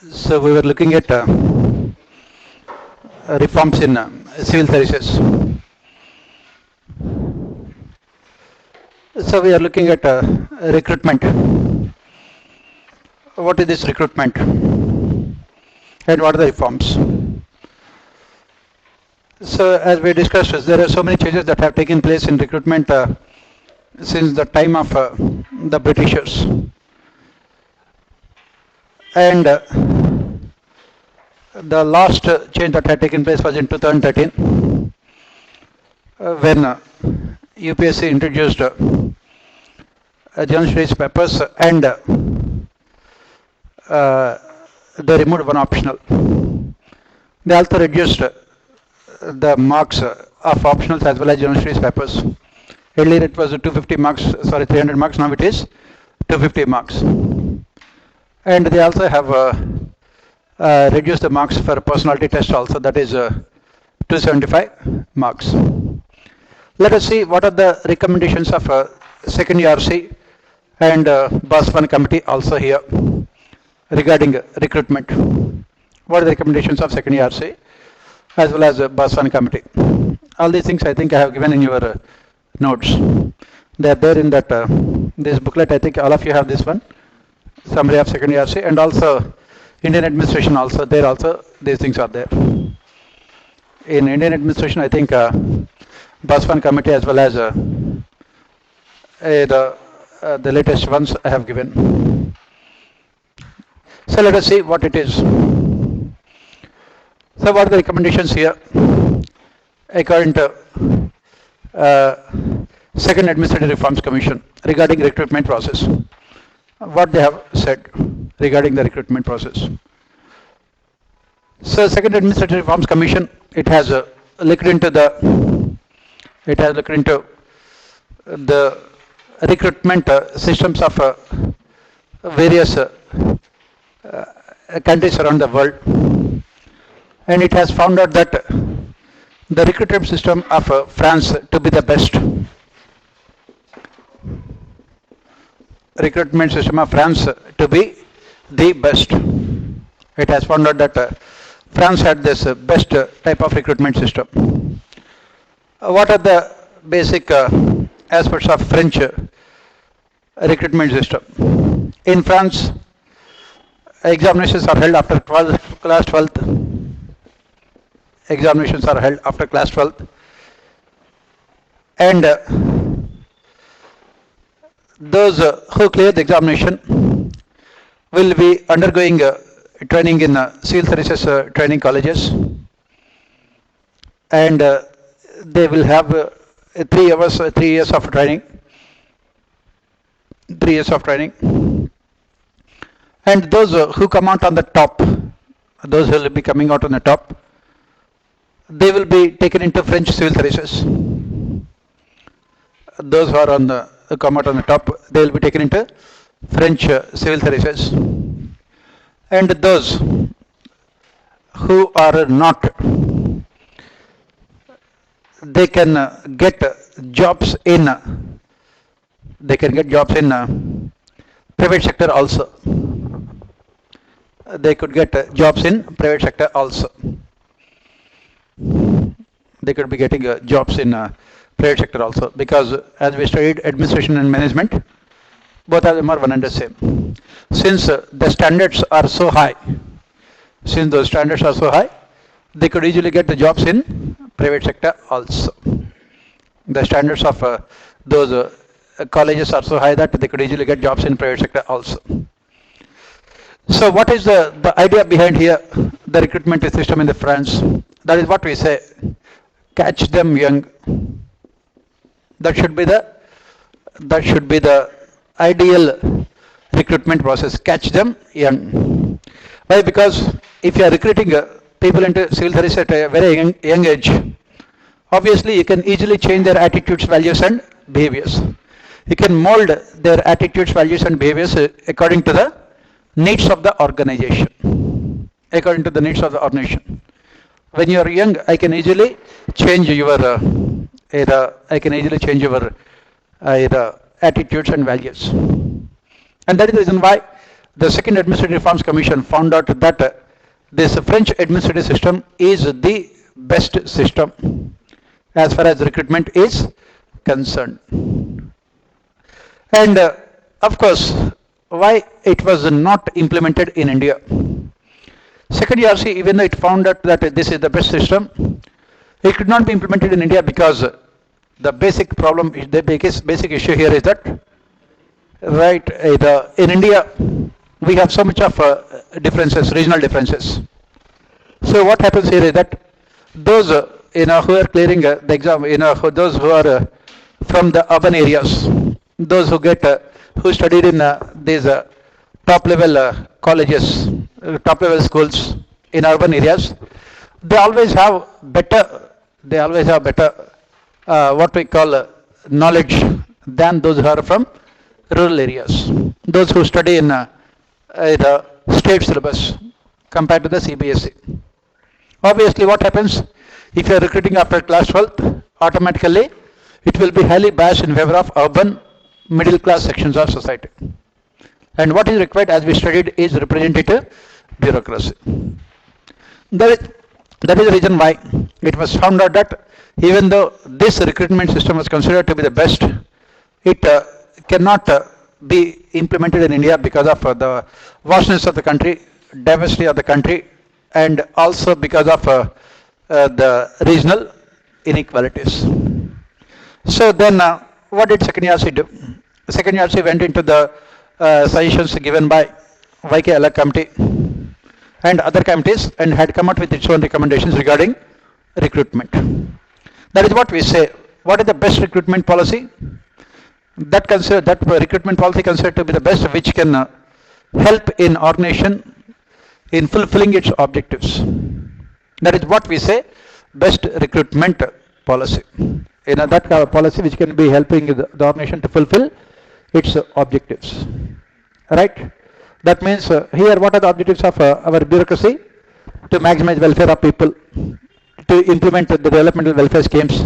So we were looking at reforms in civil services. So we are looking at recruitment. What is this recruitment? And what are the reforms? So as we discussed, there are so many changes that have taken place in recruitment since the time of the Britishers. And the last change that had taken place was in 2013 when UPSC introduced general studies papers and they removed one optional. They also reduced the marks of optionals as well as general studies papers. Earlier it was 250 marks, 300 marks, now it is 250 marks. And they also have reduced the marks for personality test also, that is 275 marks. Let us see what are the recommendations of second ERC and BAS1 committee also here regarding recruitment. What are the recommendations of second ERC as well as BAS1 committee? All these things I think I have given in your notes. They are there in that this booklet. I think all of you have this one, summary of second ERC, and also Indian administration also. There also these things are there. In Indian administration, I think BAS1 committee as well as the latest ones I have given. So let us see what it is. So what are the recommendations here according to Second Administrative Reforms Commission regarding recruitment process? What they have said regarding the recruitment process. So Second Administrative Reforms Commission, it has looked into the recruitment systems of various countries around the world, and it has found out that the recruitment system of France to be the best. Recruitment system of France to be the best. It has found out that France had this best type of recruitment system. What are the basic aspects of French recruitment system? In France, examinations are held after class 12th. Examinations are held after class 12th. And those who clear the examination will be undergoing training in civil services training colleges, and they will have 3 years of training. 3 years of training. And those who come out on the top, those who will be coming out on the top, they will be taken into French civil services. Those who are on the come out on the top, they will be taken into French civil services. And those who are not, they can get jobs in private sector also. They could get jobs in private sector also. They could be getting jobs in private sector also, because as we studied administration and management, both of them are one and the same. Since the standards are so high, they could easily get the jobs in private sector also. The standards of those colleges are so high that they could easily get jobs in private sector also. So what is the idea behind here, the recruitment system in the France? That is what we say, catch them young. That should be the ideal recruitment process, catch them young. Why? Because if you are recruiting people into civil service at a very young age, obviously you can easily change their attitudes, values and behaviors. You can mold their attitudes, values and behaviors according to the needs of the organization. According to the needs of the organization. When you are young, I can easily change your attitudes and values. And that is the reason why the Second Administrative Reforms Commission found out that this French administrative system is the best system as far as recruitment is concerned. And of course, why it was not implemented in India? Second ERC, even though it found out that this is the best system, it could not be implemented in India because the basic problem, the basic issue here is that, right, in India, we have so much of differences, regional differences. So what happens here is that those who are clearing the exam, those who are from the urban areas, those who get who studied in these top level colleges, top level schools in urban areas, they always have better what we call knowledge than those who are from rural areas, those who study in the state syllabus compared to the CBSE. Obviously, what happens if you are recruiting after class 12th? Automatically, it will be highly biased in favor of urban middle class sections of society. And what is required, as we studied, is representative bureaucracy. That is the reason why it was found out that even though this recruitment system was considered to be the best, it cannot be implemented in India because of the vastness of the country, diversity of the country, and also because of the regional inequalities. So then, what did Second ERC do? Second ERC went into the suggestions given by YK Alagh committee and other committees and had come out with its own recommendations regarding recruitment. That is what we say. What is the best recruitment policy? That recruitment policy considered to be the best, which can help in organization in fulfilling its objectives. That is what we say, best recruitment policy. That policy which can be helping the organization to fulfill its objectives. Right? That means here what are the objectives of our bureaucracy? To maximize welfare of people, to implement the developmental welfare schemes,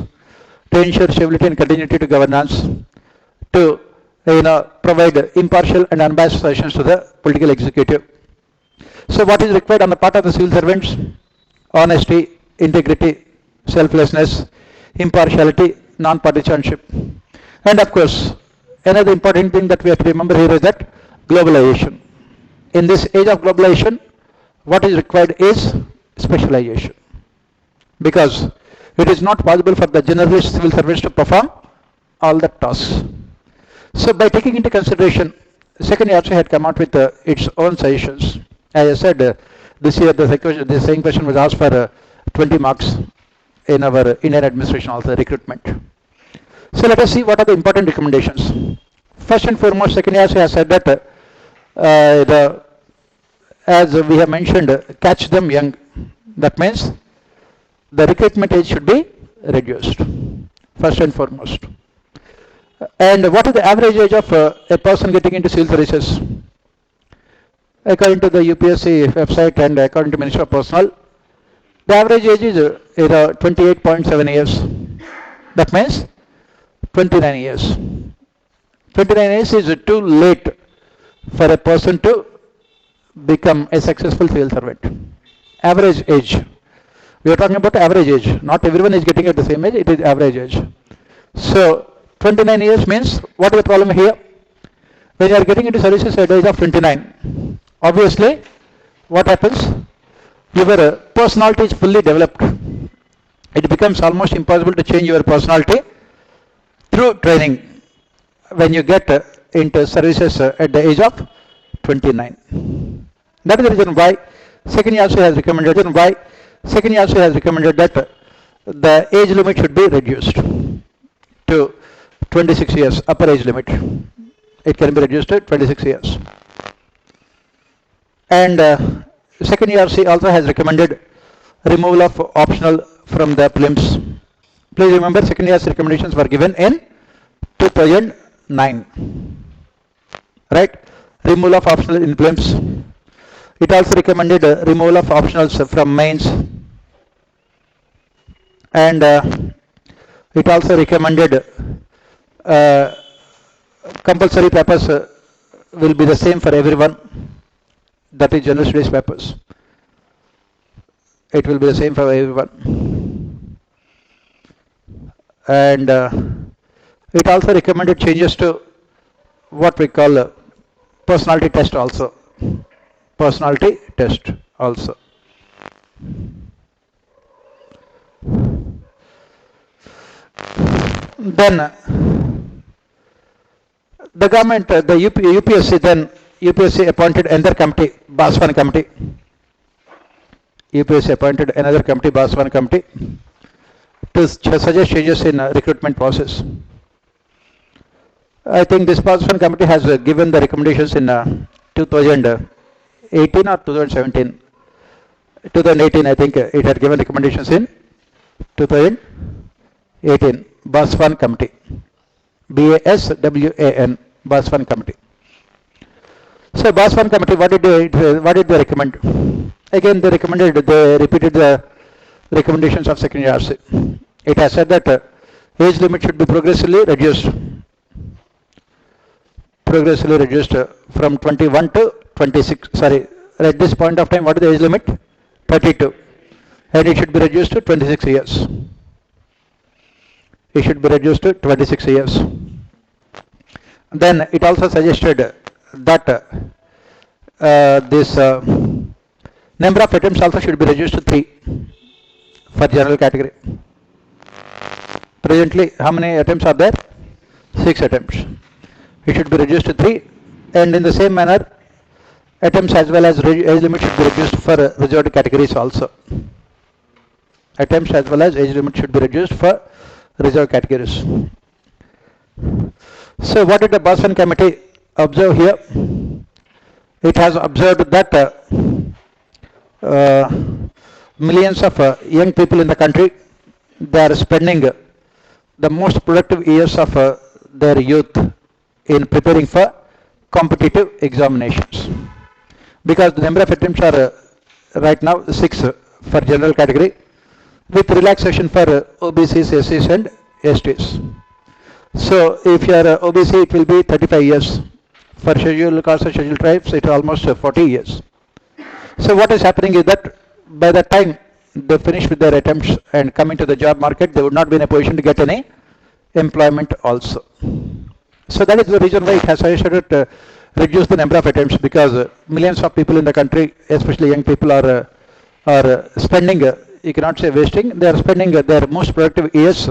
to ensure stability and continuity to governance, to provide impartial and unbiased suggestions to the political executive. So what is required on the part of the civil servants? Honesty, integrity, selflessness, impartiality, non-partisanship. And of course, another important thing that we have to remember here is that globalization. In this age of globalization, what is required is specialization. Because it is not possible for the generalist civil servants to perform all the tasks. So by taking into consideration, Second ERC had come out with its own suggestions. As I said, this year the same question was asked for 20 marks in our Indian administration, also recruitment. So let us see what are the important recommendations. First and foremost, Second ERC has said that as we have mentioned, catch them young. That means the recruitment age should be reduced, first and foremost. And what is the average age of a person getting into civil services? According to the UPSC website and according to Ministry of Personnel, the average age is 28.7 years. That means 29 years. 29 years is too late for a person to become a successful civil servant. Average age. We are talking about average age. Not everyone is getting at the same age, it is average age. So 29 years means, what is the problem here? When you are getting into services at the age of 29, obviously, what happens? Your personality is fully developed. It becomes almost impossible to change your personality through training when you get into services at the age of 29. That is the reason why Second ERC has recommended that the age limit should be reduced to 26 years, upper age limit. It can be reduced to 26 years. And Second ERC also has recommended removal of optional from the prelims. Please remember, Second ERC recommendations were given in 2009. Right? Removal of optional in prelims. It also recommended removal of optionals from mains. And it also recommended compulsory papers will be the same for everyone. that is general studies papers. It will be the same for everyone. And it also recommended changes to what we call a personality test also. Personality test also. Then the government, the UPSC then, UPSC appointed another committee, Baswan committee. UPSC appointed another committee, Baswan committee, to suggest changes in recruitment process. I think this Baswan committee has given the recommendations in 2018 or 2017. 2018, I think it had given recommendations in 2018. Baswan committee. BASWAN, Baswan committee. So Baswan committee, what did they recommend? Again, they repeated the recommendations of second RC. It has said that age limit should be progressively reduced from 21 to 26. Sorry, at this point of time, what is the age limit? 32. And it should be reduced to 26 years. It should be reduced to 26 years. Then it also suggested that this number of attempts also should be reduced to 3 for general category. Presently, how many attempts are there? 6 attempts. It should be reduced to 3, and in the same manner, attempts as well as age limit should be reduced for reserved categories also. Attempts as well as age limit should be reduced for reserved categories. So what did the Baswan committee observe here? It has observed that millions of young people in the country, they are spending the most productive years of their youth in preparing for competitive examinations. Because the number of attempts are right now 6 for general category, with relaxation for OBCs, SCs and STs. So if you are OBC, it will be 35 years. For scheduled castes and scheduled tribes, it is almost 40 years. So what is happening is that by the time they finish with their attempts and come into the job market, they would not be in a position to get any employment also. So that is the reason why it has suggested to reduce the number of attempts, because millions of people in the country, especially young people, are spending, you cannot say wasting, they are spending their most productive years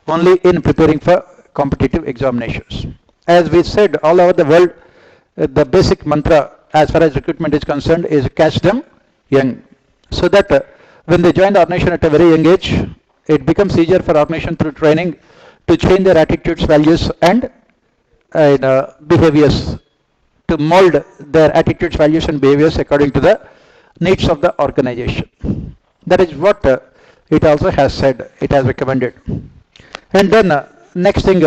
only in preparing for competitive examinations. As we said, all over the world, the basic mantra as far as recruitment is concerned is catch them young. So that when they join the organization at a very young age, it becomes easier for organization through training to change their attitudes, values and behaviors, to mold their attitudes, values and behaviors according to the needs of the organization. That is what it also has said, it has recommended. And then next thing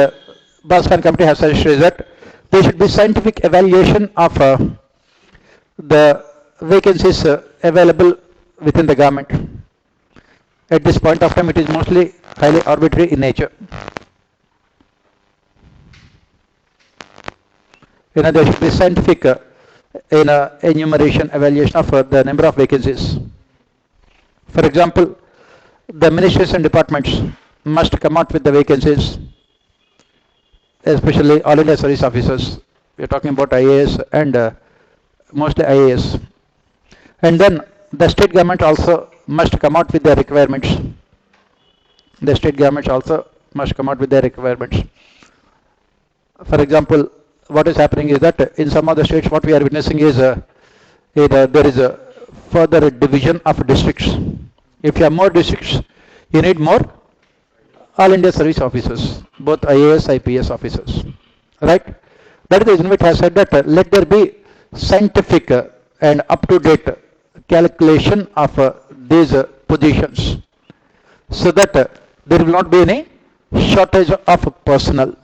Baswan committee has suggested is that there should be scientific evaluation of the vacancies available within the government. At this point of time, it is mostly highly arbitrary in nature. There should be scientific enumeration, evaluation of the number of vacancies. For example, the ministries and departments must come out with the vacancies, especially all India service officers. We are talking about IAS and mostly IAS. And then the state government also must come out with their requirements. The state governments also must come out with their requirements. For example, what is happening is that in some of the states, what we are witnessing is there is a further division of districts. If you have more districts, you need more all India service officers, both IAS, IPS officers, right? That is the reason it has said that let there be scientific and up-to-date calculation of these positions, so that there will not be any shortage of personnel.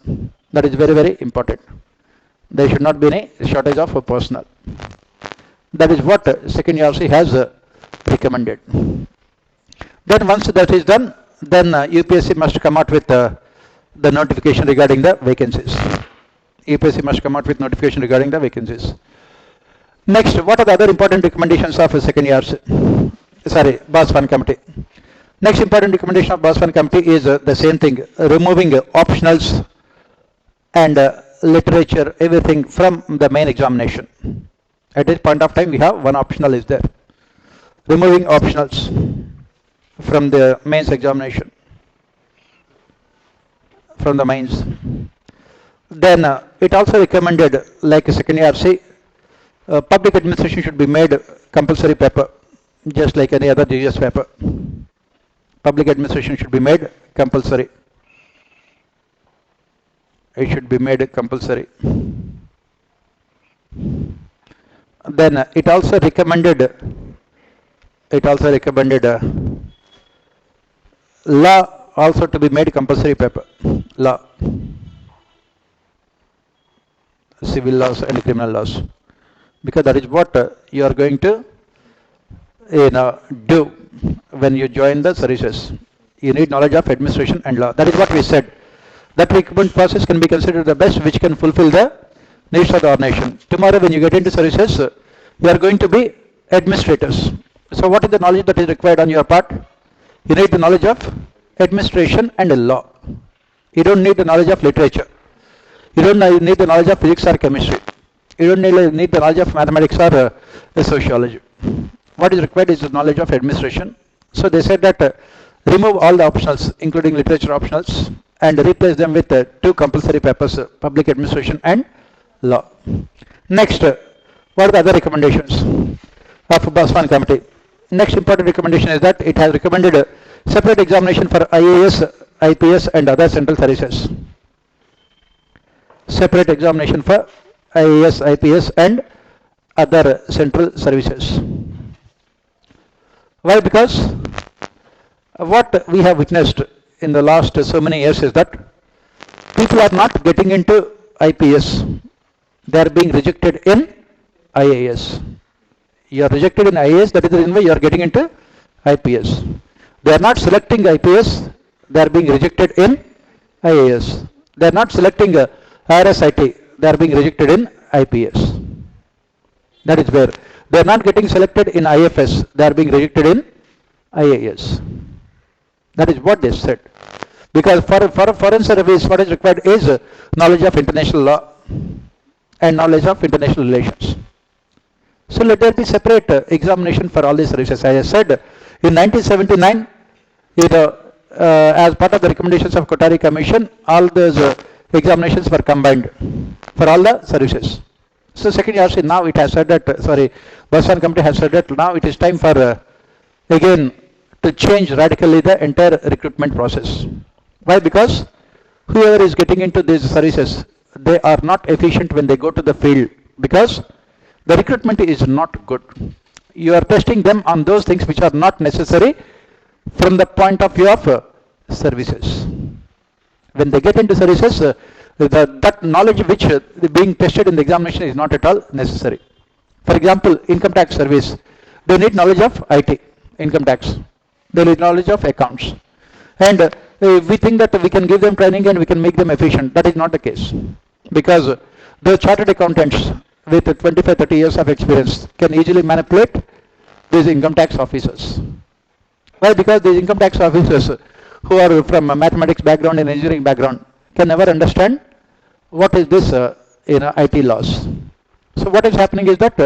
That is very, very important. There should not be any shortage of personnel. That is what second RC has recommended. Then once that is done, then UPSC must come out with the notification regarding the vacancies. UPSC must come out with notification regarding the vacancies. Next, what are the other important recommendations of a second year's, BOS1 committee? Next important recommendation of BOS1 committee is the same thing, removing optionals and literature, everything from the main examination. At this point of time, we have one optional is there. Removing optionals from the mains examination, from the mains. Then it also recommended, like second year C, public administration should be made compulsory paper, just like any other GS paper. Public administration should be made compulsory. It should be made compulsory. Then it also recommended law also to be made compulsory paper. Law, civil laws and criminal laws, because that is what you are going to do when you join the services. You need knowledge of administration and law. That is what we said. That recruitment process can be considered the best which can fulfill the needs of our nation. Tomorrow when you get into services, you are going to be administrators. So what is the knowledge that is required on your part? You need the knowledge of administration and law. You don't need the knowledge of literature. You don't need the knowledge of physics or chemistry. You don't need the knowledge of mathematics or sociology. What is required is the knowledge of administration. So they said that remove all the optionals, including literature optionals, and replace them with two compulsory papers, public administration and law. Next, what are the other recommendations of BOS1 committee? Next important recommendation is that it has recommended separate examination for IAS, IPS and other central services. Separate examination for IAS, IPS and other central services. Why? Because what we have witnessed in the last so many years is that people are not getting into IPS. They are being rejected in IAS. You are rejected in IAS, that is the reason why you are getting into IPS. They are not selecting IPS, they are being rejected in IAS. They are not selecting RSIT, they are being rejected in IPS. That is where they are not getting selected in IFS, they are being rejected in IAS. That is what they said. Because for foreign service, what is required is knowledge of international law and knowledge of international relations. So let there be separate examination for all these services. As I said, in 1979, as part of the recommendations of Kothari Commission, all those examinations were combined for all the services. So second year, now it has said that, BOS1 committee has said that now it is time for again to change radically the entire recruitment process. Why? Because whoever is getting into these services, they are not efficient when they go to the field, because the recruitment is not good. You are testing them on those things which are not necessary from the point of view of services. When they get into services, that knowledge which being tested in the examination is not at all necessary. For example, income tax service, they need knowledge of IT, income tax. They need knowledge of accounts. And we think that we can give them training and we can make them efficient. That is not the case. Because the chartered accountants with 25-30 years of experience can easily manipulate these income tax officers. Why? Because these income tax officers who are from a mathematics background and engineering background can never understand what is this IT laws. So what is happening is that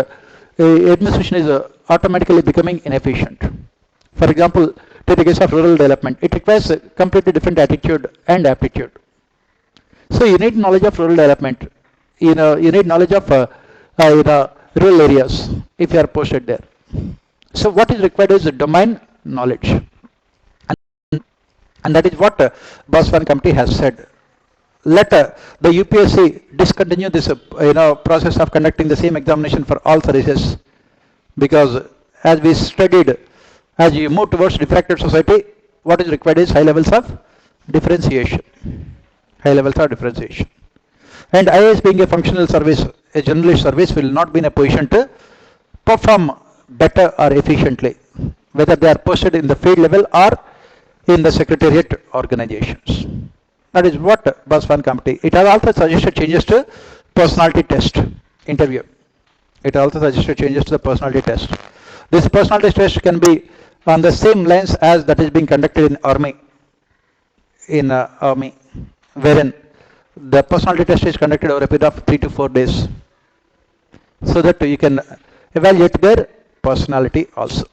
administration is automatically becoming inefficient. For example, take the case of rural development. It requires a completely different attitude and aptitude. So you need knowledge of rural development. You need knowledge of rural areas if you are posted there. So what is required is domain knowledge. And that is what BOS1 committee has said. Let the UPSC discontinue this process of conducting the same examination for all services, because as we studied, as you move towards diffracted society, what is required is high levels of differentiation. High levels of differentiation. And IAS being a functional service, a generalist service, will not be in a position to perform better or efficiently, whether they are posted in the field level or in the secretariat organizations. That is what BOS1 committee. It has also suggested changes to personality test interview. It also suggested changes to the personality test. This personality test can be on the same lines as that is being conducted in army, wherein the personality test is conducted over a period of 3 to 4 days, so that you can evaluate their personality also.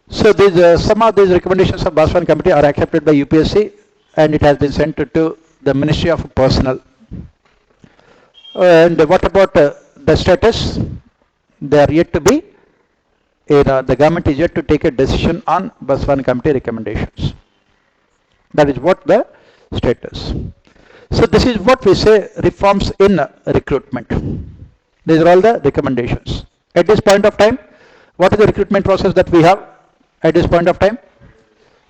So some of these recommendations of Baswan committee are accepted by UPSC, and it has been sent to the Ministry of Personnel. And what about the status? They are yet to be, the government is yet to take a decision on Baswan committee recommendations. That is what the status. So this is what we say reforms in recruitment. These are all the recommendations. At this point of time, what is the recruitment process that we have at this point of time?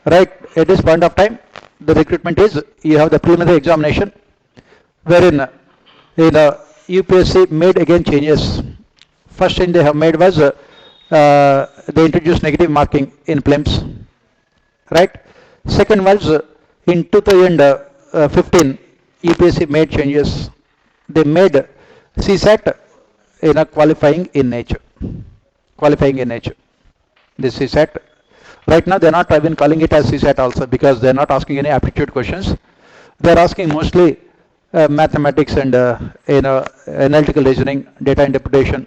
Right, at this point of time, the recruitment is, you have the preliminary examination, wherein the UPSC made again changes. First thing they have made was they introduced negative marking in prelims. Right. Second was in 2015 UPSC made changes. They made CSAT qualifying in nature. Qualifying in nature. This CSAT. Right now they are not even calling it as CSAT also, because they are not asking any aptitude questions. They are asking mostly mathematics and analytical reasoning, data interpretation,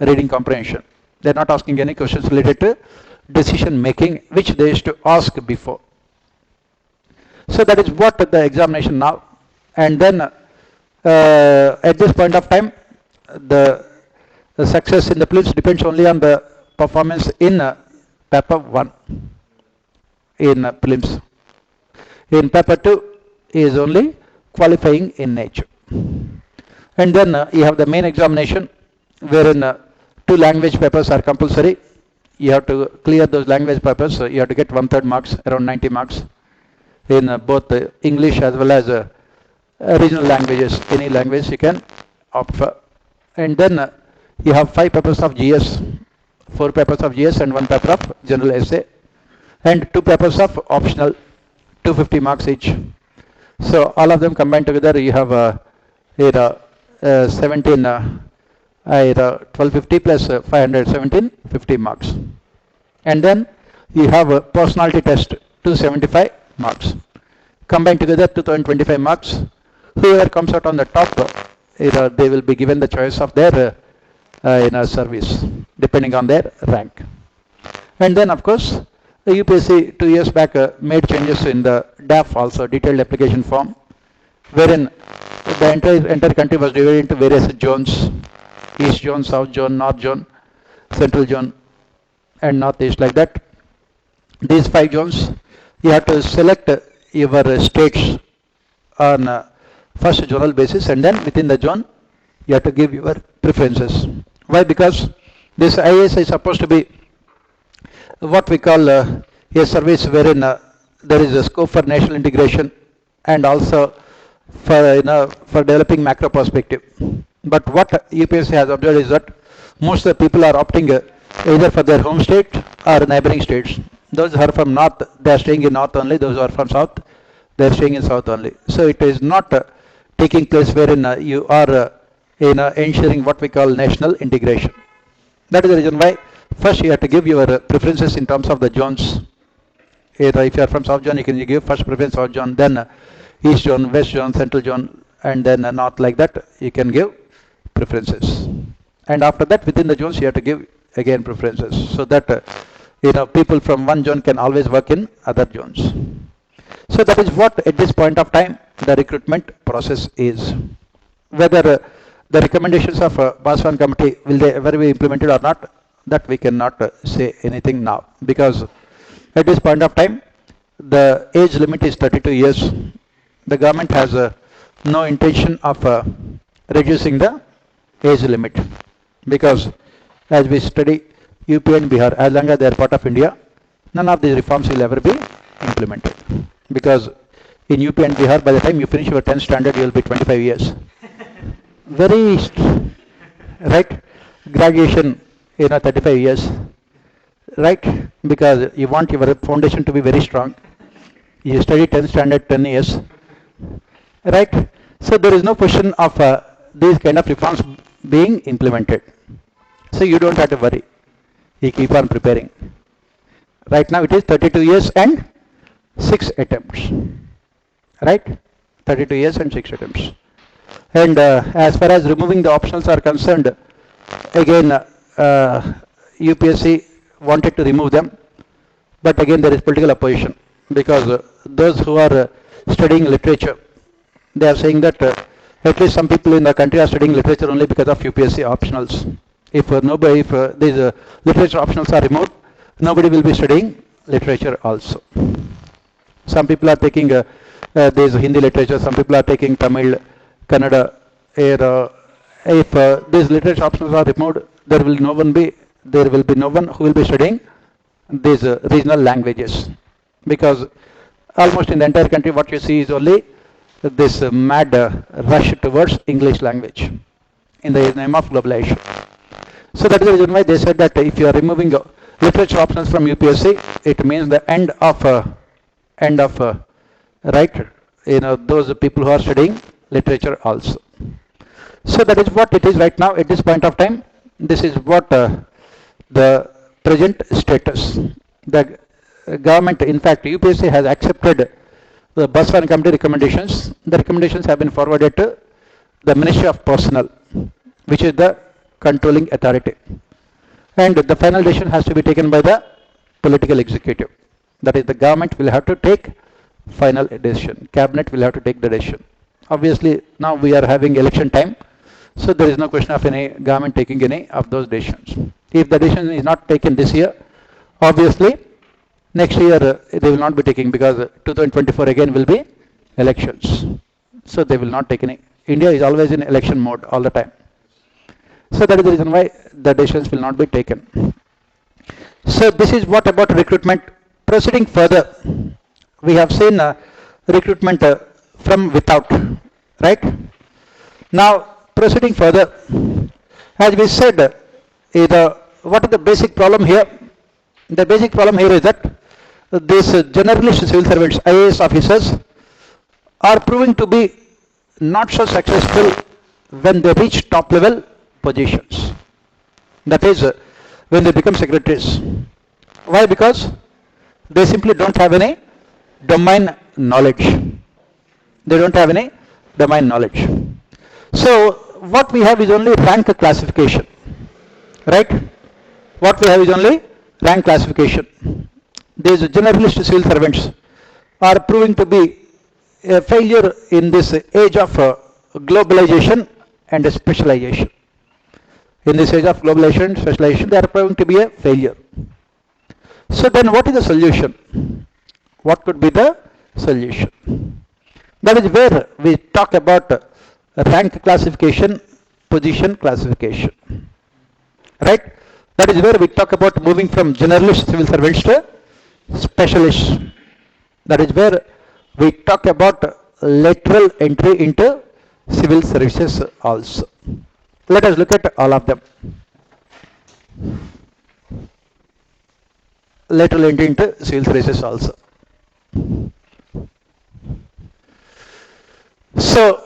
reading comprehension. They are not asking any questions related to decision making, which they used to ask before. So that is what the examination now. And then at this point of time, the success in the prelims depends only on the performance in paper 1 in prelims. In paper 2 is only qualifying in nature. And then you have the main examination, wherein 2 language papers are compulsory. You have to clear those language papers. So you have to get 1/3 marks, around 90 marks in both English as well as regional languages. Any language you can opt for. And then you have 5 papers of GS, 4 papers of GS and 1 paper of general essay, and 2 papers of optional, 250 marks each. So all of them combined together, you have 1250 plus 500, 1750 marks. And then you have a personality test, 275 marks. Combined together, 2025 marks. Whoever comes out on the top, they will be given the choice of their service, depending on their rank. And then, of course, the UPSC 2 years back made changes in the DAF also, detailed application form, wherein the entire country was divided into various zones: East Zone, South Zone, North Zone, Central Zone, and Northeast, like that. These 5 zones, you have to select your states on first zonal basis, and then within the zone, you have to give your preferences. Why? Because this IAS is supposed to be what we call a service wherein there is a scope for national integration and also for developing macro perspective. But what UPSC has observed is that most of the people are opting either for their home state or neighboring states. Those who are from north, they are staying in north only. Those who are from south, they are staying in south only. So it is not taking place wherein you are ensuring what we call national integration. That is the reason why first you have to give your preferences in terms of the zones. If you are from South Zone, you can give first preference South Zone, then East Zone, West Zone, Central Zone, and then North, like that. You can give preferences. And after that, within the zones, you have to give again preferences, so that people from one zone can always work in other zones. So that is what at this point of time the recruitment process is. Whether the recommendations of Baswan committee will they ever be implemented or not, that we cannot say anything now, because at this point of time the age limit is 32 years. The government has no intention of reducing the age limit, because as we study UP and Bihar, as long as they are part of India, none of these reforms will ever be implemented, because in UP and Bihar, by the time you finish your 10th standard, you will be 25 years. Very right, graduation 35 years, right, because you want your foundation to be very strong. You study 10th standard 10 years, right. So there is no question of these kind of reforms being implemented. So you don't have to worry. You keep on preparing. Right now it is 32 years and 6 attempts. Right? 32 years and 6 attempts. And as far as removing the optionals are concerned, again, UPSC wanted to remove them, but again there is political opposition because those who are studying literature, they are saying that at least some people in the country are studying literature only because of UPSC optionals. If these literature optionals are removed, nobody will be studying literature also. Some people are taking these Hindi literature, some people are taking Tamil, Kannada. If these literature options are removed, there will be no one who will be studying these regional languages, because almost in the entire country what you see is only this mad rush towards English language in the name of globalization. So that is the reason why they said that if you are removing literature options from UPSC, it means the end of right, those people who are studying literature also. So that is what it is right now at this point of time. This is what the present status. The government, in fact, UPSC has accepted the Baswan Committee recommendations. The recommendations have been forwarded to the Ministry of Personnel, which is the controlling authority. And the final decision has to be taken by the political executive. That is, the government will have to take final decision. Cabinet will have to take the decision. Obviously, now we are having election time, so there is no question of any government taking any of those decisions. If the decision is not taken this year, obviously next year they will not be taking, because 2024 again will be elections. So they will not take any. India is always in election mode all the time. So that is the reason why the decisions will not be taken. So this is what about recruitment. Proceeding further, we have seen recruitment from without, right? Now proceeding further, as we said, what is the basic problem here? The basic problem here is that these generalist civil servants, IAS officers, are proving to be not so successful when they reach top level positions. That is, when they become secretaries. Why? Because they simply don't have any domain knowledge. They don't have any domain knowledge. So what we have is only rank classification, right? What we have is only rank classification. These generalist civil servants are proving to be a failure in this age of globalization and specialization. In this age of globalization and specialization, they are proving to be a failure. So then what is the solution? What could be the solution? That is where we talk about rank classification, position classification. Right? That is where we talk about moving from generalist civil servants to specialists. That is where we talk about lateral entry into civil services also. Let us look at all of them. Lateral entry into civil services also. So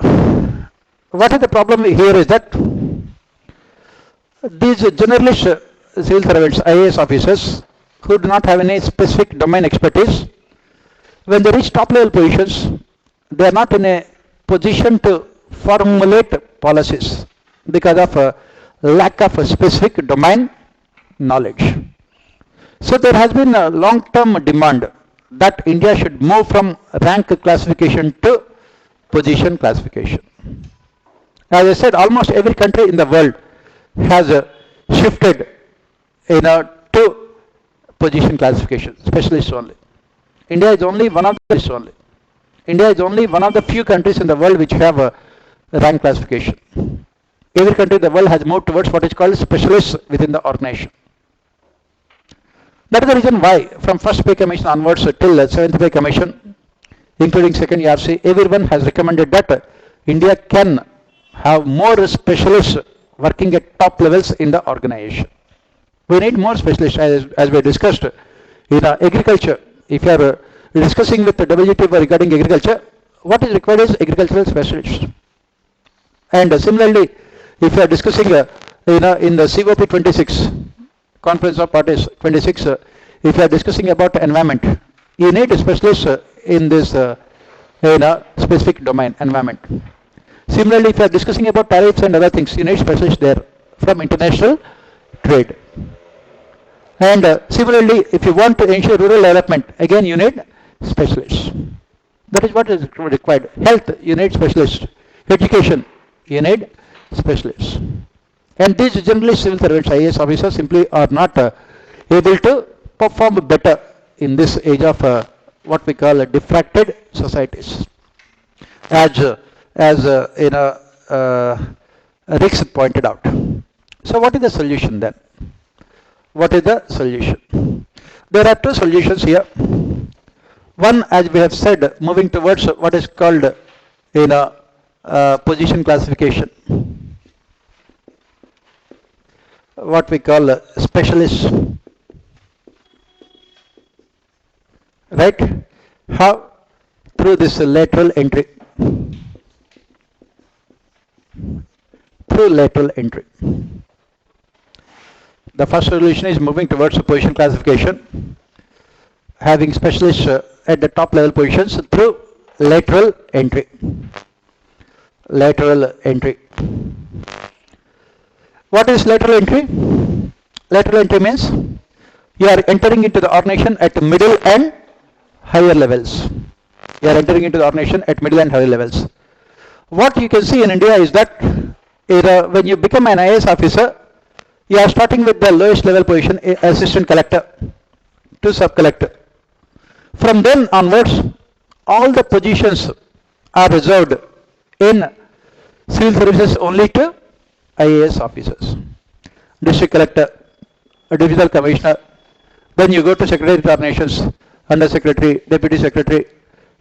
what is the problem here is that these generalist civil servants, IAS officers, who do not have any specific domain expertise, when they reach top level positions, they are not in a position to formulate policies because of a lack of a specific domain knowledge. So there has been a long-term demand that India should move from rank classification to position classification. As I said, almost every country in the world has shifted to position classification, specialists only. India is only one of the few countries in the world which have a rank classification. Every country in the world has moved towards what is called specialists within the organization. That is the reason why from first pay commission onwards till seventh pay commission, including second ERC, everyone has recommended that India can have more specialists working at top levels in the organization. We need more specialists, as we discussed in agriculture. If you are discussing with the WTO regarding agriculture, what is required is agricultural specialists. And similarly, if you are discussing, in the COP26, Conference of Parties 26, if you are discussing about environment, you need a specialist in this specific domain, environment. Similarly, if you are discussing about tariffs and other things, you need specialists there from international trade. And similarly, if you want to ensure rural development, again you need specialists. That is what is required. Health, you need specialists. Education, you need specialists. And these generally civil servants, IAS officers, simply are not able to perform better in this age of what we call diffracted societies. As Rix pointed out. So what is the solution then? What is the solution? There are two solutions here. One, as we have said, moving towards what is called position classification. What we call specialists. Right? How? Through this lateral entry. Through lateral entry. The first solution is moving towards a position classification, having specialists at the top level positions through lateral entry. Lateral entry. What is lateral entry? Lateral entry means you are entering into the organization at middle and higher levels. You are entering into the organization at middle and higher levels. What you can see in India is that when you become an IAS officer, you are starting with the lowest level position, assistant collector to sub-collector. From then onwards, all the positions are reserved in civil services only to IAS officers. District collector, a divisional commissioner, then you go to secretary organizations, under secretary, deputy secretary,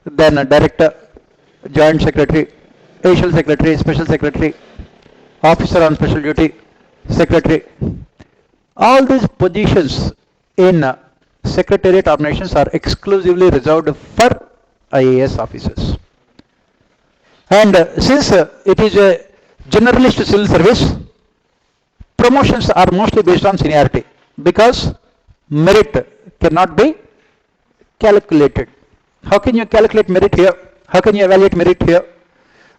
then a director, joint secretary, additional secretary, special secretary, officer on special duty, secretary. All these positions in secretariat organizations are exclusively reserved for IAS officers. And since it is a generalist civil service, promotions are mostly based on seniority because merit cannot be calculated. How can you calculate merit here? How can you evaluate merit here?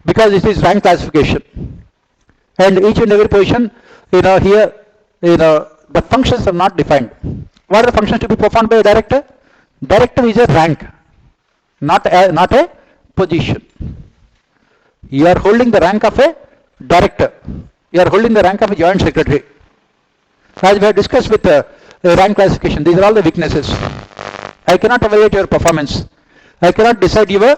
Because it is rank classification. And each and every position, here, the functions are not defined. What are the functions to be performed by a director? Director is a rank, not a position. You are holding the rank of a director. You are holding the rank of a joint secretary. As we have discussed with rank classification, these are all the weaknesses. I cannot evaluate your performance. I cannot decide your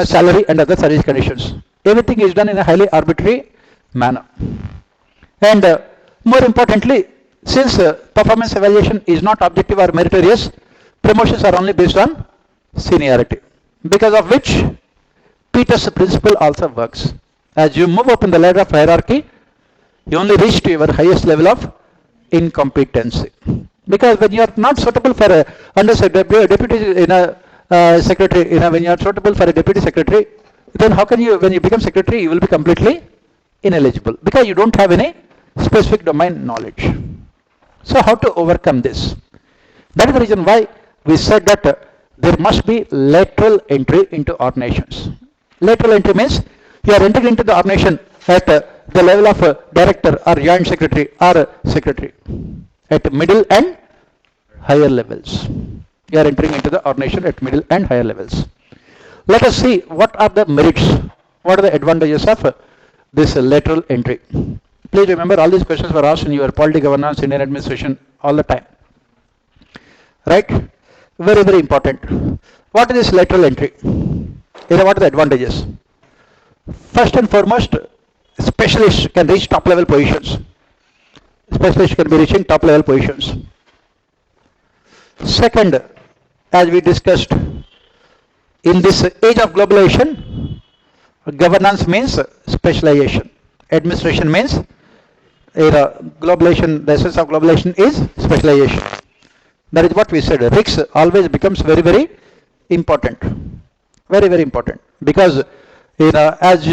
salary and other service conditions. Everything is done in a highly arbitrary manner. And more importantly, since performance evaluation is not objective or meritorious, promotions are only based on seniority. Because of which Peter's principle also works. As you move up in the ladder of hierarchy, you only reach to your highest level of incompetency. Because when you are not suitable for a deputy secretary, when you are suitable for a deputy secretary, then how can you, when you become secretary, you will be completely ineligible because you don't have any specific domain knowledge. So how to overcome this? That is the reason why we said that there must be lateral entry into organizations. Lateral entry means you are entering into the organization at the level of director or joint secretary or secretary at middle and higher levels. You are entering into the organization at middle and higher levels. Let us see what are the merits, what are the advantages of this lateral entry. Please remember, all these questions were asked in your polity governance, Indian administration all the time. Right? Very, very important. What is this lateral entry? What are the advantages? First and foremost, specialists can reach top level positions. Specialists can be reaching top level positions. Second, as we discussed, in this age of globalization, governance means specialization. Administration means globalization, the essence of globalization is specialization. That is what we said. Rix always becomes very, very important. Very, very important. Because as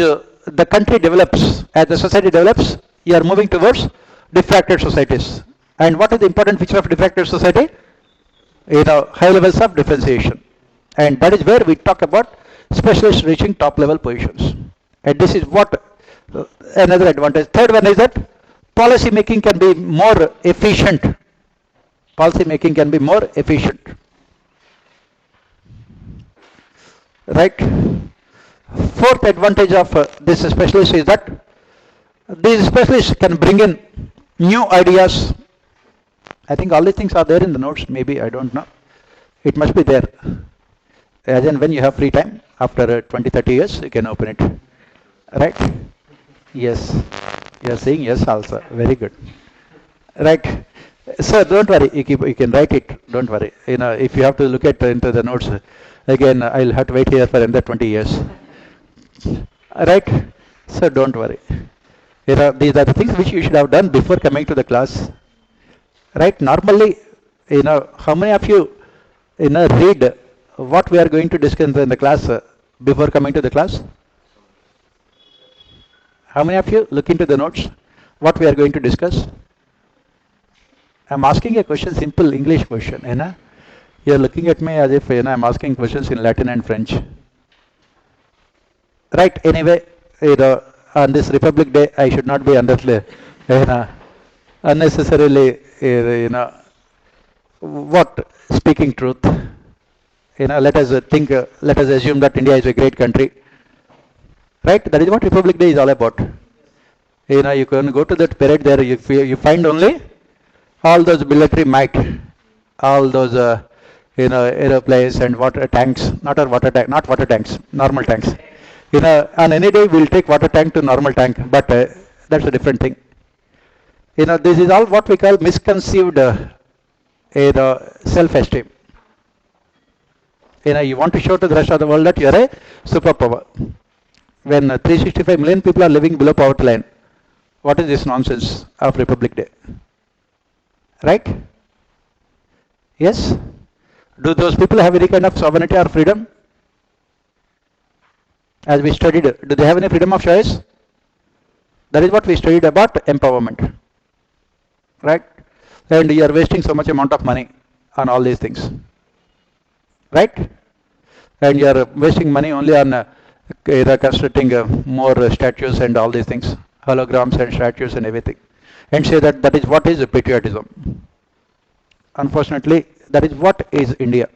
the country develops, as the society develops, you are moving towards diffracted societies. And what is the important feature of diffracted society? High levels of differentiation. And that is where we talk about specialists reaching top level positions. And this is what another advantage. Third one is that policy making can be more efficient. Policy making can be more efficient. Right? Fourth advantage of this specialist is that these specialists can bring in new ideas. I think all these things are there in the notes, maybe, I don't know. It must be there. As in when you have free time, after 20-30 years, you can open it. Right? Yes. You are saying yes also. Very good. Right. So don't worry, you can write it, don't worry. If you have to look at into the notes, again, I'll have to wait here for another 20 years. Right? So don't worry. These are the things which you should have done before coming to the class. Right? Normally, how many of you, read what we are going to discuss in the class before coming to the class? How many of you look into the notes, what we are going to discuss? I'm asking a question, simple English question. You're looking at me as if I'm asking questions in Latin and French. Right? Anyway, on this Republic Day, I should not be unnecessarily, what speaking truth. Let us let us assume that India is a great country. Right? That is what Republic Day is all about. You can go to that parade there, you find only all those military might, all those aeroplanes and water tanks, not water tanks, normal tanks. On any day we'll take water tank to normal tank, but that's a different thing. This is all what we call misconceived self-esteem. You want to show to the rest of the world that you are a superpower. When 365 million people are living below poverty line, what is this nonsense of Republic Day? Right? Yes? Do those people have any kind of sovereignty or freedom? As we studied, do they have any freedom of choice? That is what we studied about empowerment. Right? And you are wasting so much amount of money on all these things. Right? And you are wasting money only on constructing more statues and all these things, holograms and statues and everything, and say that that is what is patriotism. Unfortunately, that is what is India.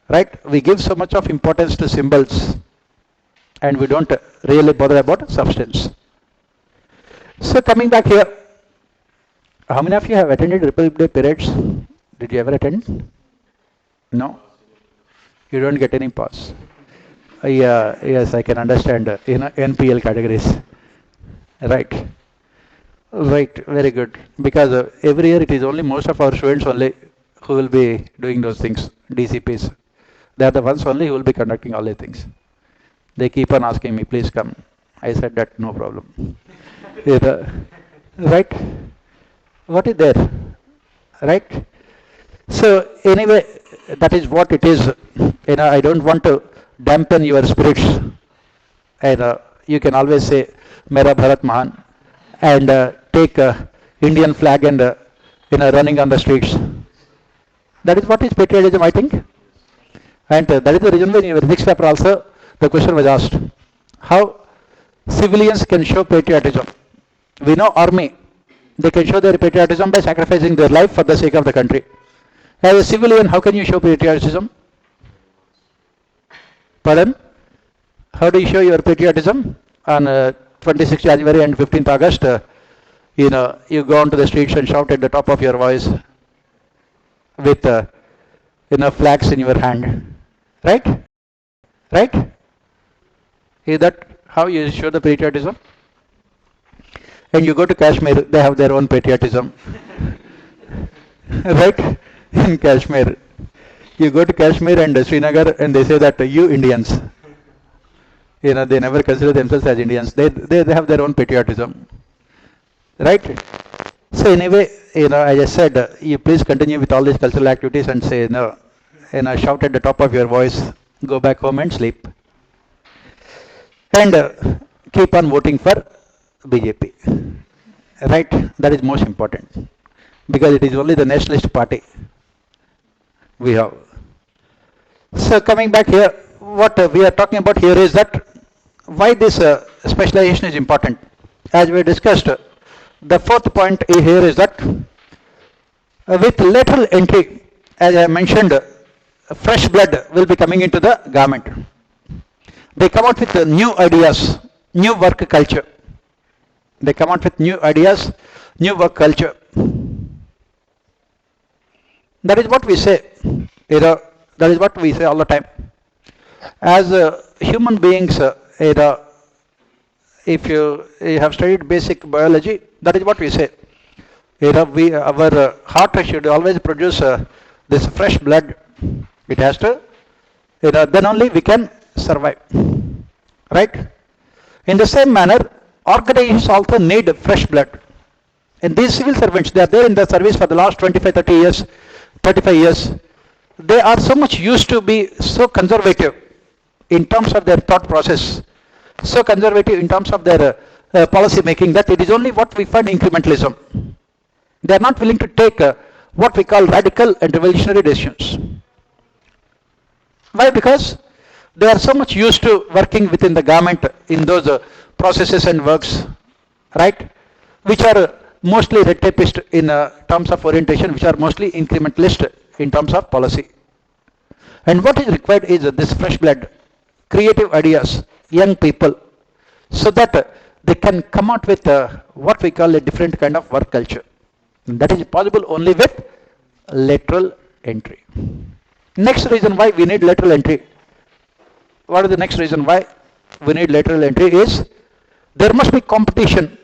Right? We give so much of importance to symbols and we don't really bother about substance. So coming back here, how many of you have attended Republic Day parades? Did you ever attend? No? You don't get any pass. Yeah, yes, I can understand. NPL categories. Right. Right, very good. Because every year it is only most of our students only who will be doing those things, DCPs. They are the ones only who will be conducting all the things. They keep on asking me, please come. I said that no problem. Right? What is there? Right? So anyway, that is what it is. I don't want to dampen your spirits. And you can always say, Mera Bharat Mahan, and take Indian flag and running on the streets. That is what is patriotism, I think. And that is the reason why in your next paper also the question was asked, how civilians can show patriotism. We know army, they can show their patriotism by sacrificing their life for the sake of the country. As a civilian, how can you show patriotism? Pardon? How do you show your patriotism? On 26th January and 15th August, you go onto the streets and shout at the top of your voice with flags in your hand. Right? Right? Is that how you show the patriotism? And you go to Kashmir, they have their own patriotism. Right? In Kashmir. You go to Kashmir and Srinagar and they say that you Indians, they never consider themselves as Indians. They have their own patriotism. Right? So anyway, as I said, you please continue with all these cultural activities and say, shout at the top of your voice, go back home and sleep. And keep on voting for BJP. Right? That is most important. Because it is only the nationalist party we have. So coming back here, what we are talking about here is that why this specialization is important. As we discussed, the fourth point here is that with lateral entry, as I mentioned, fresh blood will be coming into the government. They come out with new ideas, new work culture. They come out with new ideas, new work culture. That is what we say. That is what we say all the time. As human beings, if you have studied basic biology, that is what we say. Our heart should always produce this fresh blood. It has to, then only we can survive. Right? In the same manner, organizations also need fresh blood. And these civil servants, they are there in the service for the last 25, 30 years, 35 years. They are so much used to be so conservative in terms of their thought process, so conservative in terms of their policy making, that it is only what we find incrementalism. They are not willing to take what we call radical and revolutionary decisions. Why? Because they are so much used to working within the government in those processes and works, right, which are mostly red tapist in terms of orientation, which are mostly incrementalist in terms of policy. And what is required is this fresh blood, creative ideas, young people, so that they can come out with what we call a different kind of work culture. And that is possible only with lateral entry. Next reason why we need lateral entry. What is the next reason why we need lateral entry is there must be competition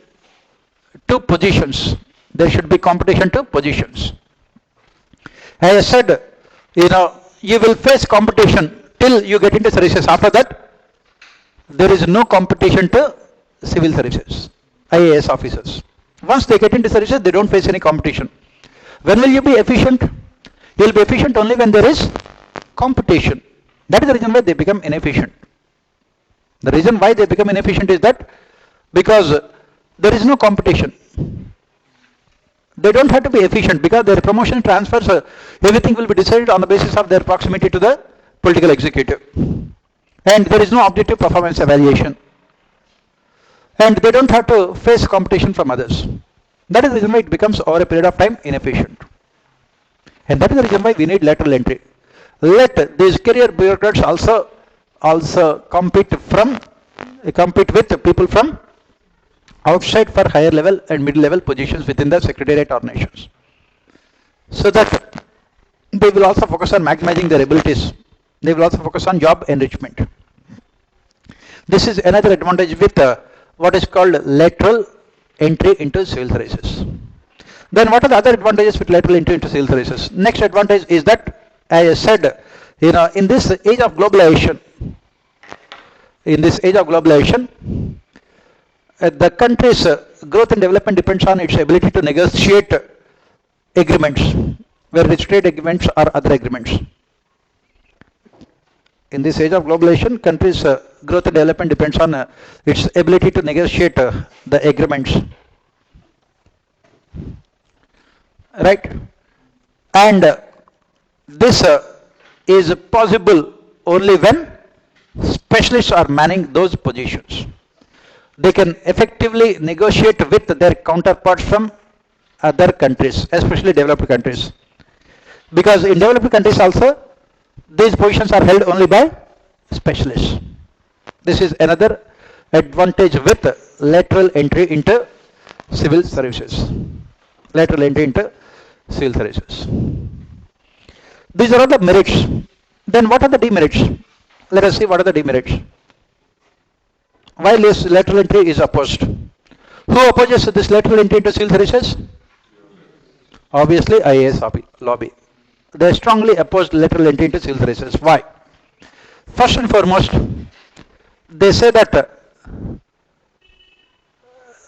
to positions. There should be competition to positions. As I said, you will face competition till you get into services. After that, there is no competition to civil services, IAS officers. Once they get into services, they don't face any competition. When will you be efficient? You will be efficient only when there is competition. That is the reason why they become inefficient. The reason why they become inefficient is that because there is no competition. They don't have to be efficient because their promotion transfers, everything will be decided on the basis of their proximity to the political executive. And there is no objective performance evaluation. And they don't have to face competition from others. That is the reason why it becomes over a period of time inefficient. And that is the reason why we need lateral entry. Let these career bureaucrats also compete with people from outside for higher level and mid level positions within the secretariat organizations, so that they will also focus on maximizing their abilities. They will also focus on job enrichment. This is another advantage with what is called lateral entry into civil services. Then what are the other advantages with lateral entry into civil services? Next advantage is that, as I said, in this age of globalization, the country's growth and development depends on its ability to negotiate agreements, whether it's trade agreements or other agreements. In this age of globalization, country's growth and development depends on its ability to negotiate the agreements. Right? And this is possible only when specialists are manning those positions. They can effectively negotiate with their counterparts from other countries, especially developed countries. Because in developed countries also, these positions are held only by specialists. This is another advantage with lateral entry into civil services. Lateral entry into civil services. These are all the merits. Then what are the demerits? Let us see what are the demerits. Why this lateral entry is opposed? Who opposes this lateral entry into civil services? Obviously, IAS lobby. They strongly oppose lateral entry into civil services. Why? First and foremost, they say that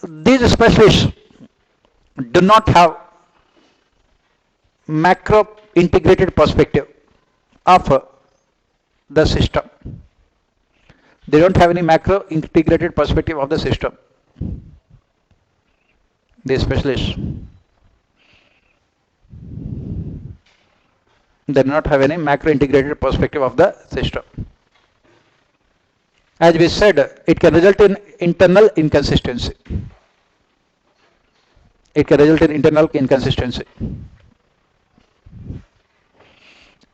these specialists do not have macro integrated perspective of the system. They don't have any macro integrated perspective of the system. The specialists. They do not have any macro integrated perspective of the system. As we said, it can result in internal inconsistency. It can result in internal inconsistency.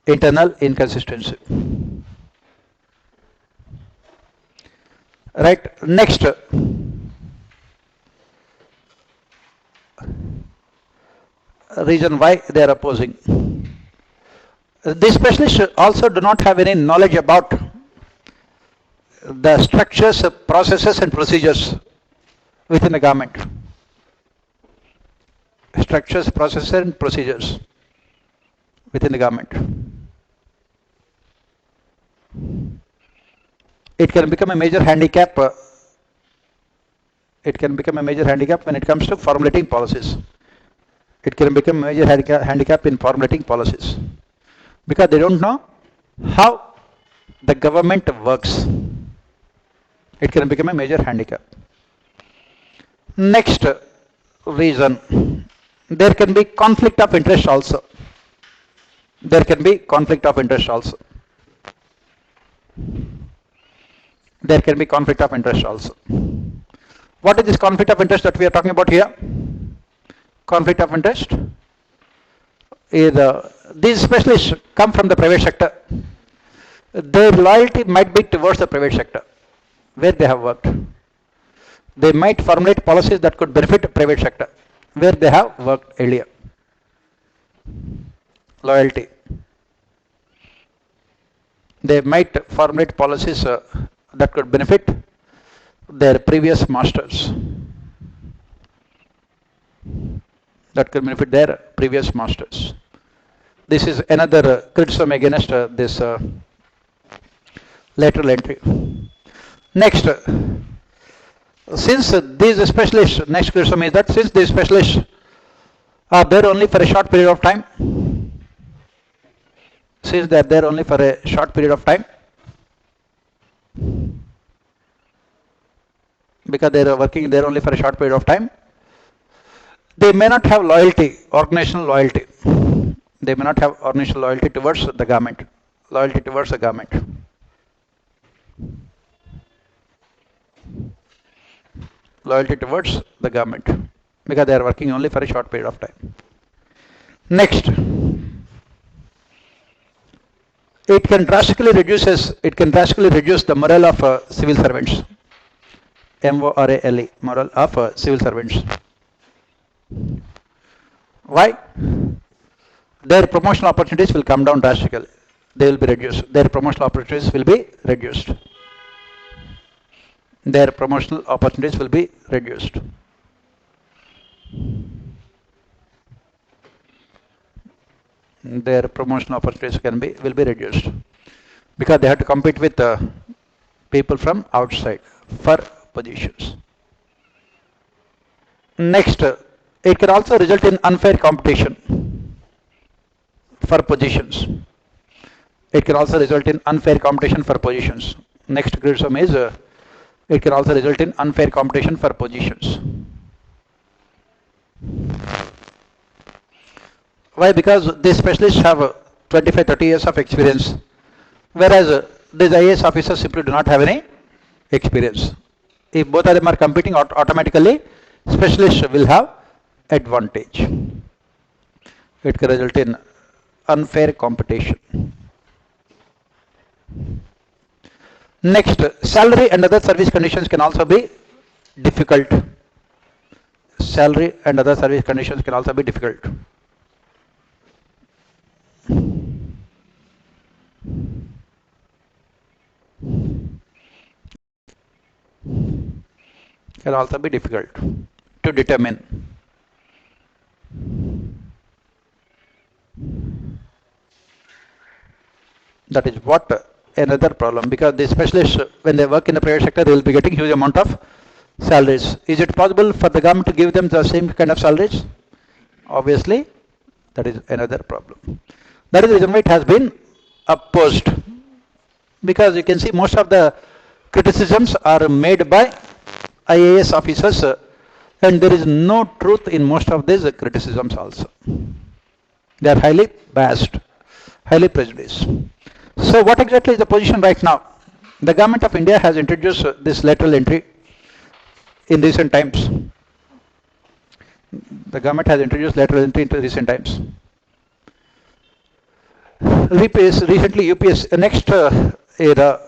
Internal inconsistency. Right. Next. Reason why they are opposing. These specialists also do not have any knowledge about the structures, processes and procedures within the government. Structures, processes and procedures within the government. It can become a major handicap. It can become a major handicap when it comes to formulating policies. It can become a major handicap in formulating policies because they don't know how the government works. It can become a major handicap. Next reason, there can be conflict of interest also. There can be conflict of interest also. There can be conflict of interest also. What is this conflict of interest that we are talking about here? Conflict of interest is these specialists come from the private sector. Their loyalty might be towards the private sector where they have worked. They might formulate policies that could benefit the private sector where they have worked earlier. Loyalty. They might formulate policies that could benefit their previous masters. That could benefit their previous masters. This is another criticism against this lateral entry. Next, since these specialists, next criticism is that since these specialists are there only for a short period of time, since they are there only for a short period of time, because they are working there only for a short period of time, they may not have loyalty, organizational loyalty. They may not have organizational loyalty towards the government. Loyalty towards the government. Loyalty towards the government. Because they are working only for a short period of time. Next. It can drastically reduce the morale of civil servants. MORALE, morale of civil servants. Why? Their promotional opportunities will come down drastically. They will be reduced. Their promotional opportunities will be reduced. Their promotional opportunities will be reduced. Their promotional opportunities will be reduced because they have to compete with people from outside for positions. Next, it can also result in unfair competition for positions. It can also result in unfair competition for positions. Next criticism is it can also result in unfair competition for positions. Why? Because these specialists have 25-30 years of experience, whereas these IAS officers simply do not have any experience. If both of them are competing, automatically specialists will have advantage. It can result in unfair competition. Next, salary and other service conditions can also be difficult. Salary and other service conditions can also be difficult. Can also be difficult to determine. That is what another problem, because the specialists, when they work in the private sector, they will be getting huge amount of salaries. Is it possible for the government to give them the same kind of salaries? Obviously, that is another problem. That is the reason why it has been opposed. Because you can see most of the criticisms are made by IAS officers and there is no truth in most of these criticisms also. They are highly biased, highly prejudiced. So what exactly is the position right now? The government of India has introduced this lateral entry in recent times. The government has introduced lateral entry in recent times. Recently UPS, next era,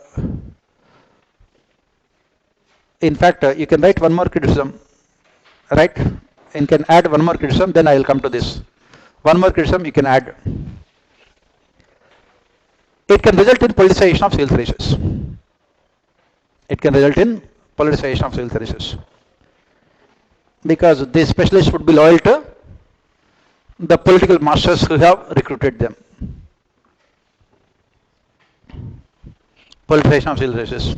in fact, you can write one more criticism, right? You can add one more criticism, then I will come to this. One more criticism you can add. It can result in politicization of civil services. It can result in politicization of civil services. Because these specialists would be loyal to the political masters who have recruited them. Politicization of civil services.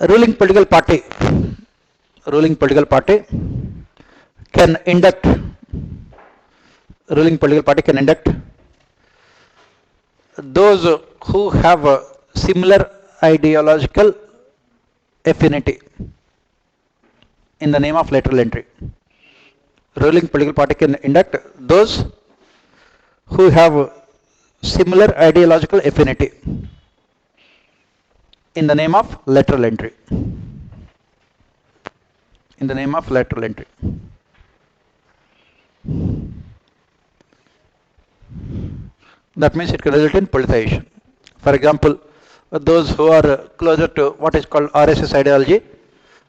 Ruling political party can induct those who have a similar ideological affinity in the name of lateral entry. Ruling political party can induct those who have similar ideological affinity in the name of lateral entry. In the name of lateral entry. That means it can result in politicization. For example, those who are closer to what is called RSS ideology,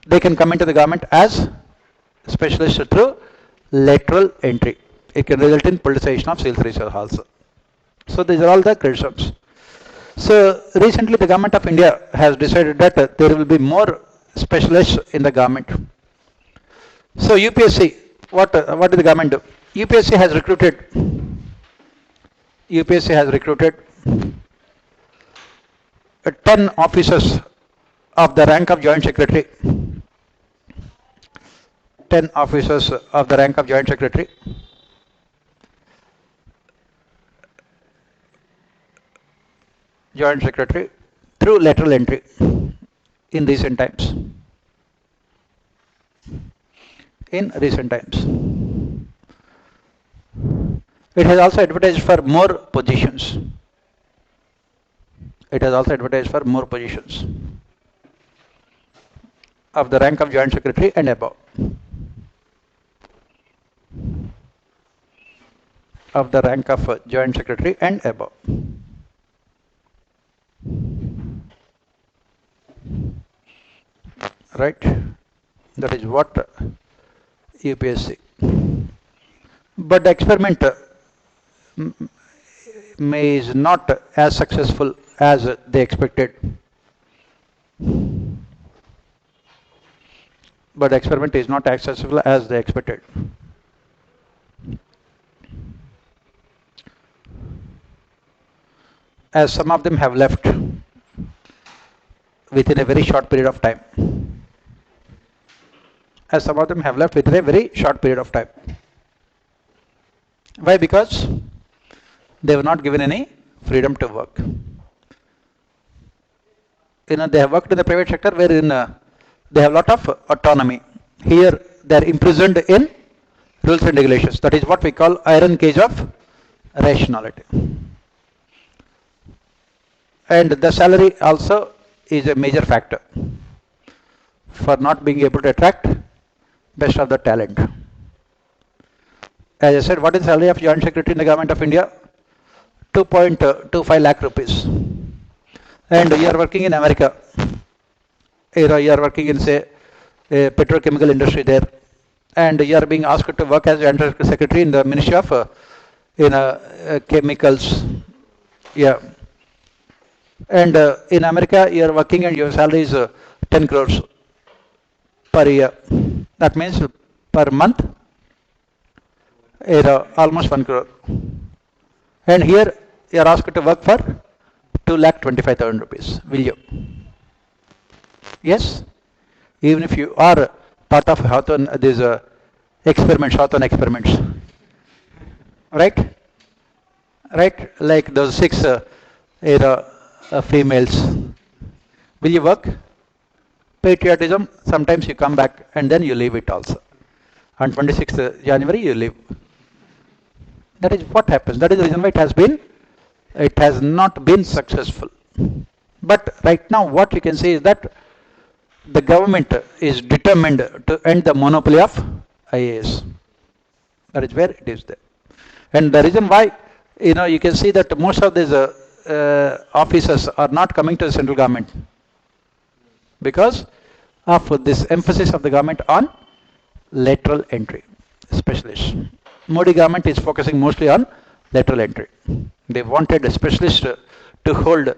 they can come into the government as specialists through lateral entry. It can result in politicization of civil services also. So these are all the criticisms. So recently the government of India has decided that there will be more specialists in the government. So UPSC, what did the government do? UPSC has recruited 10 officers of the rank of Joint Secretary. 10 officers of the rank of Joint Secretary. Joint Secretary through lateral entry in recent times. In recent times. It has also advertised for more positions. It has also advertised for more positions of the rank of Joint Secretary and above. Of the rank of Joint Secretary and above. Right? That is what UPSC. But the experiment is not as successful as they expected. But the experiment is not as successful as they expected. As some of them have left within a very short period of time. As some of them have left within a very short period of time. Why? Because they were not given any freedom to work. They have worked in the private sector wherein they have a lot of autonomy. Here they are imprisoned in rules and regulations. That is what we call iron cage of rationality. And the salary also is a major factor for not being able to attract best of the talent. As I said, what is the salary of Joint Secretary in the Government of India? 2.25 lakh rupees. And you are working in America. You are working in, say, a petrochemical industry there. And you are being asked to work as Joint Secretary in the Ministry of Chemicals. Yeah. And in America, you are working and your salary is 10 crores per year. That means per month, almost 1 crore. And here, you are asked to work for 2,25,000 rupees. Will you? Yes? Even if you are part of Hawthorne, these experiments, Hawthorne experiments. Right? Right? Like those 6 females Will you work? Patriotism, sometimes you come back and then you leave it also. On 26th January, you leave. That is what happens. That is the reason why it has not been successful. But right now, what you can say is that the government is determined to end the monopoly of IAS. That is where it is there. And the reason why, you can see that most of these officers are not coming to the central government because of this emphasis of the government on lateral entry specialists. Modi government is focusing mostly on lateral entry. They wanted a specialist to hold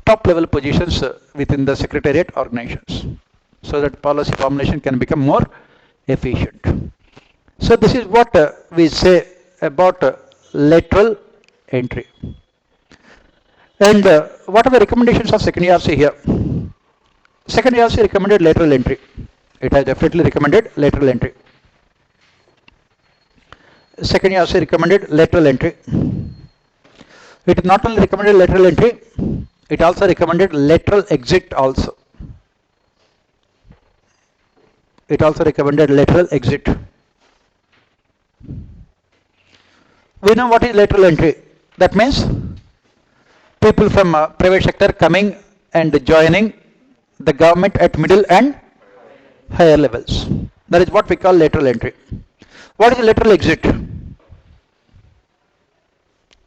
top level positions within the secretariat organizations so that policy formulation can become more efficient. So this is what we say about lateral entry. And what are the recommendations of second ERC here? Second ERC recommended lateral entry. It has definitely recommended lateral entry. Second ERC recommended lateral entry. It not only recommended lateral entry, it also recommended lateral exit also. It also recommended lateral exit. We know what is lateral entry. That means people from private sector coming and joining the government at middle and higher levels. That is what we call lateral entry. What is lateral exit?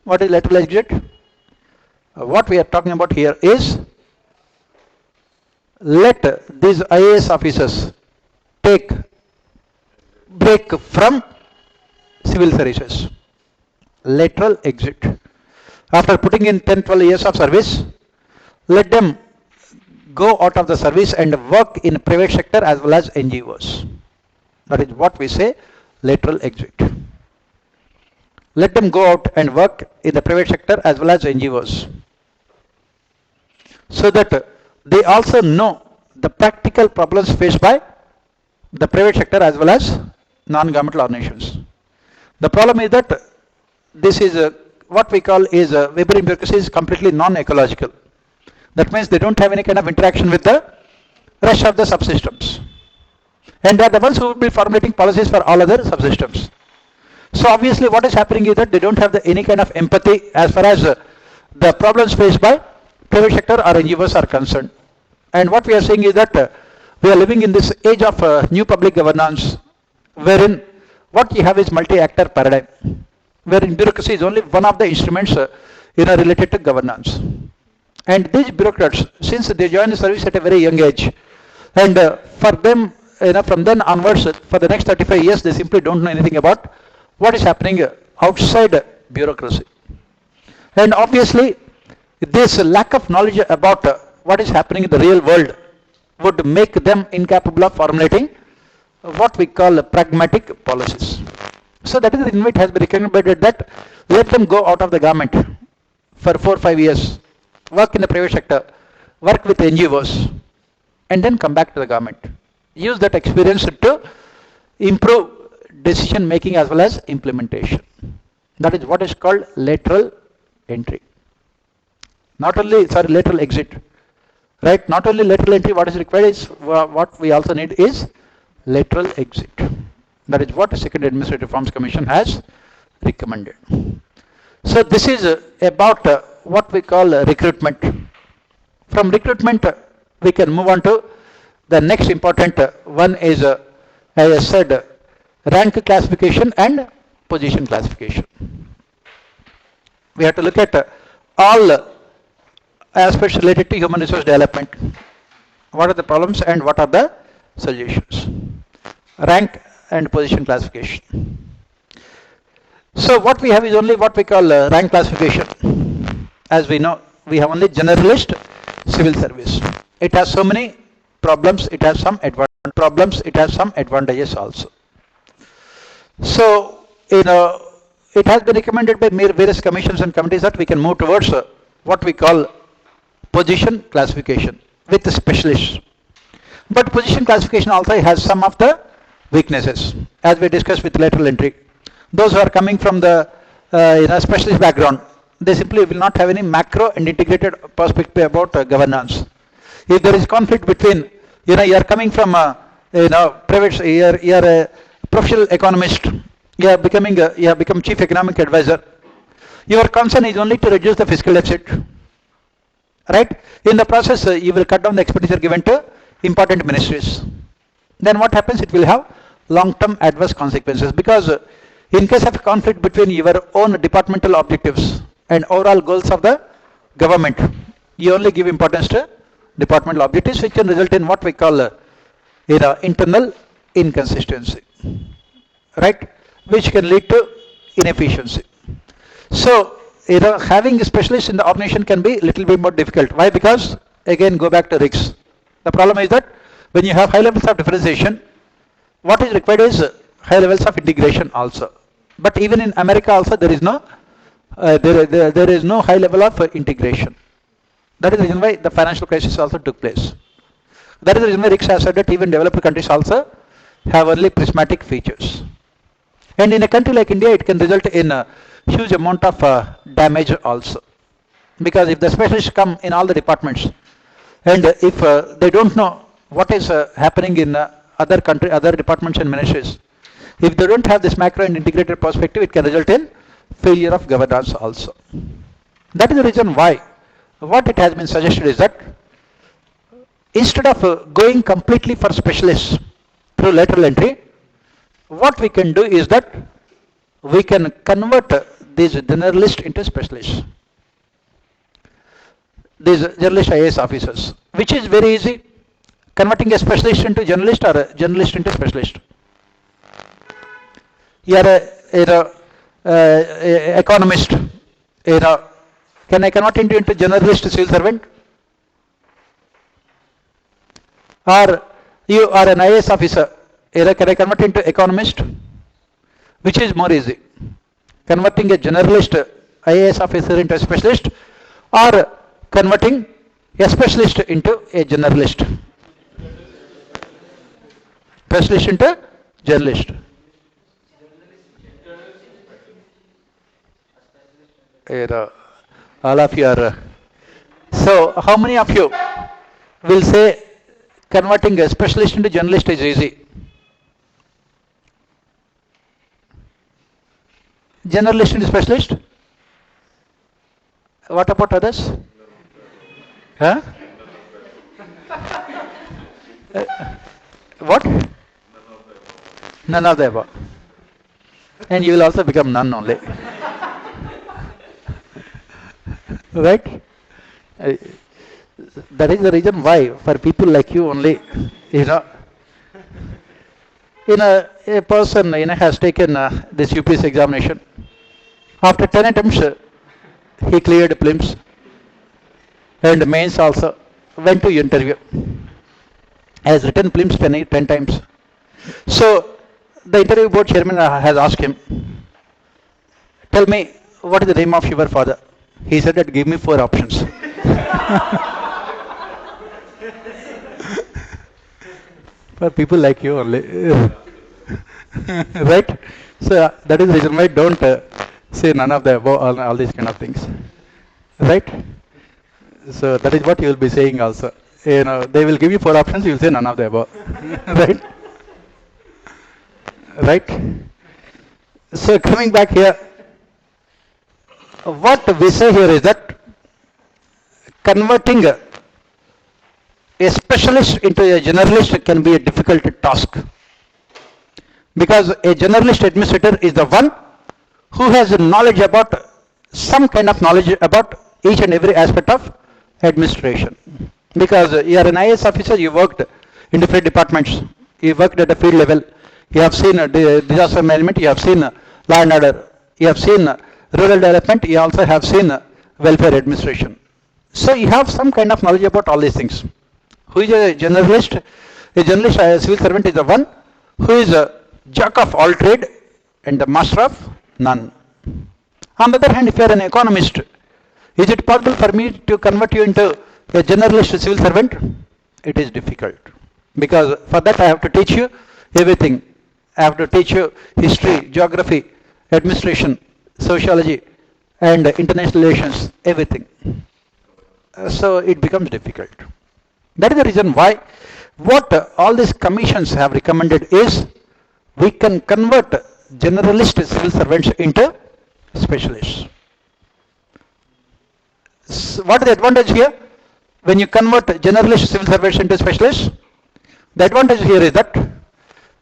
What is lateral exit? What we are talking about here is let these IAS officers take break from civil services. Lateral exit. After putting in 10-12 years of service, let them go out of the service and work in private sector as well as NGOs. That is what we say lateral exit. Let them go out and work in the private sector as well as NGOs, so that they also know the practical problems faced by the private sector as well as non-governmental organizations. The problem is that this is what we call is Weberian bureaucracy is completely non-ecological. That means they don't have any kind of interaction with the rest of the subsystems. And they are the ones who will be formulating policies for all other subsystems. So obviously what is happening is that they don't have any kind of empathy as far as the problems faced by private sector or NGOs are concerned. And what we are saying is that we are living in this age of new public governance, wherein what you have is multi-actor paradigm, wherein bureaucracy is only one of the instruments related to governance. And these bureaucrats, since they join the service at a very young age, and for them, from then onwards, for the next 35 years, they simply don't know anything about what is happening outside bureaucracy. And obviously, this lack of knowledge about what is happening in the real world would make them incapable of formulating what we call pragmatic policies. So that is the reason it has been recommended that let them go out of the government for 4 or 5 years, work in the private sector, work with NGOs, and then come back to the government. Use that experience to improve decision making as well as implementation. That is what is called lateral entry. Lateral exit. Right? Not only lateral entry, what is required is what we also need is lateral exit. That is what the Second Administrative Reforms Commission has recommended. So this is about what we call recruitment. From recruitment, we can move on to the next important one is, as I said, rank classification and position classification. We have to look at all aspects related to human resource development. What are the problems and what are the solutions? Rank and position classification. So what we have is only what we call rank classification. As we know, we have only generalist civil service. It has so many problems, it has some advantages also. So, it has been recommended by various commissions and committees that we can move towards what we call position classification with specialists. But position classification also has some of the weaknesses, as we discussed with lateral entry. Those who are coming from the specialist background, they simply will not have any macro and integrated perspective about governance. If there is conflict between, you are coming from private, you are a professional economist, you have become chief economic advisor. Your concern is only to reduce the fiscal deficit, right? In the process, you will cut down the expenditure given to important ministries. Then what happens? It will have long-term adverse consequences, because in case of conflict between your own departmental objectives and overall goals of the government, you only give importance to departmental objectives, which can result in what we call internal inconsistency, right? Which can lead to inefficiency. So, having a specialist in the organization can be a little bit more difficult. Why? Because, again, go back to RICS. The problem is that when you have high levels of differentiation, what is required is high levels of integration also. But even in America also, there is no there is no high level of integration. That is the reason why the financial crisis also took place. That is the reason why RICS has said that even developed countries also have only prismatic features. And in a country like India, it can result in a huge amount of damage also. Because if the specialists come in all the departments, and if they don't know what is happening in other departments and ministries, if they don't have this macro and integrated perspective, it can result in failure of governance also. That is the reason why what it has been suggested is that instead of going completely for specialists through lateral entry, what we can do is that we can convert these generalists into specialists. These generalist IAS officers, which is very easy, converting a specialist into generalist or a journalist into specialist. You are a economist. Can I convert into generalist civil servant? Or you are an IAS officer. Can I convert into economist? Which is more easy? Converting a generalist IAS officer into a specialist, or converting a specialist into a generalist? Specialist into journalist. All of you are. So, how many of you will say converting a specialist into journalist is easy? Generalist into specialist? What about others? Huh? What? None of the above. And you will also become none only. Right? That is the reason why, for people like you only, a person has taken this UPSC examination. After 10 attempts, he cleared prelims and mains also. Went to interview. Has written prelims 10 times. So the interview board chairman has asked him, "Tell me, what is the name of your father?" He said that, "Give me 4 options." For people like you only. Right? So that is the reason why don't say none of the above, all these kind of things. Right? So that is what you will be saying also. They will give you 4 options, you will say none of the above. Right? Right? So coming back here, what we say here is that converting a specialist into a generalist can be a difficult task. Because a generalist administrator is the one who has knowledge about some kind of knowledge about each and every aspect of administration. Because you are an IAS officer, you worked in different departments, you worked at the field level, you have seen disaster management, you have seen law and order, you have seen rural development, you also have seen welfare administration. So you have some kind of knowledge about all these things. Who is a generalist? A generalist, a civil servant, is the one who is a jack of all trade and the master of none. On the other hand, if you are an economist, is it possible for me to convert you into a generalist civil servant? It is difficult. Because for that I have to teach you everything. I have to teach you history, geography, administration, sociology, and international relations, everything. So it becomes difficult. That is the reason why what all these commissions have recommended is we can convert generalist civil servants into specialists. What is the advantage here? When you convert generalist civil servants into specialists, the advantage here is that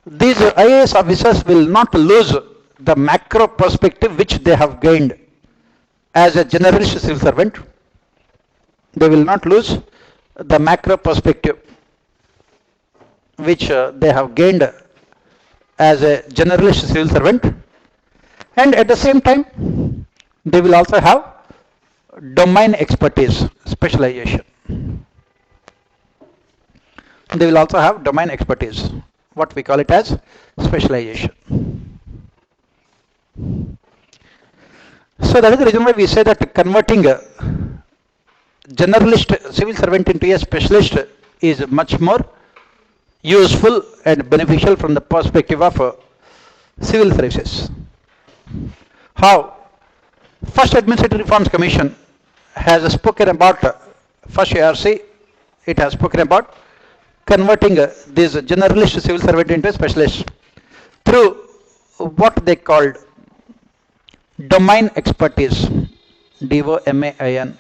these IAS officers will not lose the macro perspective which they have gained as a generalist civil servant. They will not lose the macro perspective which they have gained as a generalist civil servant, and at the same time they will also have domain expertise, specialization. They will also have domain expertise, what we call it as specialization. So that is the reason why we say that converting a generalist civil servant into a specialist is much more useful and beneficial from the perspective of civil services. How First Administrative Reforms Commission has spoken about first ARC, it has spoken about converting this generalist civil servant into a specialist through what they called domain expertise, DOMAIN,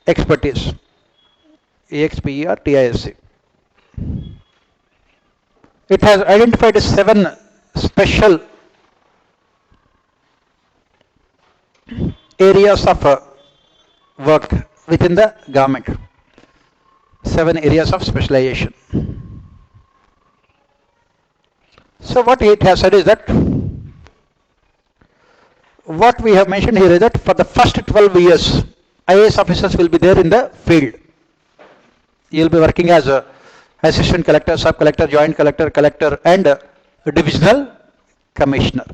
expertise, EXPERTISE. It has identified 7 special areas of work within the government, 7 areas of specialization. So what it has said is that, what we have mentioned here is that for the first 12 years, IAS officers will be there in the field. You will be working as a assistant collector, sub-collector, joint collector, collector and divisional commissioner.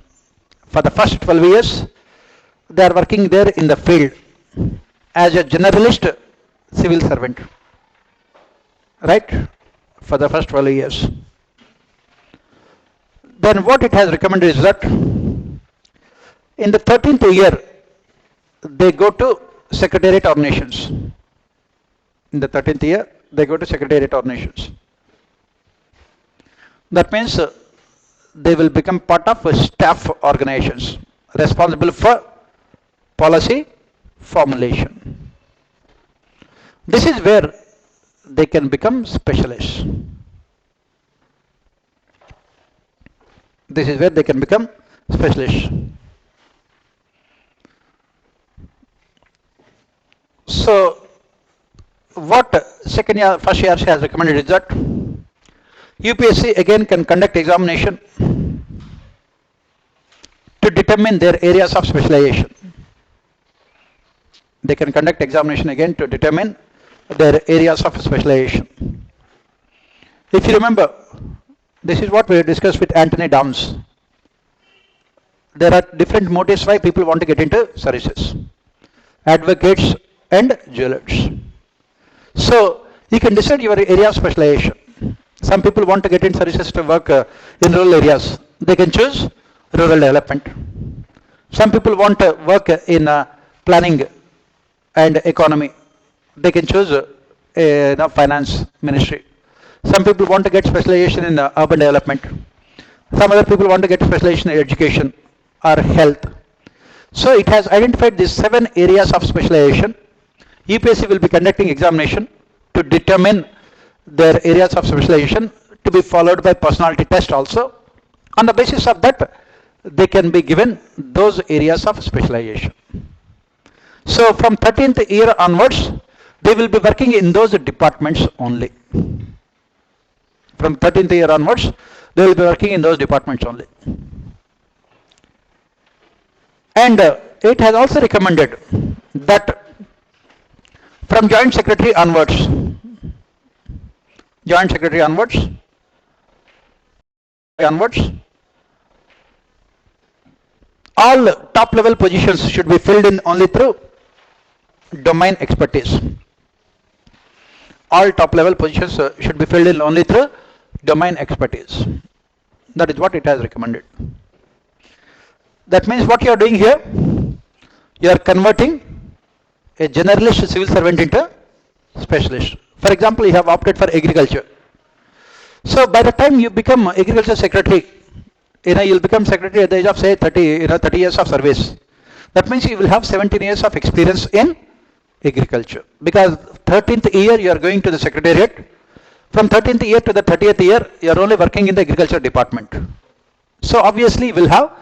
For the first 12 years, they are working there in the field as a generalist civil servant, right, for the first 12 years. Then what it has recommended is that in the 13th year, they go to secretariat ordinations. In the 13th year, they go to secretariat ordinations. That means they will become part of staff organizations responsible for policy formulation. This is where they can become specialists. This is where they can become specialists. So what first year has recommended is that UPSC again can conduct examination to determine their areas of specialization. They can conduct examination again to determine their areas of specialization. If you remember, this is what we discussed with Anthony Downs. There are different motives why people want to get into services. Advocates and jewelers. So you can decide your area of specialization. Some people want to get in services to work in rural areas. They can choose rural development. Some people want to work in planning and economy. They can choose finance ministry. Some people want to get specialization in urban development. Some other people want to get specialization in education or health. So it has identified these 7 areas of specialization. UPSC will be conducting examination to determine their areas of specialization, to be followed by personality test also. On the basis of that, they can be given those areas of specialization. So from 13th year onwards, they will be working in those departments only. From 13th year onwards, they will be working in those departments only. And it has also recommended that from joint secretary onwards, all top level positions should be filled in only through domain expertise. All top level positions should be filled in only through domain expertise. That is what it has recommended. That means what you are doing here, you are converting a generalist civil servant into specialist For example, you have opted for agriculture. So by the time you become agriculture secretary, you'll become secretary at the age of say 30, 30 years of service. That means you will have 17 years of experience in agriculture. Because 13th year you are going to the secretariat. From 13th year to the 30th year, you are only working in the agriculture department. So obviously you will have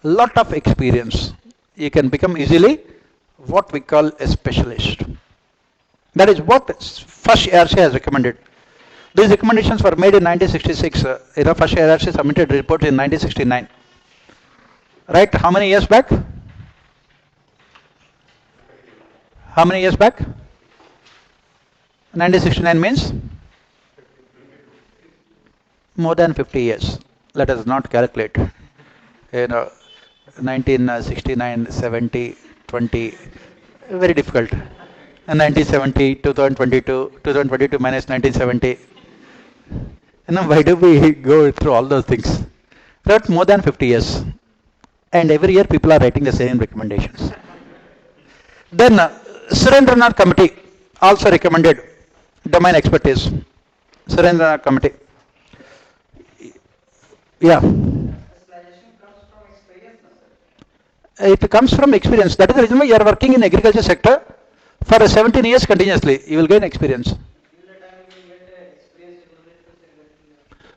lot of experience. You can become easily what we call a specialist. That is what first ARC has recommended. These recommendations were made in 1966. First ARC submitted report in 1969. Right? How many years back? How many years back? 1969 means more than 50 years. Let us not calculate. 1969, 70, 20, very difficult. 1970, 2022, 2022 minus 1970. Why do we go through all those things? But more than 50 years. And every year people are writing the same recommendations. Then Surendranath Committee also recommended domain expertise. Surendranath Committee. Yeah. It comes from experience. That is the reason why you are working in agriculture sector for 17 years continuously. You will gain experience.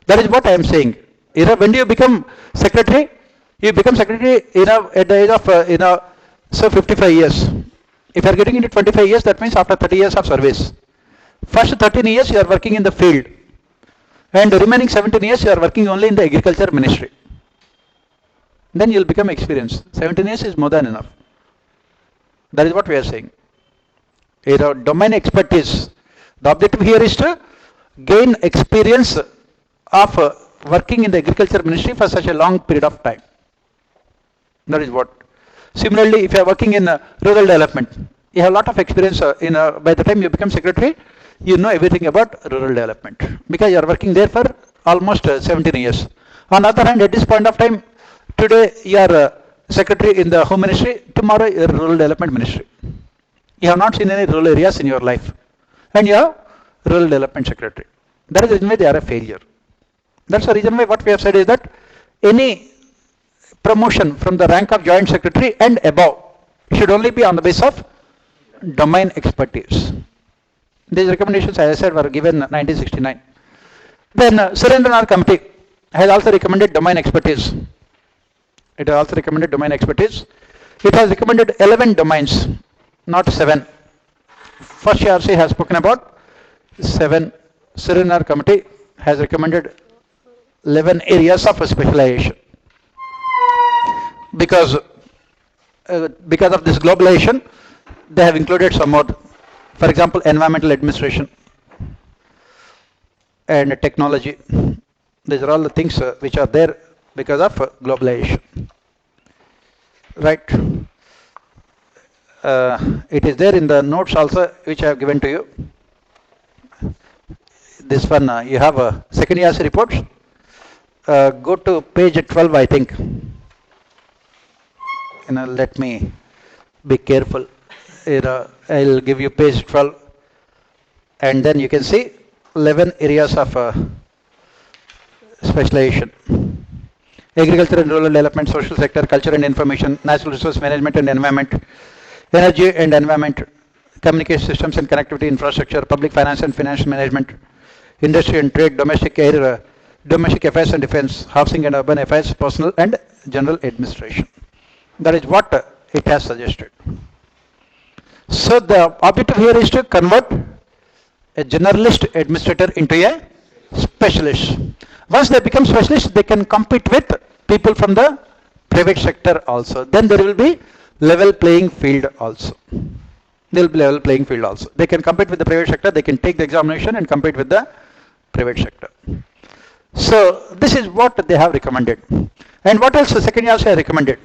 That is what I am saying. When do you become secretary? You become secretary at the age of so 55 years. If you are getting into 25 years, that means after 30 years of service. First 13 years you are working in the field. And the remaining 17 years you are working only in the agriculture ministry. Then you will become experienced. 17 years is more than enough. That is what we are saying. Domain expertise. The objective here is to gain experience of working in the agriculture ministry for such a long period of time. That is what. Similarly, if you are working in rural development, you have a lot of experience. By the time you become secretary, you know everything about rural development because you are working there for almost 17 years. On the other hand, at this point of time, today you are secretary in the home ministry, tomorrow you are rural development ministry. You have not seen any rural areas in your life and you are rural development secretary. That is the reason why they are a failure. That's the reason why what we have said is that any promotion from the rank of joint secretary and above should only be on the basis of domain expertise. These recommendations, as I said, were given in 1969. Then Surendranath Committee has also recommended domain expertise. It has also recommended domain expertise. It has recommended 11 domains, not 7. First ARC has spoken about 7. Surendranath Committee has recommended 11 areas of specialization. Because of this globalization, they have included some more. For example, environmental administration and technology. These are all the things which are there because of globalization. Right? It is there in the notes also which I have given to you. This one you have a second year's reports. Go to page 12, I think. Let me be careful. I'll give you page 12 and then you can see 11 areas of specialization. Agriculture and rural development, social sector, culture and information, natural resource management and environment, energy and environment, communication systems and connectivity infrastructure, public finance and financial management, industry and trade, domestic air, domestic affairs and defense, housing and urban affairs, personal and general administration. That is what it has suggested. So the objective here is to convert a generalist administrator into a specialist. Once they become specialists, they can compete with people from the private sector also. Then there will be level playing field also. There will be level playing field also. They can compete with the private sector, they can take the examination and compete with the private sector. So this is what they have recommended. And what else the second YAC has recommended?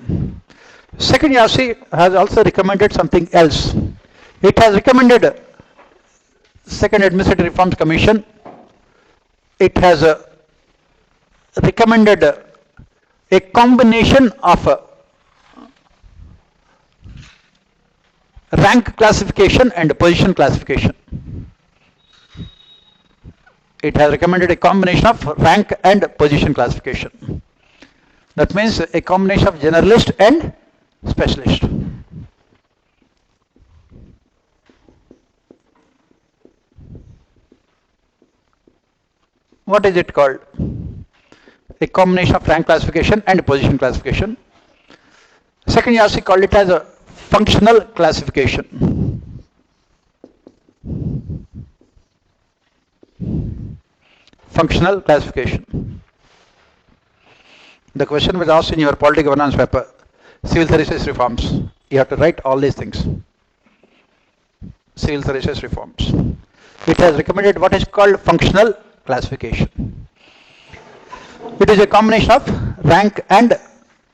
Second YAC has also recommended something else. It has recommended Second Administrative Reforms Commission. It has recommended a combination of rank classification and position classification. It has recommended a combination of rank and position classification. That means a combination of generalist and specialist. What is it called? A combination of rank classification and position classification. Second, you also called it as a functional classification. Functional classification. The question was asked in your political governance paper, civil services reforms. You have to write all these things. Civil services reforms. It has recommended what is called functional classification. It is a combination of rank and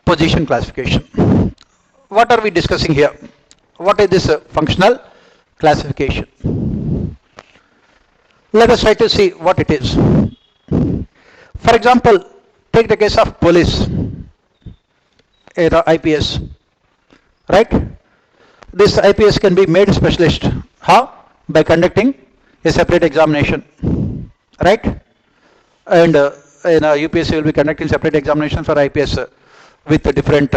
position classification. What are we discussing here? What is this functional classification? Let us try to see what it is. For example, take the case of police, IPS, right? This IPS can be made specialist. How? By conducting a separate examination, right? And UPSC will be conducting separate examination for IPS with different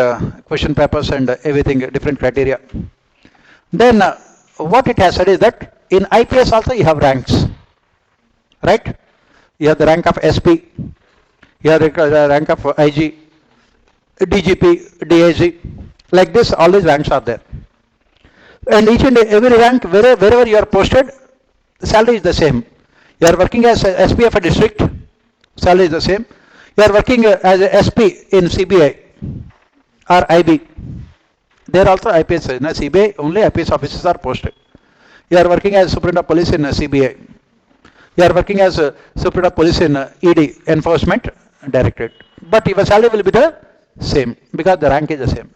question papers and everything, different criteria. Then what it has said is that in IPS also you have ranks, right? You have the rank of SP, you have the rank of IG, DGP, DIG, like this, all these ranks are there. And each and every rank, wherever you are posted, the salary is the same. You are working as SP of a district, salary is the same. You are working as a SP in CBI or IB. There also IPS, in CBI only IPS officers are posted. You are working as Superintendent of Police in CBI. You are working as Superintendent of Police in ED, Enforcement Directorate. But your salary will be the same because the rank is the same.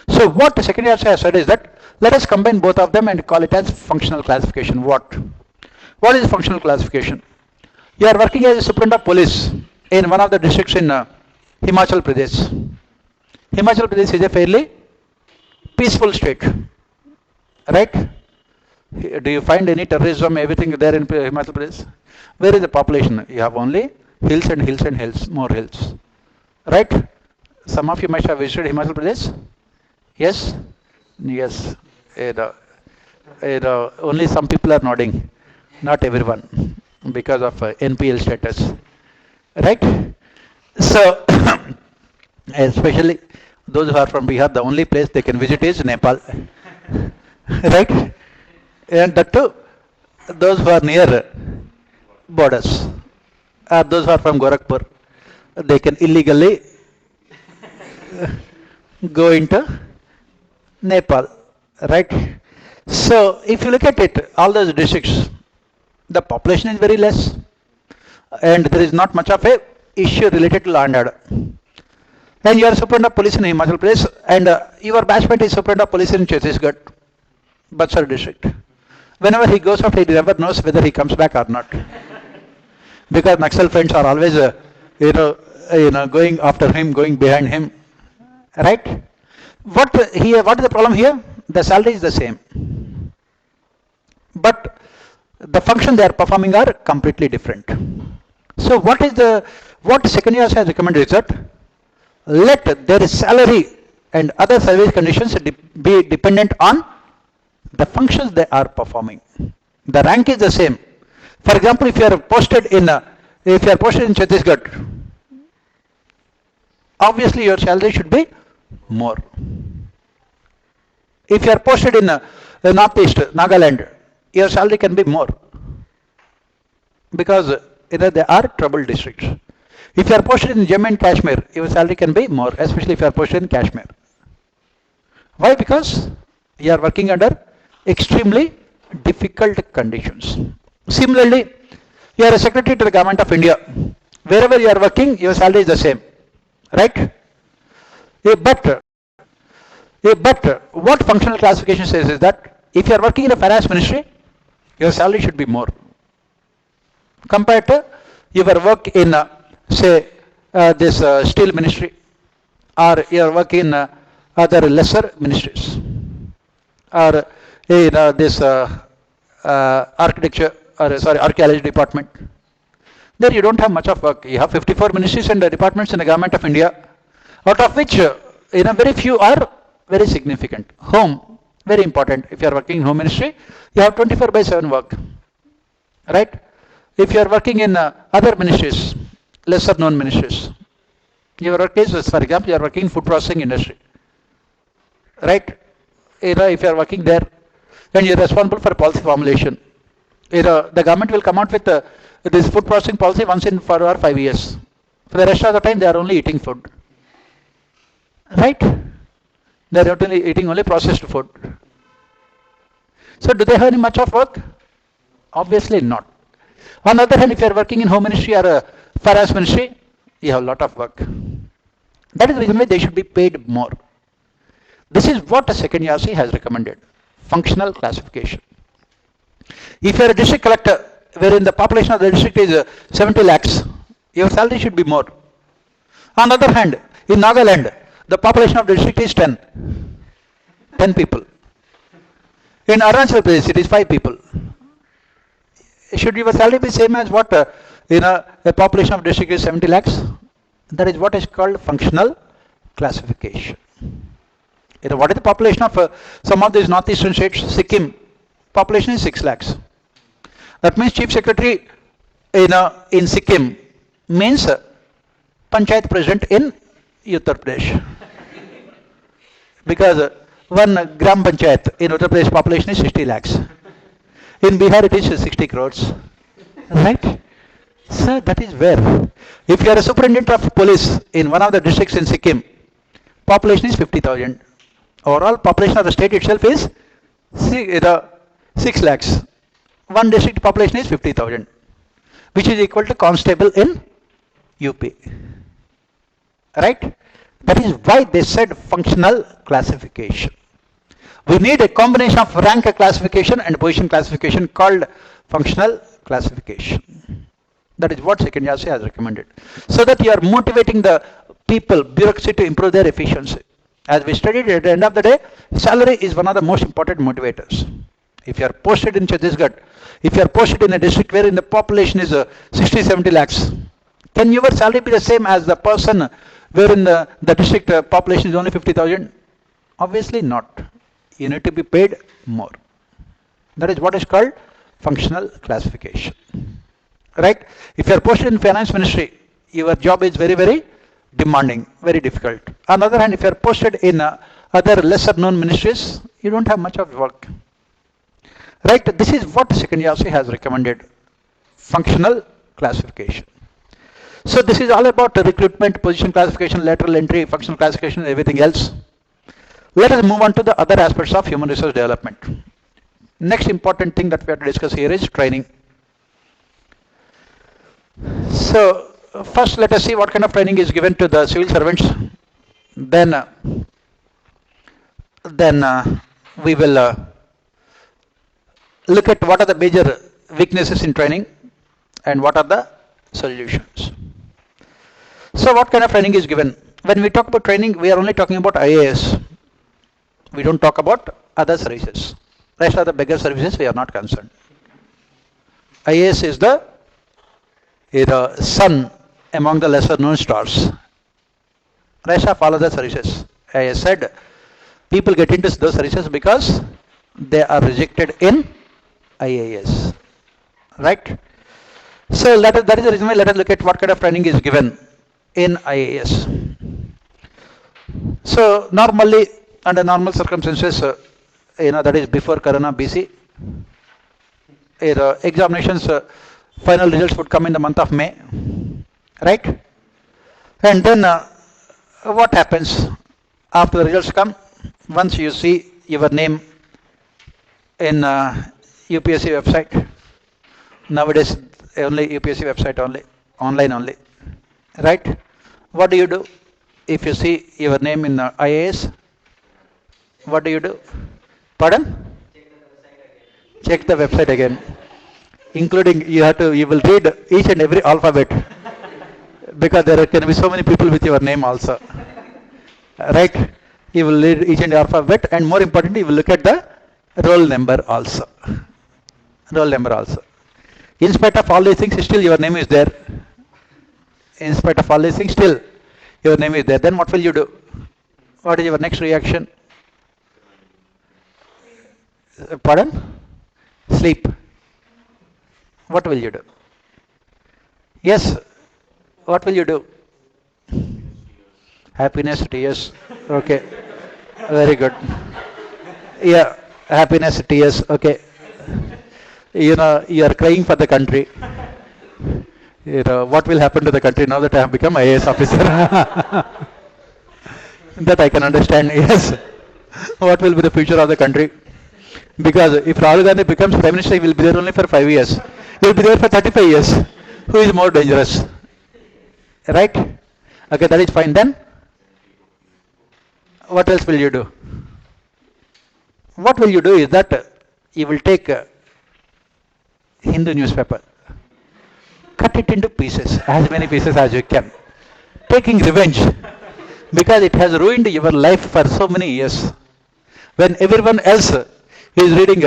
So what the second year has said is that let us combine both of them and call it as functional classification. What? What is functional classification? You are working as a Superintendent of Police in one of the districts in Himachal Pradesh. Himachal Pradesh is a fairly peaceful state, right? Do you find any terrorism, everything there in Himachal Pradesh? Where is the population? You have only hills and hills and hills, more hills, right? Some of you must have visited Himachal Pradesh. Yes? Yes. Only some people are nodding, not everyone, because of NPL status, right? So, especially those who are from Bihar, the only place they can visit is Nepal, right? And that too, those who are near borders, or those who are from Gorakhpur, they can illegally go into Nepal, right? So if you look at it, all those districts, the population is very less, and there is not much of a issue related to law and order. Then you are Superintendent of Police in Himachal Pradesh, and your batchmate is Superintendent of Police in Chhattisgarh, Buxar district. Whenever he goes out, he never knows whether he comes back or not, because Naxal friends are always, going after him, going behind him, right? What is the problem here? The salary is the same, but the function they are performing are completely different. So what second year has recommended is that let their salary and other service conditions be dependent on the functions they are performing. The rank is the same. For example, if you are posted in Chhattisgarh, obviously your salary should be more. If you are posted in Northeast, Nagaland, your salary can be more, because they are troubled districts. If you are posted in Jammu and Kashmir, your salary can be more, especially if you are posted in Kashmir. Why? Because you are working under extremely difficult conditions. Similarly, you are a secretary to the Government of India. Wherever you are working, your salary is the same, right? But what functional classification says is that if you are working in the finance ministry, your salary should be more compared to your work in, this steel ministry, or your work in other lesser ministries, or this architecture, or archaeology department. There you don't have much of work. You have 54 ministries and departments in the government of India, out of which very few are very significant. Home, very important. If you are working in home ministry, you have 24/7 work. Right? If you are working in other ministries, lesser known ministries, your work is, for example, you are working in food processing industry. Right? If you are working there, then you are responsible for policy formulation. The government will come out with this food processing policy once in 4 or 5 years. For the rest of the time, they are only eating food. Right? They are only eating only processed food. So do they have any much of work? Obviously not. On the other hand, if you are working in home ministry or finance ministry, you have a lot of work. That is the reason why they should be paid more. This is what the second YASI has recommended. Functional classification. If you are a district collector, wherein the population of the district is 70 lakhs, your salary should be more. On the other hand, in Nagaland, the population of the district is 10 people. In Arunachal Pradesh, it is 5 people. Should your salary be same as what a population of district is 70 lakhs? That is what is called functional classification. What is the population of some of these northeastern states? Sikkim, population is 6 lakhs. That means chief secretary in Sikkim means panchayat president in Uttar Pradesh. Because one gram panchayat in Uttar Pradesh population is 60 lakhs. In Bihar it is 60 crores. Right? So that is where. If you are a superintendent of police in one of the districts in Sikkim, population is 50,000. Overall population of the state itself is 6 lakhs. One district population is 50,000, which is equal to constable in UP. Right? That is why they said functional classification. We need a combination of rank classification and position classification called functional classification. That is what second YASI has recommended. So that you are motivating the people, bureaucracy to improve their efficiency. As we studied, at the end of the day, salary is one of the most important motivators. If you are posted in Chhattisgarh, if you are posted in a district wherein the population is 60-70 lakhs, can your salary be the same as the person wherein the district population is only 50,000? Obviously not. You need to be paid more. That is what is called functional classification. Right? If you are posted in finance ministry, your job is very, very demanding, very difficult. On the other hand, if you are posted in other lesser known ministries, you don't have much of work. Right? This is what second YASI has recommended. Functional classification. So this is all about recruitment, position classification, lateral entry, functional classification, and everything else. Let us move on to the other aspects of human resource development. Next important thing that we have to discuss here is training. So first let us see what kind of training is given to the civil servants. Then we will look at what are the major weaknesses in training and what are the solutions. So what kind of training is given? When we talk about training, we are only talking about IAS. We don't talk about other services. Rest of the bigger services we are not concerned. IAS is the sun among the lesser known stars. Rest of all other services. I said people get into those services because they are rejected in IAS. Right? So that is the reason why let us look at what kind of training is given in IAS. So normally under normal circumstances, that is before Corona BC, examinations final results would come in the month of May, right? And then what happens after the results come? Once you see your name in UPSC website, nowadays only UPSC website only, online only, right? What do you do if you see your name in IAS? What do you do? Pardon? Check the website again. Including you will read each and every alphabet because there can be so many people with your name also. Right? You will read each and every alphabet, and more importantly, you will look at the roll number also. Roll number also. In spite of all these things, still your name is there. In spite of all these things, still your name is there. Then what will you do? What is your next reaction? Pardon? Sleep. What will you do? Yes. What will you do? Happiness, tears. Okay. Very good. Yeah. Happiness, tears. Okay. You know, you are crying for the country. You know, what will happen to the country now that I have become IAS officer? That I can understand, yes. What will be the future of the country? Because if Rahul Gandhi becomes Prime Minister, he will be there only for 5 years. He will be there for 35 years. Who is more dangerous? Right? Okay, that is fine. Then, what else will you do? What will you do is that you will take a Hindu newspaper, cut it into pieces, as many pieces as you can, taking revenge, because it has ruined your life for so many years. When everyone else is reading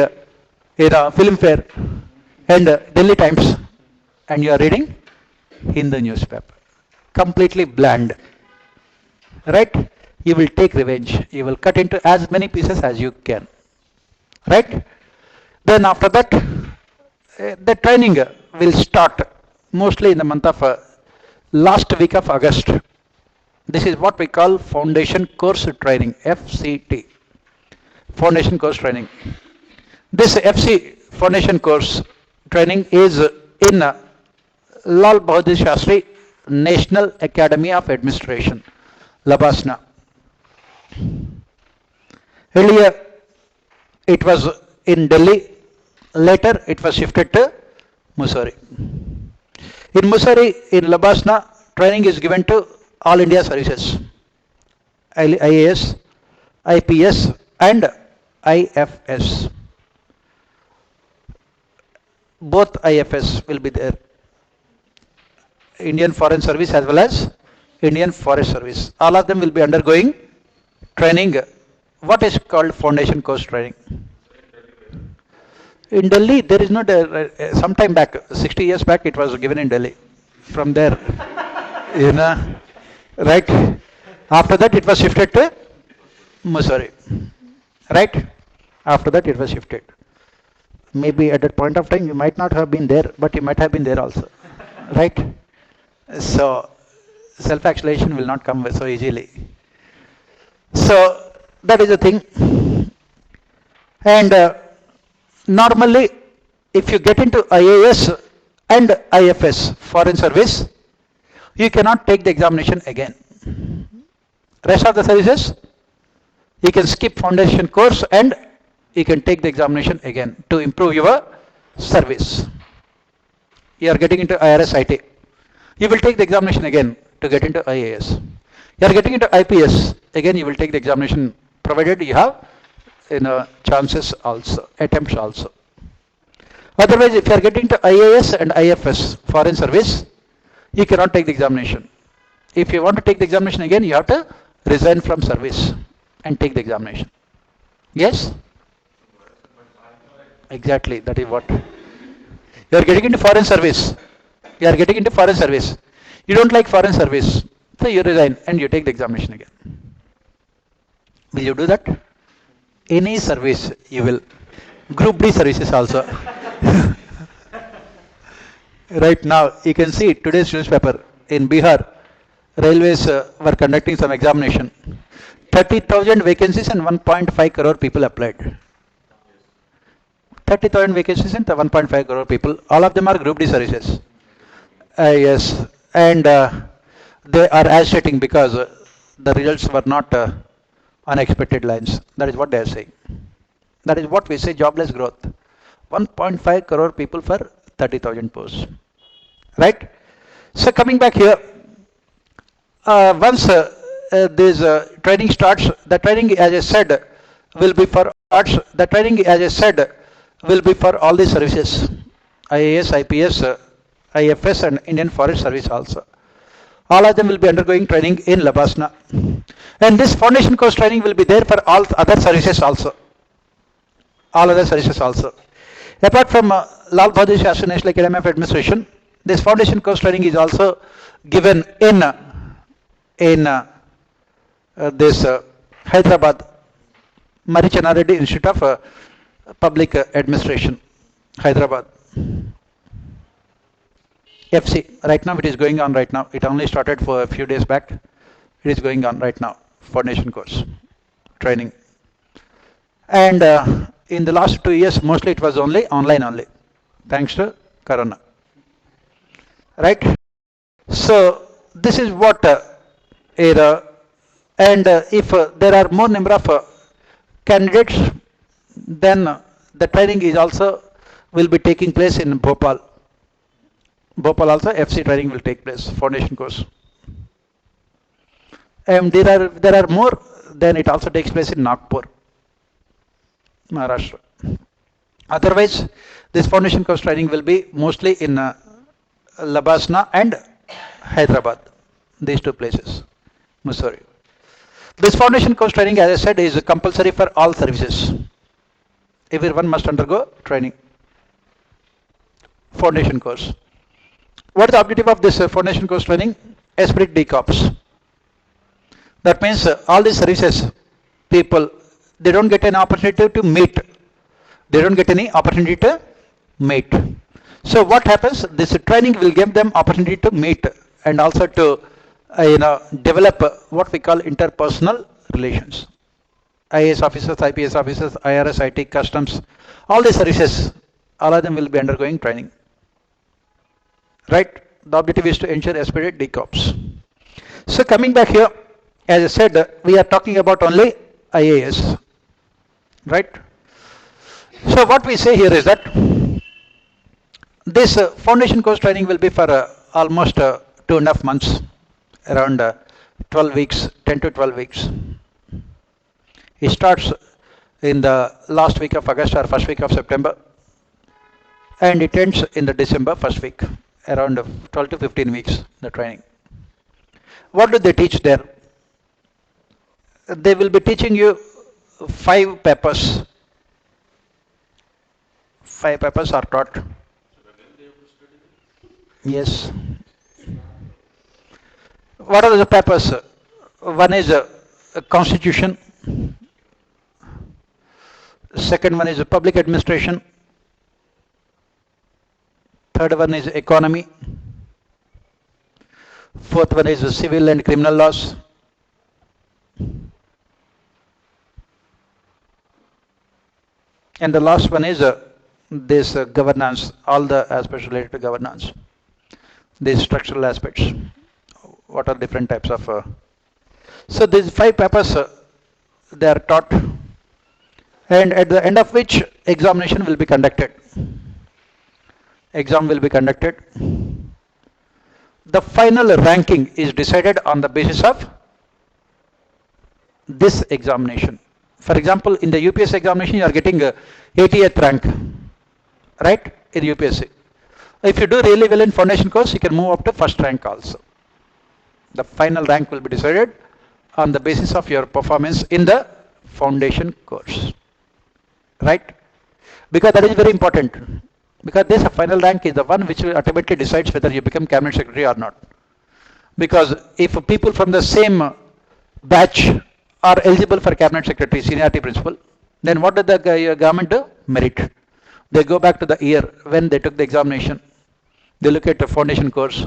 film fair and Delhi Times, and you are reading Hindu newspaper, completely bland, right? You will take revenge. You will cut into as many pieces as you can, right? Then after that, the training will start mostly in the month of last week of August. This is what we call Foundation Course Training, FCT, Foundation Course Training. This FC Foundation Course Training is in Lal Bahadur Shastri National Academy of Administration, Labasna. Earlier it was in Delhi, later it was shifted to Mussoorie. In Mussoorie, in Labasna, training is given to all India services, IAS, IPS and IFS. Both IFS will be there. Indian Foreign Service as well as Indian Forest Service. All of them will be undergoing training. What is called Foundation Course Training? In Delhi, there is not some time back, 60 years back, it was given in Delhi. From there, right? After that, it was shifted to Mussoorie, right? After that, it was shifted. Maybe at that point of time, you might not have been there, but you might have been there also, right? So, self-actualization will not come so easily. So, that is the thing. And normally, if you get into IAS and IFS, Foreign Service, you cannot take the examination again. Rest of the services, you can skip foundation course and you can take the examination again to improve your service. You are getting into IRS IT. You will take the examination again to get into IAS. You are getting into IPS, again you will take the examination provided you have chances also, attempts also. Otherwise, if you are getting to IAS and IFS, Foreign Service, you cannot take the examination. If you want to take the examination again, you have to resign from service and take the examination. Yes? Exactly, that is what. You are getting into Foreign Service. You are getting into Foreign Service. You don't like Foreign Service, so you resign and you take the examination again. Will you do that? Any service you will. Group D services also. Right now, you can see today's newspaper in Bihar, railways were conducting some examination. 30,000 vacancies and 1.5 crore people applied. 30,000 vacancies and 1.5 crore people. All of them are Group D services. Yes, and they are agitating because the results were not unexpected lines. That is what they are saying. That is what we say, jobless growth. 1.5 crore people for 30,000 posts. Right? So coming back here, once this training starts, the training, as I said, will be for arts. The training, as I said, will be for all the services, IAS, IPS, IFS and Indian Forest Service also. All of them will be undergoing training in Labasna. And this foundation course training will be there for all other services also. All other services also. Apart from Lal Bahadur Shastri National Academy of Administration, This foundation course training is also given in this Hyderabad Marichanna Reddy Institute of Public Administration, Hyderabad. FC. Right now it is going on right now. It only started for a few days back. It is going on right now. Foundation course training. And in the last 2 years, mostly it was only online only, thanks to Corona. Right? So this is what and if there are more number of candidates, then the training is also will be taking place in Bhopal. Bhopal also FC training will take place, foundation course. And there are more, then it also takes place in Nagpur, Maharashtra. Otherwise, this foundation course training will be mostly in Labasna and Hyderabad, these two places, Mussoorie. This foundation course training, as I said, is compulsory for all services. Everyone must undergo training. Foundation course. What is the objective of this foundation course training? Esprit de corps. That means all these services people, they don't get an opportunity to meet. They don't get any opportunity to meet. So what happens? This training will give them opportunity to meet and also to develop what we call interpersonal relations. IAS officers, IPS officers, IRS, IT, customs, all these services, all of them will be undergoing training. Right? The objective is to ensure esprit de corps. So coming back here, as I said, we are talking about only IAS. Right? So what we say here is that this foundation course training will be for almost 2.5 months, around 12 weeks, 10 to 12 weeks. It starts in the last week of August or first week of September, and it ends in the December first week, around 12 to 15 weeks, the training. What do they teach there? They will be teaching you 5 papers. 5 papers are taught. Yes. What are the papers? One is a constitution. Second one is a public administration. Third one is economy. Fourth one is civil and criminal laws. And the last one is this governance, all the aspects related to governance. These structural aspects. What are different types of... So these 5 papers, they are taught, and at the end of which examination will be conducted. Exam will be conducted. The final ranking is decided on the basis of this examination. For example, in the UPSC examination, you are getting 80th rank, right, in UPSC. If you do really well in foundation course, you can move up to first rank also. The final rank will be decided on the basis of your performance in the foundation course, right? Because that is very important. Because this final rank is the one which ultimately decides whether you become cabinet secretary or not. Because if people from the same batch are eligible for cabinet secretary seniority principle, then what did the government do? Merit. They go back to the year when they took the examination. They look at the foundation course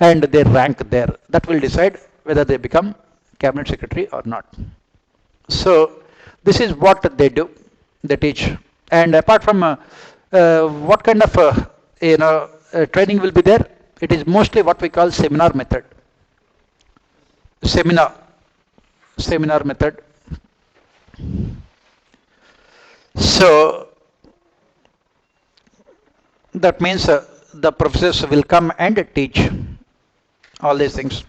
and they rank there. That will decide whether they become cabinet secretary or not. So this is what they do. They teach. And apart from what kind of training will be there? It is mostly what we call seminar method. Seminar method. So that means the professors will come and teach all these things.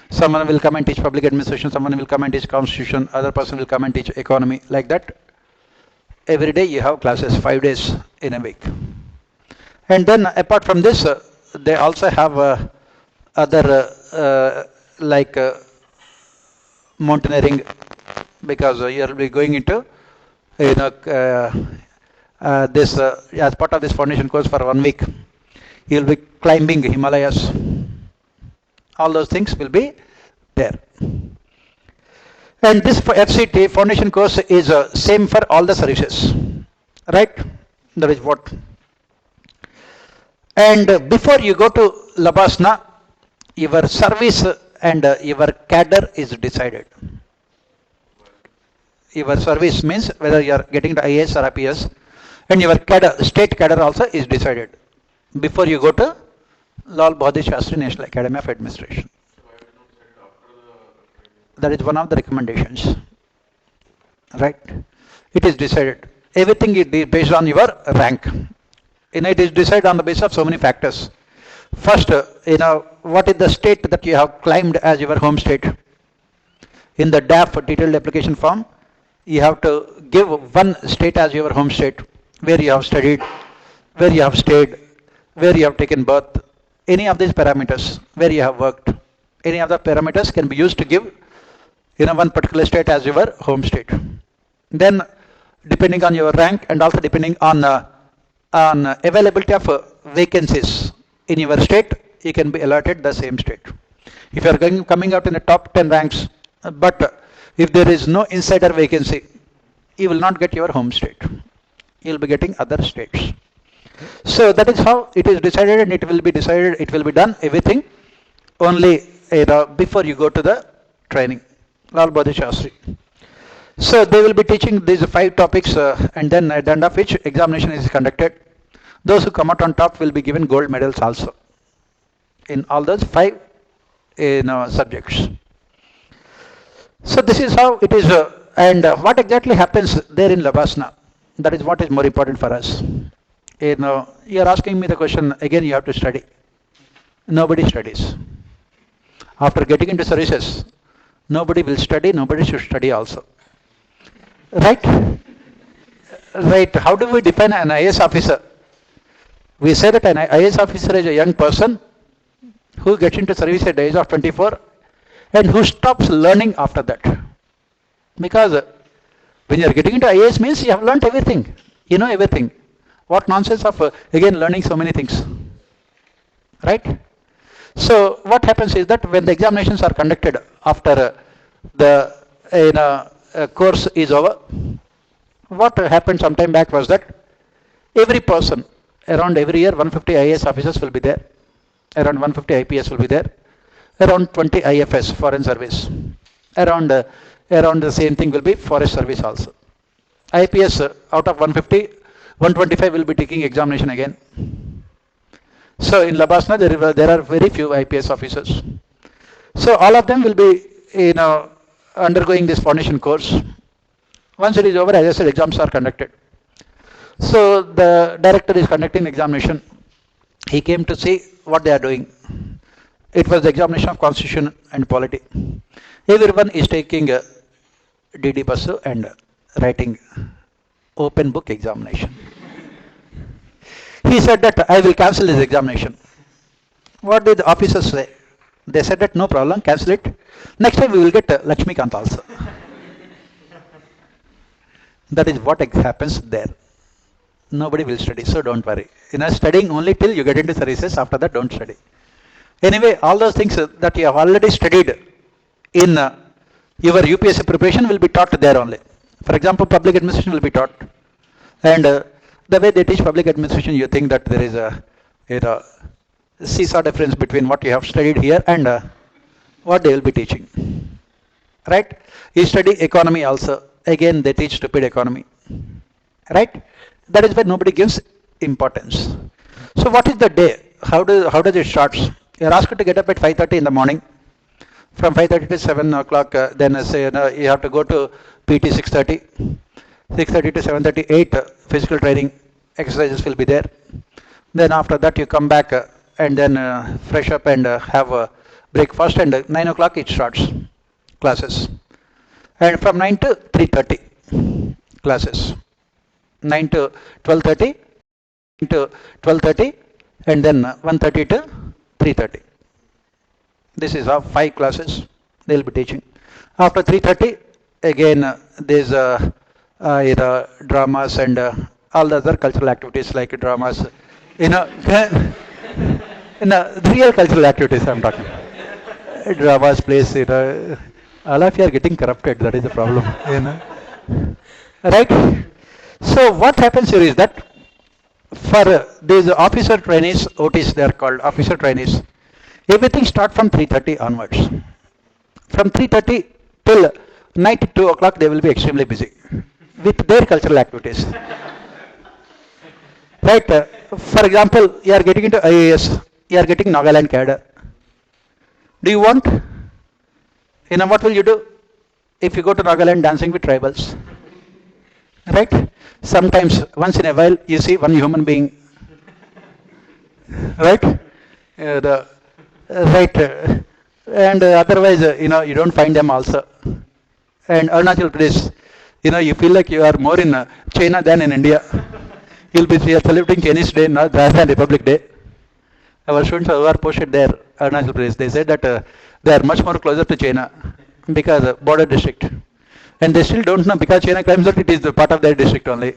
Someone will come and teach public administration, someone will come and teach constitution, other person will come and teach economy, like that. Every day you have classes, 5 days in a week. And then apart from this, they also have other like mountaineering, because you will be going into this as part of this foundation course for 1 week. You'll be climbing Himalayas. All those things will be there. And this FCT foundation course is same for all the services, right? That is what. And before you go to Labasna, your service and your cadre is decided. Your service means whether you are getting the IAS or IPS, and your cadre, state cadre also is decided before you go to Lal Bahadur Shastri National Academy of Administration. That is one of the recommendations, right? It is decided. Everything is based on your rank. It is decided on the basis of so many factors. First, what is the state that you have claimed as your home state? In the DAF detailed application form, you have to give one state as your home state, where you have studied, where you have stayed, where you have taken birth, any of these parameters, where you have worked. Any of the parameters can be used to give one particular state as your home state. Then, depending on your rank and also depending on availability of vacancies in your state, you can be allotted the same state. If you are coming out in the top 10 ranks, but if there is no insider vacancy, you will not get your home state. You will be getting other states. So that is how it is decided, and it will be decided, it will be done, everything, only before you go to the training. Lal Bahadur Shastri. So they will be teaching these 5 topics, and then at the end of which examination is conducted. Those who come out on top will be given gold medals also in all those 5 subjects. So this is how it is, and what exactly happens there in Labasna. That is what is more important for us. You are asking me the question again. You have to study. Nobody studies. After getting into services, nobody will study. Nobody should study also. Right? Right. How do we define an IAS officer? We say that an IAS officer is a young person who gets into service at the age of 24 and who stops learning after that. Because when you are getting into IAS means you have learnt everything. You know everything. What nonsense of again learning so many things. Right? So what happens is that when the examinations are conducted after the course is over, what happened some time back was that every person, around every year 150 IAS officers will be there, around 150 IPS will be there, around 20 IFS, foreign service, around the same thing will be forest service also. IPS out of 150, 125 will be taking examination again. So in Labasna there are very few IPS officers. So all of them will be undergoing this foundation course. Once it is over, as I said, exams are conducted. So the director is conducting examination. He came to see what they are doing. It was the examination of Constitution and Polity. Everyone is taking DD Basu and writing open book examination. He said that I will cancel this examination. What did the officers say? They said that no problem, cancel it. Next time we will get Lakshmikant also. That is what happens there. Nobody will study, so don't worry. Studying only till you get into services, after that don't study. Anyway, all those things that you have already studied in your UPSC preparation will be taught there only. For example, public administration will be taught. And the way they teach public administration, you think that there is a seesaw difference between what you have studied here and what they will be teaching. Right? You study economy also. Again, they teach stupid economy. Right? That is why nobody gives importance. So what is the day? How does it start? You are asked to get up at 5:30 in the morning. From 5:30 to 7 o'clock, then say you have to go to PT 6:30. 6:30 to 7:30, 8 physical training exercises will be there. Then after that you come back and then fresh up and have a breakfast, and 9 o'clock it starts classes. And from 9 to 3:30 classes. 9 to 12:30, to 12:30, and then 1:30 to 3:30. This is how 5 classes they will be teaching. After 3:30, again there's dramas and all the other cultural activities like dramas. No, the real cultural activities I'm talking. Dramas, plays, all of you are getting corrupted. That is the problem. Right? So what happens here is that for these officer trainees, OTs they are called officer trainees. Everything start from 3:30 onwards. From 3:30 till night 2 o'clock they will be extremely busy with their cultural activities. Right? For example, you are getting into IAS, you are getting Nagaland cadre. Do you want? What will you do if you go to Nagaland dancing with tribals? Right? Sometimes, once in a while, you see one human being. Right? Right. And otherwise, you don't find them also. And Arunachal Pradesh, you feel like you are more in China than in India. You'll be celebrating Chinese Day, not rather than Republic Day. Our students who are posted there, Arunachal Pradesh, they said that they are much more closer to China because border district. And they still don't know because China claims that it is the part of their district only.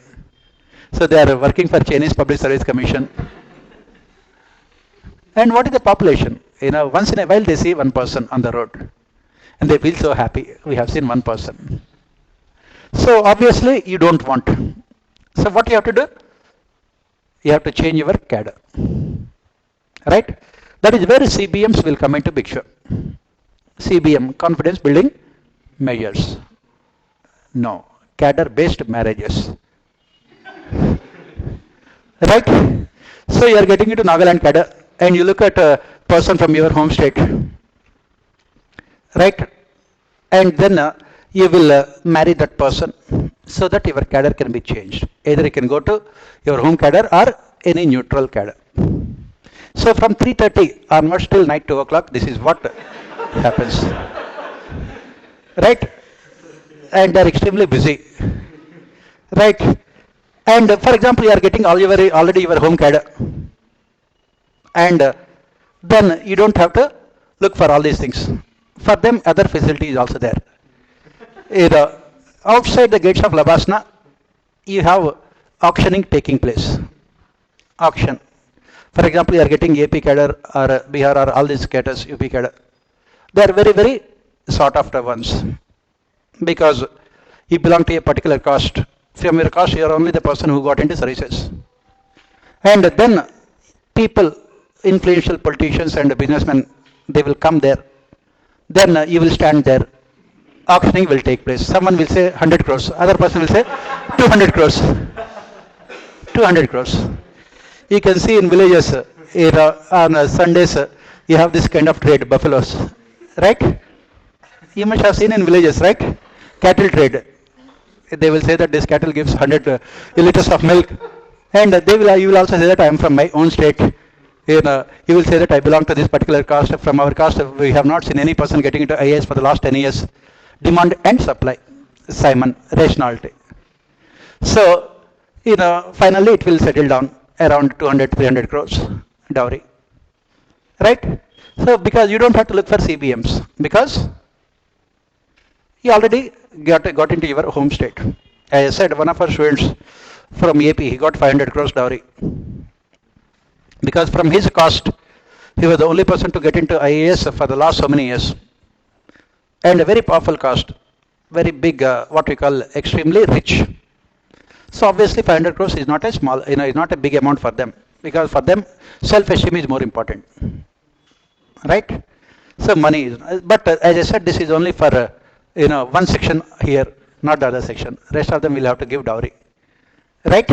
So they are working for Chinese Public Service Commission. And what is the population? Once in a while they see one person on the road. And they feel so happy. We have seen one person. So obviously you don't want. So what you have to do? You have to change your cadre. Right? That is where CBMs will come into picture. CBM, confidence building measures. No, cadre based marriages. Right? So you are getting into Nagaland cadre and you look at a person from your home state. Right? And then you will marry that person so that your cadre can be changed. Either you can go to your home cadre or any neutral cadre. So from 3:30 onwards till night 2 o'clock, this is what happens. Right? And they are extremely busy. Right? And for example, you are getting already your home cadre. And then you don't have to look for all these things. For them, other facilities also there. Outside the gates of Labasna, you have auctioning taking place. Auction. For example, you are getting AP cadre or Bihar or all these cadres, UP cadre. They are very, very sought after ones. Because you belong to a particular caste. From your caste, you are only the person who got into services. And then people, influential politicians and businessmen, they will come there. Then you will stand there. Auctioning will take place. Someone will say 100 crores. Other person will say 200 crores. 200 crores. You can see in villages, on Sundays, you have this kind of trade, buffaloes. Right? You must have seen in villages, right? Cattle trade. They will say that this cattle gives 100 liters of milk. And you will also say that I am from my own state. You will say that I belong to this particular caste. From our caste, we have not seen any person getting into IAS for the last 10 years. Demand and supply. Simon, rationality. So, finally it will settle down around 200, 300 crores dowry. Right? So, because you don't have to look for CBMs. Because you already got into your home state. As I said, one of our students from AP, he got 500 crores dowry. Because from his caste, he was the only person to get into IAS for the last so many years. And a very powerful caste, very big, what we call extremely rich. So obviously 500 crores is not a small, is not a big amount for them. Because for them, self-esteem is more important. Right? So money is, but as I said, this is only for, one section here, not the other section. Rest of them will have to give dowry. Right?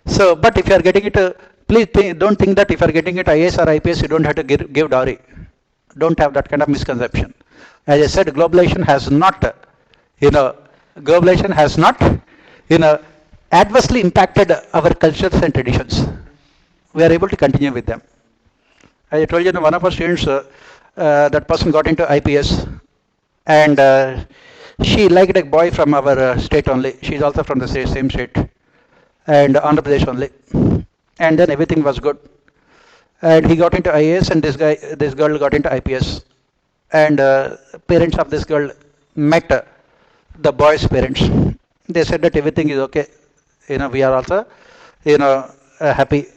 So, but if you are getting it, please don't think that if you are getting it IAS or IPS, you don't have to give dowry. Don't have that kind of misconception. As I said, globalization has not, adversely impacted our cultures and traditions. We are able to continue with them. As I told you, one of our students, that person got into IPS, and she liked a boy from our state only. She is also from the same state, and Andhra Pradesh only. And then everything was good. And he got into IAS, and this girl got into IPS. And parents of this girl met the boy's parents. They said that everything is okay. We are also, happy.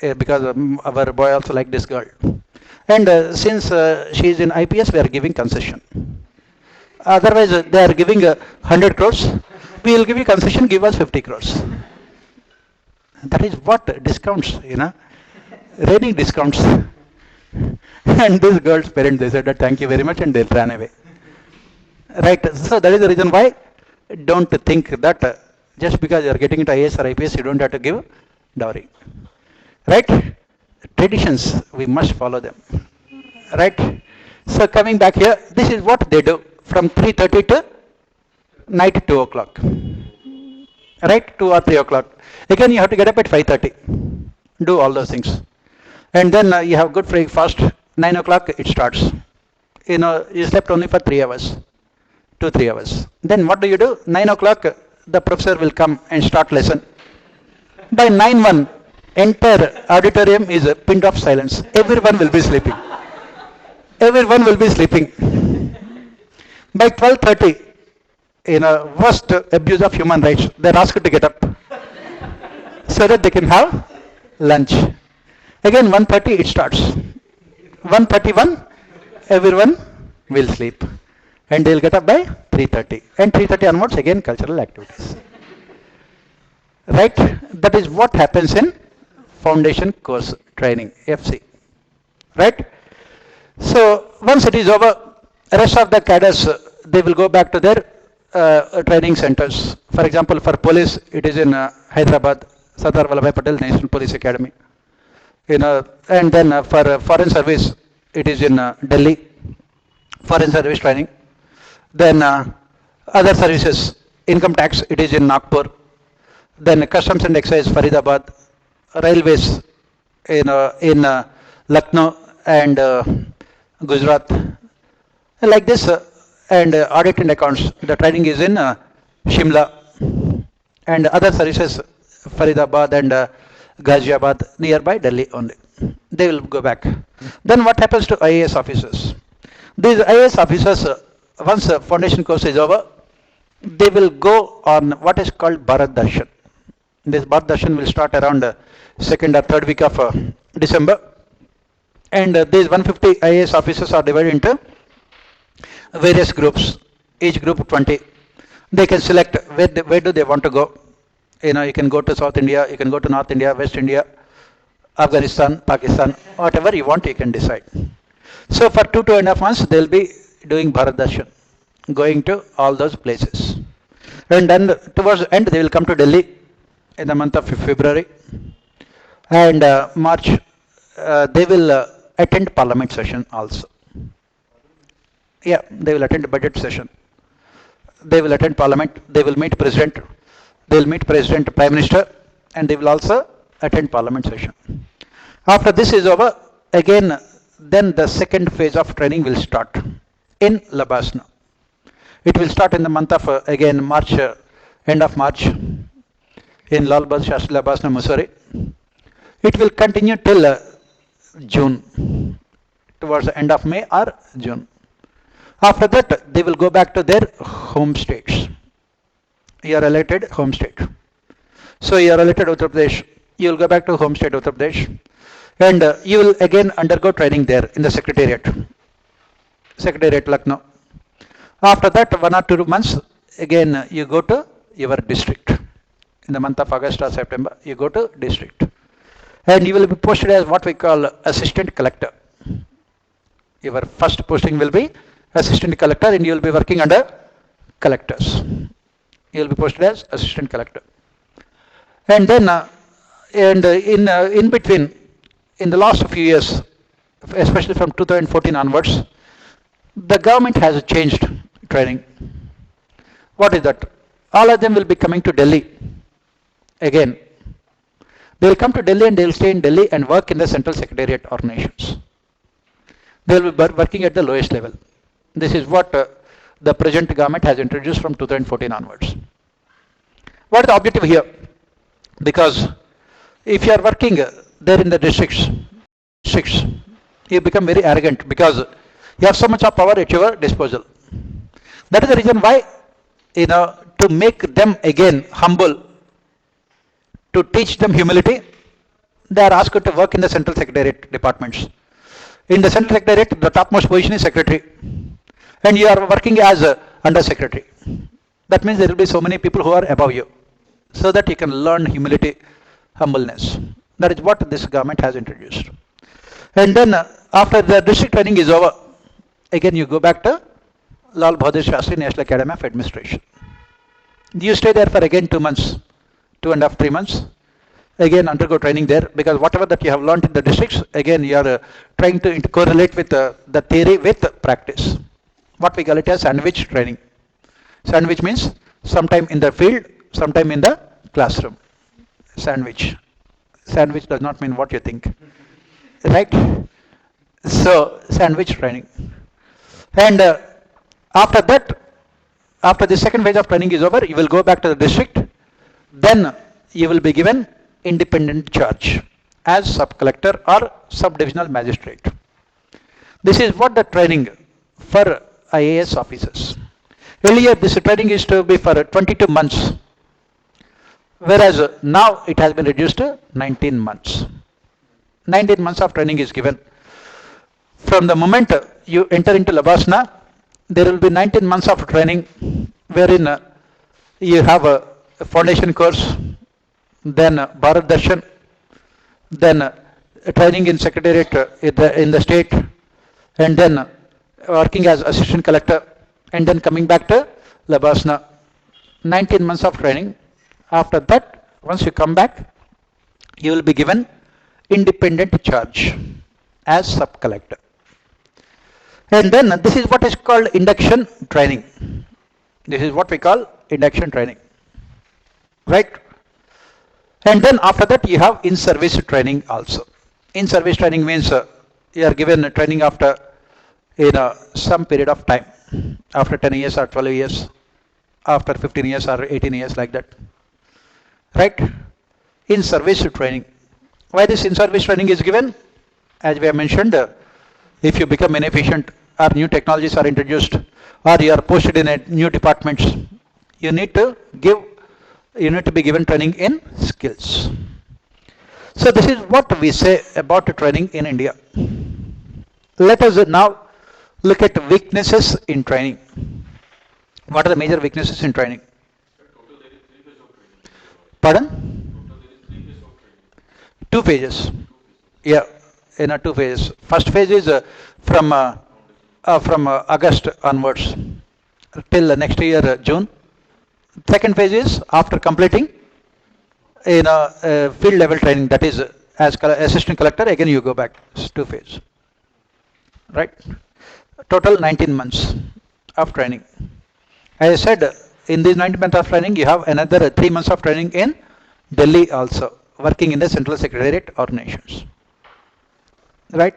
because our boy also like this girl. And since she is in IPS, we are giving concession. Otherwise, they are giving 100 crores. We will give you concession, give us 50 crores. That is what discounts, raining discounts. And this girl's parents, they said that thank you very much, and they ran away. Right, so that is the reason why don't think that just because you are getting into IAS or IPS, you don't have to give dowry. Right? Traditions, we must follow them. Right? So coming back here, this is what they do from 3:30 to night 2 o'clock. Right? 2 or 3 o'clock. Again, you have to get up at 5:30. Do all those things. And then you have good breakfast. 9 o'clock it starts. You slept only for 3 hours. 2-3 hours. Then what do? 9 o'clock the professor will come and start lesson. By 9:01, entire auditorium is a pin of silence. Everyone will be sleeping. Everyone will be sleeping. By 12:30, worst abuse of human rights, they are asked to get up so that they can have lunch. Again 1:30 it starts. 1:31 everyone will sleep. And they will get up by 3:30. And 3:30 onwards again cultural activities. Right? That is what happens in foundation course training, FC. Right? So once it is over, rest of the cadres, they will go back to their training centers. For example, for police, it is in Hyderabad, Sardar Vallabhbhai Patel National Police Academy. And then for foreign service, it is in Delhi, foreign service training. Then other services, income tax, it is in Nagpur. Then customs and excise, Faridabad. Railways in Lucknow and Gujarat. Like this, and audit and accounts, the training is in Shimla. And other services, Faridabad and Ghaziabad, nearby Delhi only. They will go back. Then what happens to IAS officers? These IAS officers, once the foundation course is over, they will go on what is called Bharat Darshan. This Bharat Darshan will start around second or third week of December. And these 150 IAS officers are divided into various groups, each group 20. They can select where do they want to go. You can go to South India, you can go to North India, West India, Afghanistan, Pakistan, whatever you want, you can decide. So for 2.5 months, they will be doing Bharat Darshan, going to all those places. And then towards the end, they will come to Delhi in the month of February. And March, they will attend Parliament session also. Yeah, they will attend the budget session. They will attend Parliament, they will meet President, they will meet President, Prime Minister, and they will also attend Parliament session. After this is over, again, then the second phase of training will start in Labasna. It will start in the month of, again, March, end of March, in Lal Bahadur Shastri Labasna, Mussoorie. It will continue till June, towards the end of May or June. After that, they will go back to their home states. You are elected home state. So you are elected Uttar Pradesh. You will go back to home state Uttar Pradesh. And you will again undergo training there in the Secretariat Lucknow. After that, 1 or 2 months, again you go to your district. In the month of August or September, you go to district. And you will be posted as what we call assistant collector. Your first posting will be assistant collector, and you will be working under collectors. You will be posted as assistant collector. And then, in between, in the last few years, especially from 2014 onwards, the government has changed training. What is that? All of them will be coming to Delhi again. They will come to Delhi and they will stay in Delhi and work in the central secretariat organizations. They will be working at the lowest level. This is what the present government has introduced from 2014 onwards. What is the objective here? Because if you are working there in the districts, you become very arrogant because you have so much of power at your disposal. That is the reason why, to make them again humble, to teach them humility, they are asked to work in the central secretariat departments. In the central secretariat, the topmost position is secretary, and you are working as a under secretary. That means there will be so many people who are above you, so that you can learn humility, humbleness. That is what this government has introduced. And then after the district training is over, again you go back to Lal Bahadur Shastri National Academy of Administration. You stay there for again 2 months, 2.5, 3 months. Again undergo training there, because whatever that you have learned in the districts, again you are trying to correlate with the theory with practice. What we call it as sandwich training. Sandwich means sometime in the field, sometime in the classroom. Sandwich. Sandwich does not mean what you think. Right? So, sandwich training. And after that, after the second phase of training is over, you will go back to the district. Then you will be given independent charge as sub-collector or sub-divisional magistrate. This is what the training for IAS officers. Earlier this training is to be for 22 months, whereas now it has been reduced to 19 months. 19 months of training is given. From the moment you enter into Labasna, there will be 19 months of training, wherein you have a foundation course, then Bharat Darshan, then training in secretariat in the state, and then working as assistant collector, and then coming back to Labasna. 19 months of training. After that, once you come back, you will be given independent charge as sub-collector. And then this is what is called induction training. This is what we call induction training. Right? And then after that you have in-service training also. In-service training means you are given training after some period of time. After 10 years or 12 years, after 15 years or 18 years, like that. Right? In-service training. Why this in-service training is given? As we have mentioned, if you become inefficient or new technologies are introduced or you are posted in a new departments, you need to be given training in skills. So this is what we say about training in India. Let us now look at weaknesses in training. What are the major weaknesses in training? Pardon? 2 phases. Yeah, in 2 phases. First phase is from August onwards till next year June. Second phase is after completing field level training, that is as assistant collector, again you go back. 2 phases. Right? Total 19 months of training. As I said, in these 19 months of training, you have another 3 months of training in Delhi also, working in the Central Secretariat organizations. Right?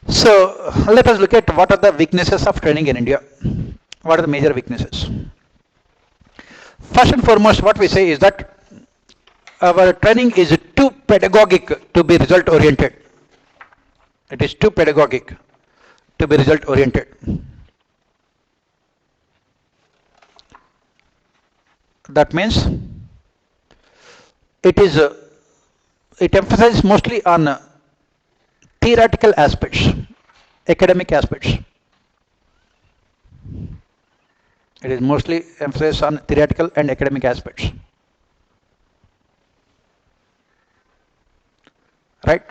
So, let us look at what are the weaknesses of training in India. What are the major weaknesses? First and foremost, what we say is that our training is too pedagogic to be result oriented. It is too pedagogic to be result oriented. That means it emphasizes mostly on theoretical aspects, academic aspects. It is mostly emphasized on theoretical and academic aspects. Right?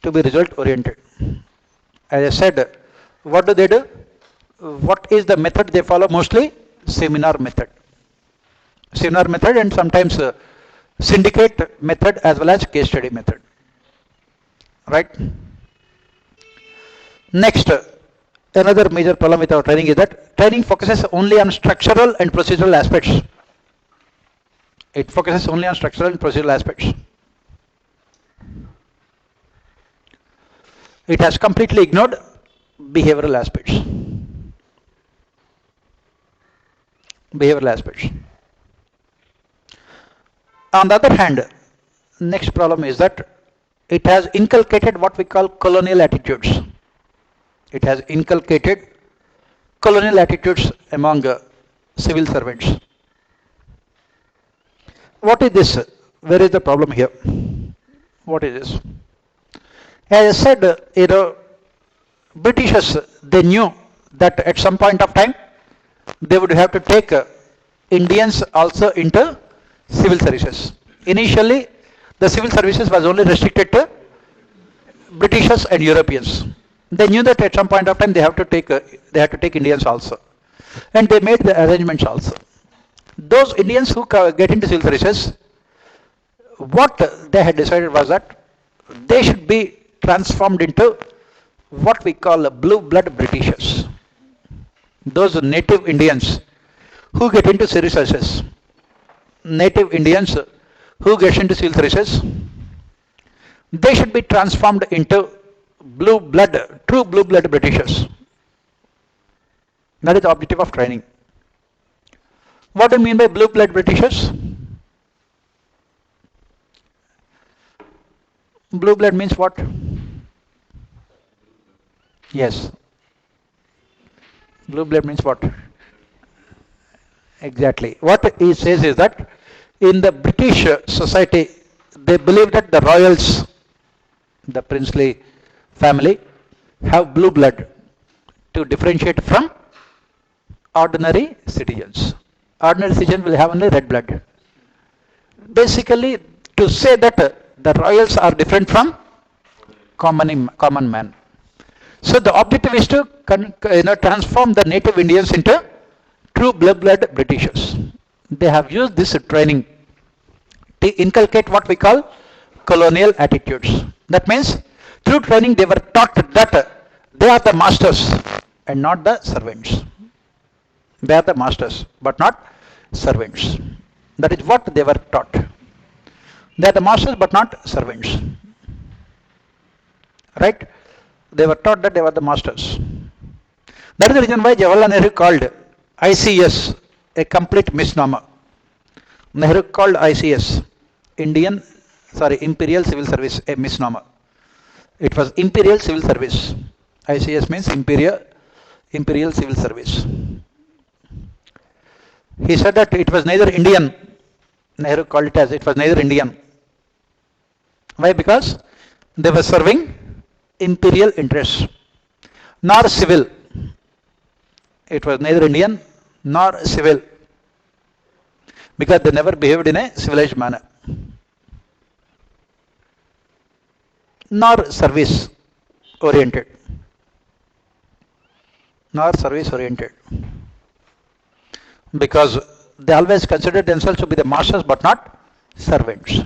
To be result oriented. As I said, what do they do? What is the method they follow? Mostly seminar method. Seminar method and sometimes syndicate method as well as case study method. Right? Next, another major problem with our training is that training focuses only on structural and procedural aspects. It focuses only on structural and procedural aspects. It has completely ignored behavioral aspects. Behavioral aspects. On the other hand, next problem is that it has inculcated what we call colonial attitudes. It has inculcated colonial attitudes among civil servants. What is this? where is the problem here? What is this? As I said, Britishers, they knew that at some point of time they would have to take Indians also into civil services. Initially, the civil services was only restricted to Britishers and Europeans. They knew that at some point of time they have to take Indians also, and they made the arrangements also. Those Indians who get into civil services, what they had decided was that they should be transformed into what we call blue blood Britishers. Those native Indians who get into civil services, native Indians who get into civil services, they should be transformed into blue blood, true blue blood Britishers. That is the objective of training. What do you mean by blue blood Britishers? Blue blood means what? Yes. Blue blood means what? Exactly. What he says is that in the British society, they believe that the royals, the princely family, have blue blood to differentiate from ordinary citizens. Ordinary citizens will have only red blood. Basically, to say that the royals are different from common man. So the objective is to transform the native Indians into true blood Britishers. They have used this training to inculcate what we call colonial attitudes. That means through training they were taught that they are the masters and not the servants. They are the masters but not servants. That is what they were taught. They are the masters but not servants. Right? They were taught that they were the masters. That is the reason why Jawaharlal Nehru called ICS a complete misnomer. Nehru called ICS, Imperial Civil Service, a misnomer. It was Imperial Civil Service. ICS means Imperial Civil Service. He said that it was neither Indian. Nehru called it as it was neither Indian. Why? Because they were serving imperial interests, nor civil. It was neither Indian nor civil, because they never behaved in a civilized manner, nor service oriented, because they always considered themselves to be the masters but not servants.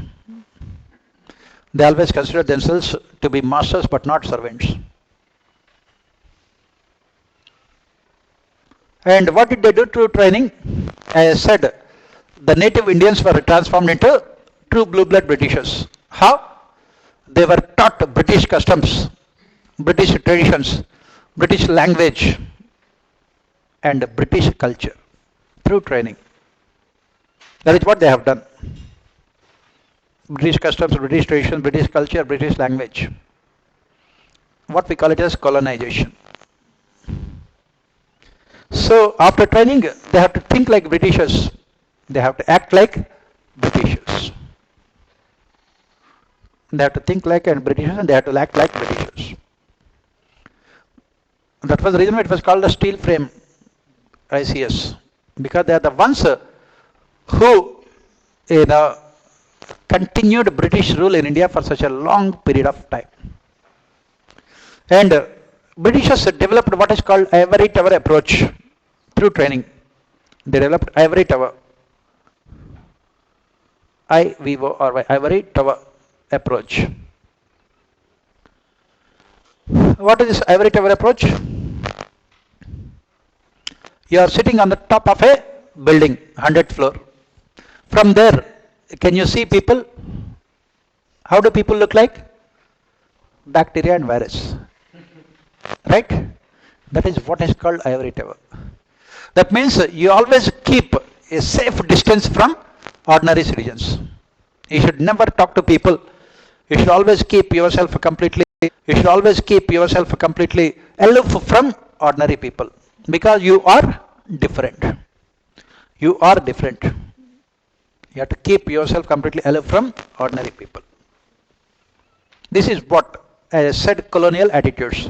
They always considered themselves to be masters but not servants. And what did they do through training? As I said, the native Indians were transformed into true blue blood Britishers. How? They were taught British customs, British traditions, British language, and British culture through training. That is what they have done. British customs, British traditions, British culture, British language. What we call it as colonization. So after training, they have to think like Britishers. They have to act like Britishers. They have to think like Britishers and they have to act like Britishers. That was the reason it was called a steel frame ICS, because they are the ones who continued British rule in India for such a long period of time. And Britishers developed what is called ivory tower approach through training. They developed ivory tower, IVORY, ivory tower approach. What is this ivory tower approach? You are sitting on the top of a building, 100th floor. From there, can you see people? How do people look like? Bacteria and virus. Right? That is what is called ivory tower. That means you always keep a safe distance from ordinary citizens. You should never talk to people. You should always keep yourself completely aloof from ordinary people, because you are different. You are different. You have to keep yourself completely aloof from ordinary people. This is what I said, colonial attitudes.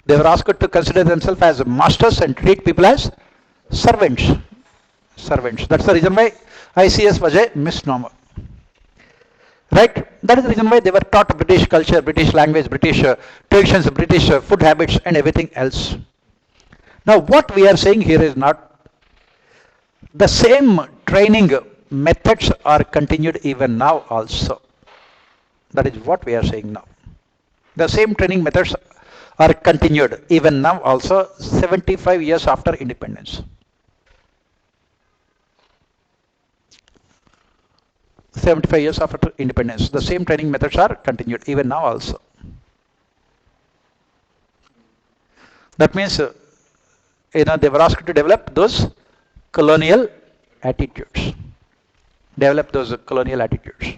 They were asked to consider themselves as masters and treat people as servants. Servants. That's the reason why ICS was a misnomer. Right? That is the reason why they were taught British culture, British language, British traditions, British food habits, and everything else. Now, what we are saying here is not the same training methods are continued even now also. That is what we are saying now. The same training methods are continued even now also 75 years after independence. 75 years after independence, the same training methods are continued even now also. That means, they were asked to develop those colonial attitudes. Develop those colonial attitudes.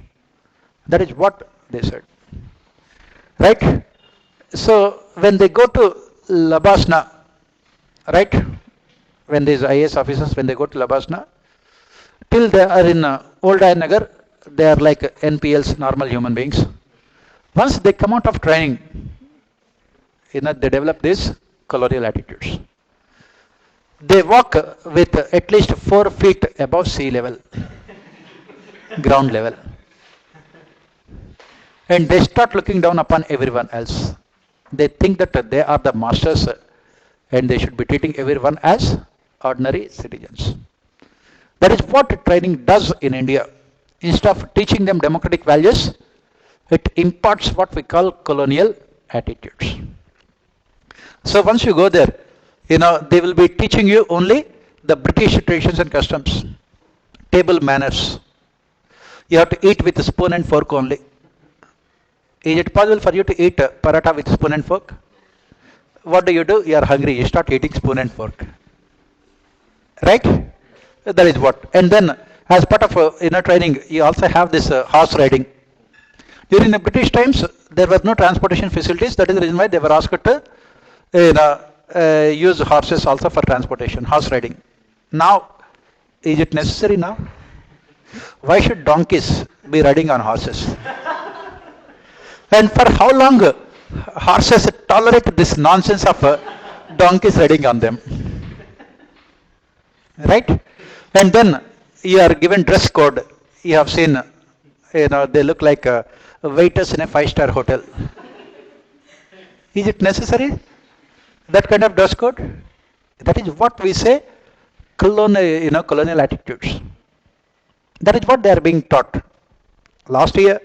That is what they said. Right? So, when they go to Labasna, right? When these IAS officers, when they go to Labasna, till they are in Old Nagar, they are like NPLs, normal human beings. Once they come out of training, they develop these colonial attitudes. They walk with at least 4 feet above sea level, ground level. And they start looking down upon everyone else. They think that they are the masters and they should be treating everyone as ordinary citizens. That is what training does in India. Instead of teaching them democratic values, it imparts what we call colonial attitudes. So once you go there, they will be teaching you only the British traditions and customs, table manners. You have to eat with a spoon and fork only. Is it possible for you to eat paratha with spoon and fork? What do? You are hungry. You start eating spoon and fork. Right? That is what. And then, as part of training, you also have this horse riding. During the British times, there were no transportation facilities. That is the reason why they were asked to use horses also for transportation, horse riding. Now, is it necessary now? Why should donkeys be riding on horses? And for how long horses tolerate this nonsense of donkeys riding on them? Right? And then you are given dress code. You have seen, they look like waiters in a 5-star hotel. Is it necessary? That kind of dress code? That is what we say colonial attitudes. That is what they are being taught. Last year,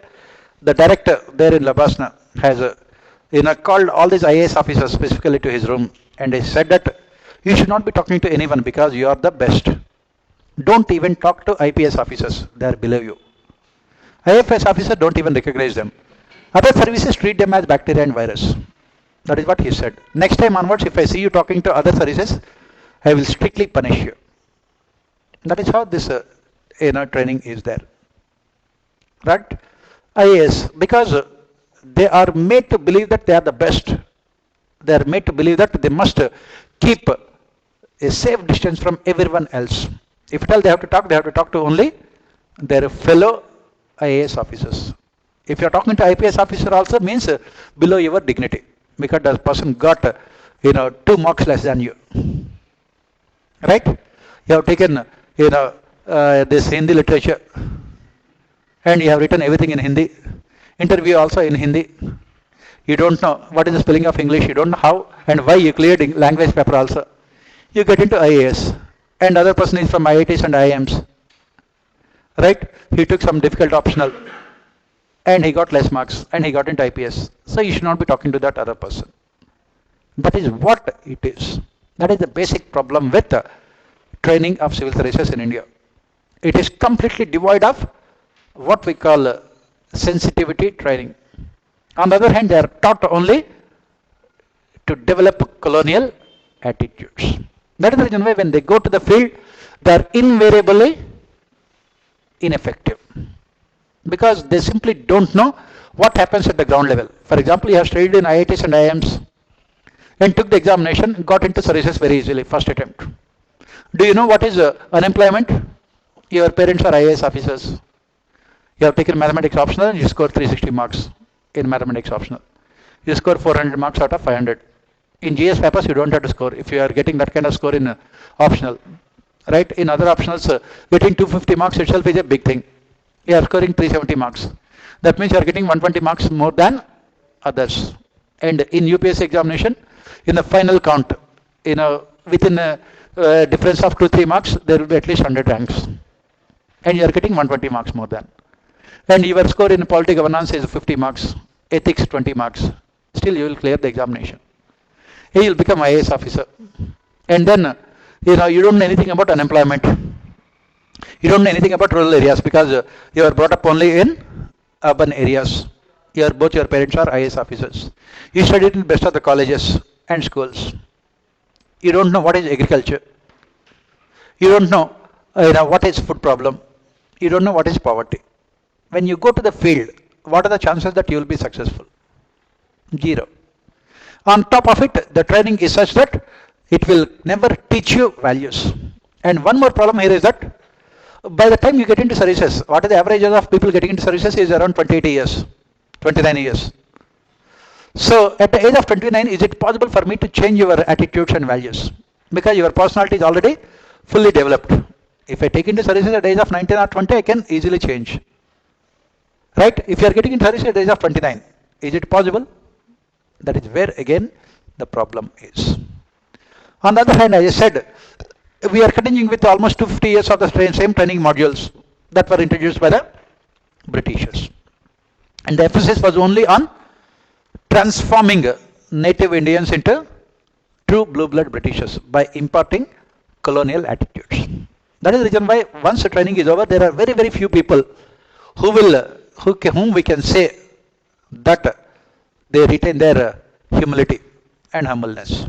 the director there in Labasna has called all these IAS officers specifically to his room, and he said that you should not be talking to anyone because you are the best. Don't even talk to IPS officers, they are below you. IFS officers don't even recognize them. Other services treat them as bacteria and virus. That is what he said. Next time onwards, if I see you talking to other services, I will strictly punish you. That is how this training is there. Right? IAS, because they are made to believe that they are the best. They are made to believe that they must keep a safe distance from everyone else. If at all they have to talk to only their fellow IAS officers. If you are talking to IPS officer also means below your dignity, because the person got 2 marks less than you. Right? You have taken this Hindi literature and you have written everything in Hindi. Interview also in Hindi. You don't know what is the spelling of English, you don't know how and why you cleared language paper also. You get into IAS, and other person is from IITs and IIMs. Right? He took some difficult optional and he got less marks and he got into IPS. So you should not be talking to that other person. That is what it is. That is the basic problem with the training of civil services in India. It is completely devoid of what we call sensitivity training. On the other hand, they are taught only to develop colonial attitudes. That is the reason why when they go to the field, they are invariably ineffective. Because they simply don't know what happens at the ground level. For example, you have studied in IITs and IIMs and took the examination, got into services very easily, first attempt. Do you know what is unemployment? Your parents are IAS officers. You have taken mathematics optional and you score 360 marks in mathematics optional. You score 400 marks out of 500. In GS papers, you don't have to score if you are getting that kind of score in optional. Right? In other optionals, getting 250 marks itself is a big thing. You are scoring 370 marks. That means you are getting 120 marks more than others. And in UPSC examination, in the final count, within a difference of 2-3 marks, there will be at least 100 ranks. And you are getting 120 marks more than. And your score in polity governance is 50 marks, ethics 20 marks. Still you will clear the examination. You will become IAS officer. And then, you don't know anything about unemployment. You don't know anything about rural areas because you are brought up only in urban areas. Both your parents are IAS officers. You studied in best of the colleges and schools. You don't know what is agriculture. You don't know, what is food problem. You don't know what is poverty. When you go to the field, what are the chances that you will be successful? Zero. On top of it, the training is such that it will never teach you values. And one more problem here is that by the time you get into services, what is the average age of people getting into services is around 28 years, 29 years. So at the age of 29, is it possible for me to change your attitudes and values? Because your personality is already fully developed. If I take into services at the age of 19 or 20, I can easily change. Right? If you are getting into services at the age of 29, is it possible? That is where again the problem is. On the other hand, as I said, we are continuing with almost 250 years of the same training modules that were introduced by the Britishers. And the emphasis was only on transforming native Indians into true blue-blood Britishers by imparting colonial attitudes. That is the reason why once the training is over, there are very, very few people whom we can say that they retain their humility and humbleness.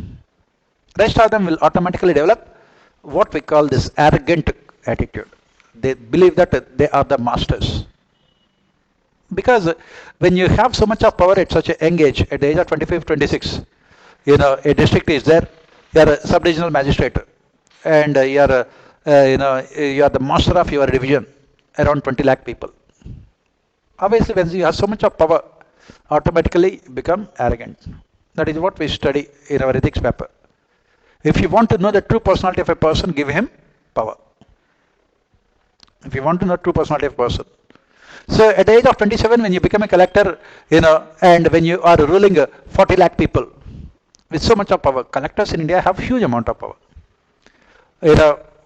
Rest of them will automatically develop what we call this arrogant attitude. They believe that they are the masters. Because when you have so much of power at such a young age, at the age of 25, 26, a district is there, you are a sub-regional magistrate, and you are the master of your division, around 20 lakh people. Obviously, when you have so much of power, automatically become arrogant. That is what we study in our ethics paper. If you want to know the true personality of a person, give him power. If you want to know true personality of a person. So at the age of 27, when you become a collector, and when you are ruling 40 lakh people with so much of power, collectors in India have huge amount of power.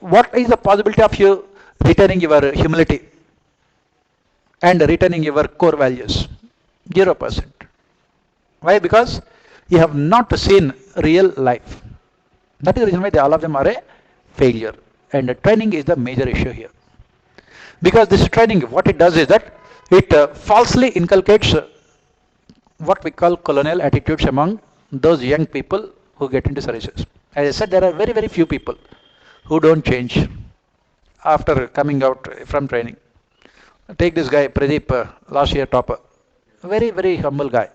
What is the possibility of you retaining your humility and retaining your core values? 0%. Why? Because you have not seen real life. That is the reason why all of them are a failure. And training is the major issue here. Because this training, what it does is that it falsely inculcates what we call colonial attitudes among those young people who get into services. As I said, there are very, very few people who don't change after coming out from training. Take this guy, Pradeep, last year topper. Very, very humble guy.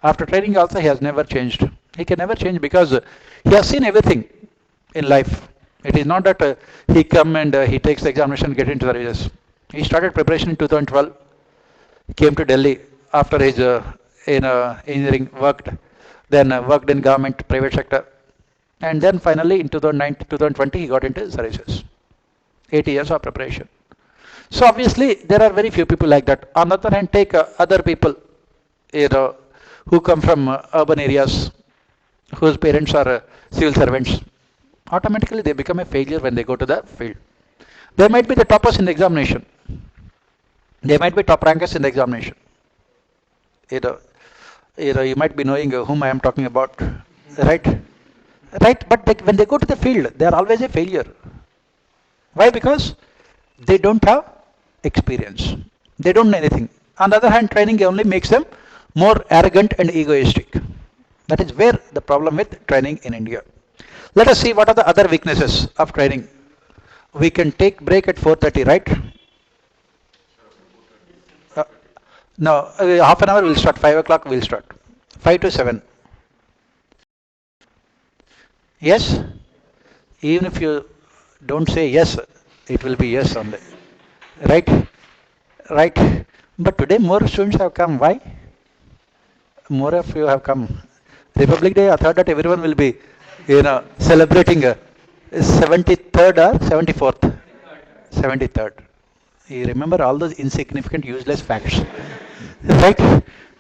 After training also, he has never changed. He can never change because he has seen everything in life. It is not that he come and he takes the examination and get into services. He started preparation in 2012. Came to Delhi after his engineering worked, then worked in government, private sector, and then finally in 2019, 2020 he got into services. 8 years of preparation. So obviously there are very few people like that. On the other hand, take other people, who come from urban areas, whose parents are civil servants. Automatically they become a failure when they go to the field. They might be the toppers in the examination. They might be top rankers in the examination. You might be knowing whom I am talking about, right? Right, but when they go to the field, they are always a failure. Why? Because they don't have experience. They don't know anything. On the other hand, training only makes them more arrogant and egoistic. That is where the problem with training in India. Let us see what are the other weaknesses of training. We can take break at 4:30, right? No, half an hour we'll start. 5 o'clock we'll start. 5 to 7. Yes? Even if you don't say yes, It will be yes only. Right? Right? But today more students have come. Why? More of you have come. Republic Day, I thought that everyone will be, celebrating 73rd or 74th? 73rd. You remember all those insignificant, useless facts. Right?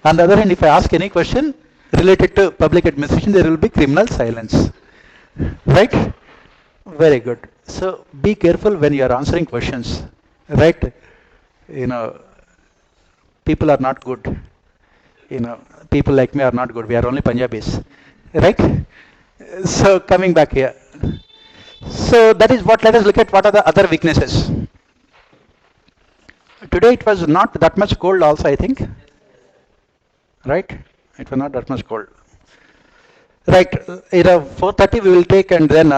On the other hand, if I ask any question related to public administration, there will be criminal silence. Right? Very good. So be careful when you are answering questions. Right? You know, people are not good. People like me are not good. We are only Punjabis. Right? So coming back here. So that is what, let us look at what are the other weaknesses. Today it was not that much cold also, I think. Right? It was not that much cold. Right, 4:30 we will take, and then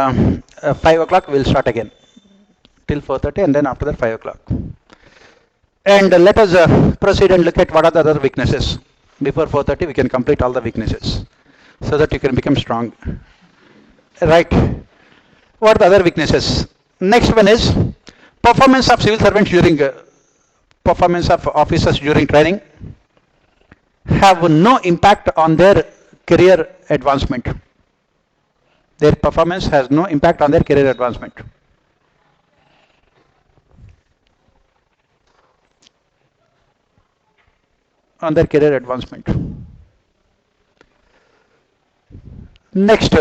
5 o'clock we will start again. Till 4:30, and then after that 5 o'clock. And let us proceed and look at what are the other weaknesses. Before 4:30 we can complete all the weaknesses, so that you can become strong. Right. What are the other weaknesses? Next one is performance of civil servants during performance of officers during training have no impact on their career advancement. Their performance has no impact on their career advancement. On their career advancement. Next,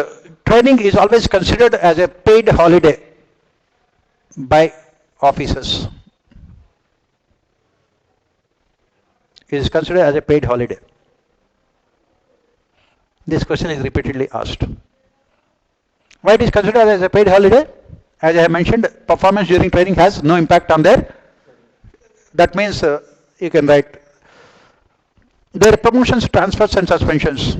training is always considered as a paid holiday by officers. It is considered as a paid holiday. This question is repeatedly asked. Why it is considered as a paid holiday? As I have mentioned, performance during training has no impact on their. That means you can write their promotions, transfers and suspensions.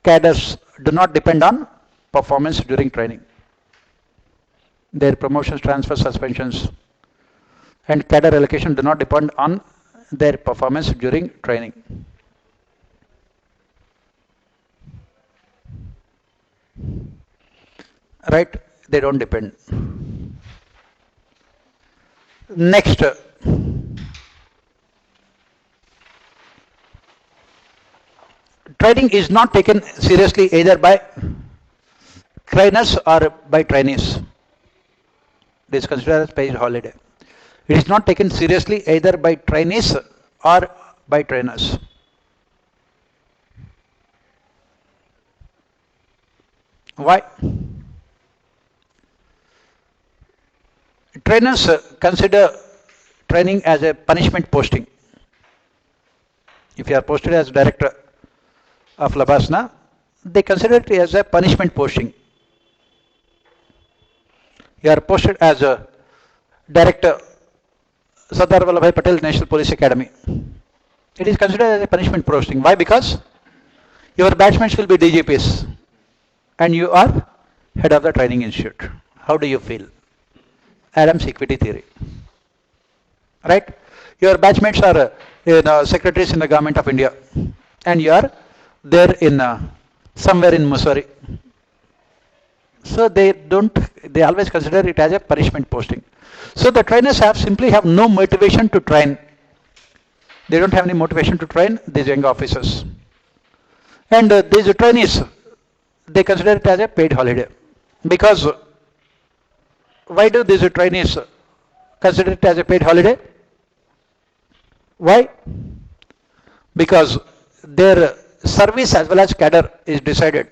Cadres do not depend on performance during training. Their promotions, transfers, suspensions and cadre allocation do not depend on their performance during training. Right? They don't depend. Next, training is not taken seriously either by trainers or by trainees. It is considered as paid holiday. It is not taken seriously either by trainees or by trainers. Why? Trainers consider training as a punishment posting. If you are posted as director of Labasna, they consider it as a punishment posting. You are posted as a director, Sardar Vallabhbhai Patel National Police Academy. It is considered as a punishment posting. Why? Because your batchmates will be DGPs and you are head of the training institute. How do you feel? Adams equity theory. Right? Your batchmates are secretaries in the government of India and you are there in somewhere in Mussoorie. So they always consider it as a punishment posting. So the trainers simply have no motivation to train. They don't have any motivation to train these young officers. And these trainees, they consider it as a paid holiday. Because why do these trainees consider it as a paid holiday? Why? Because their service as well as cadre is decided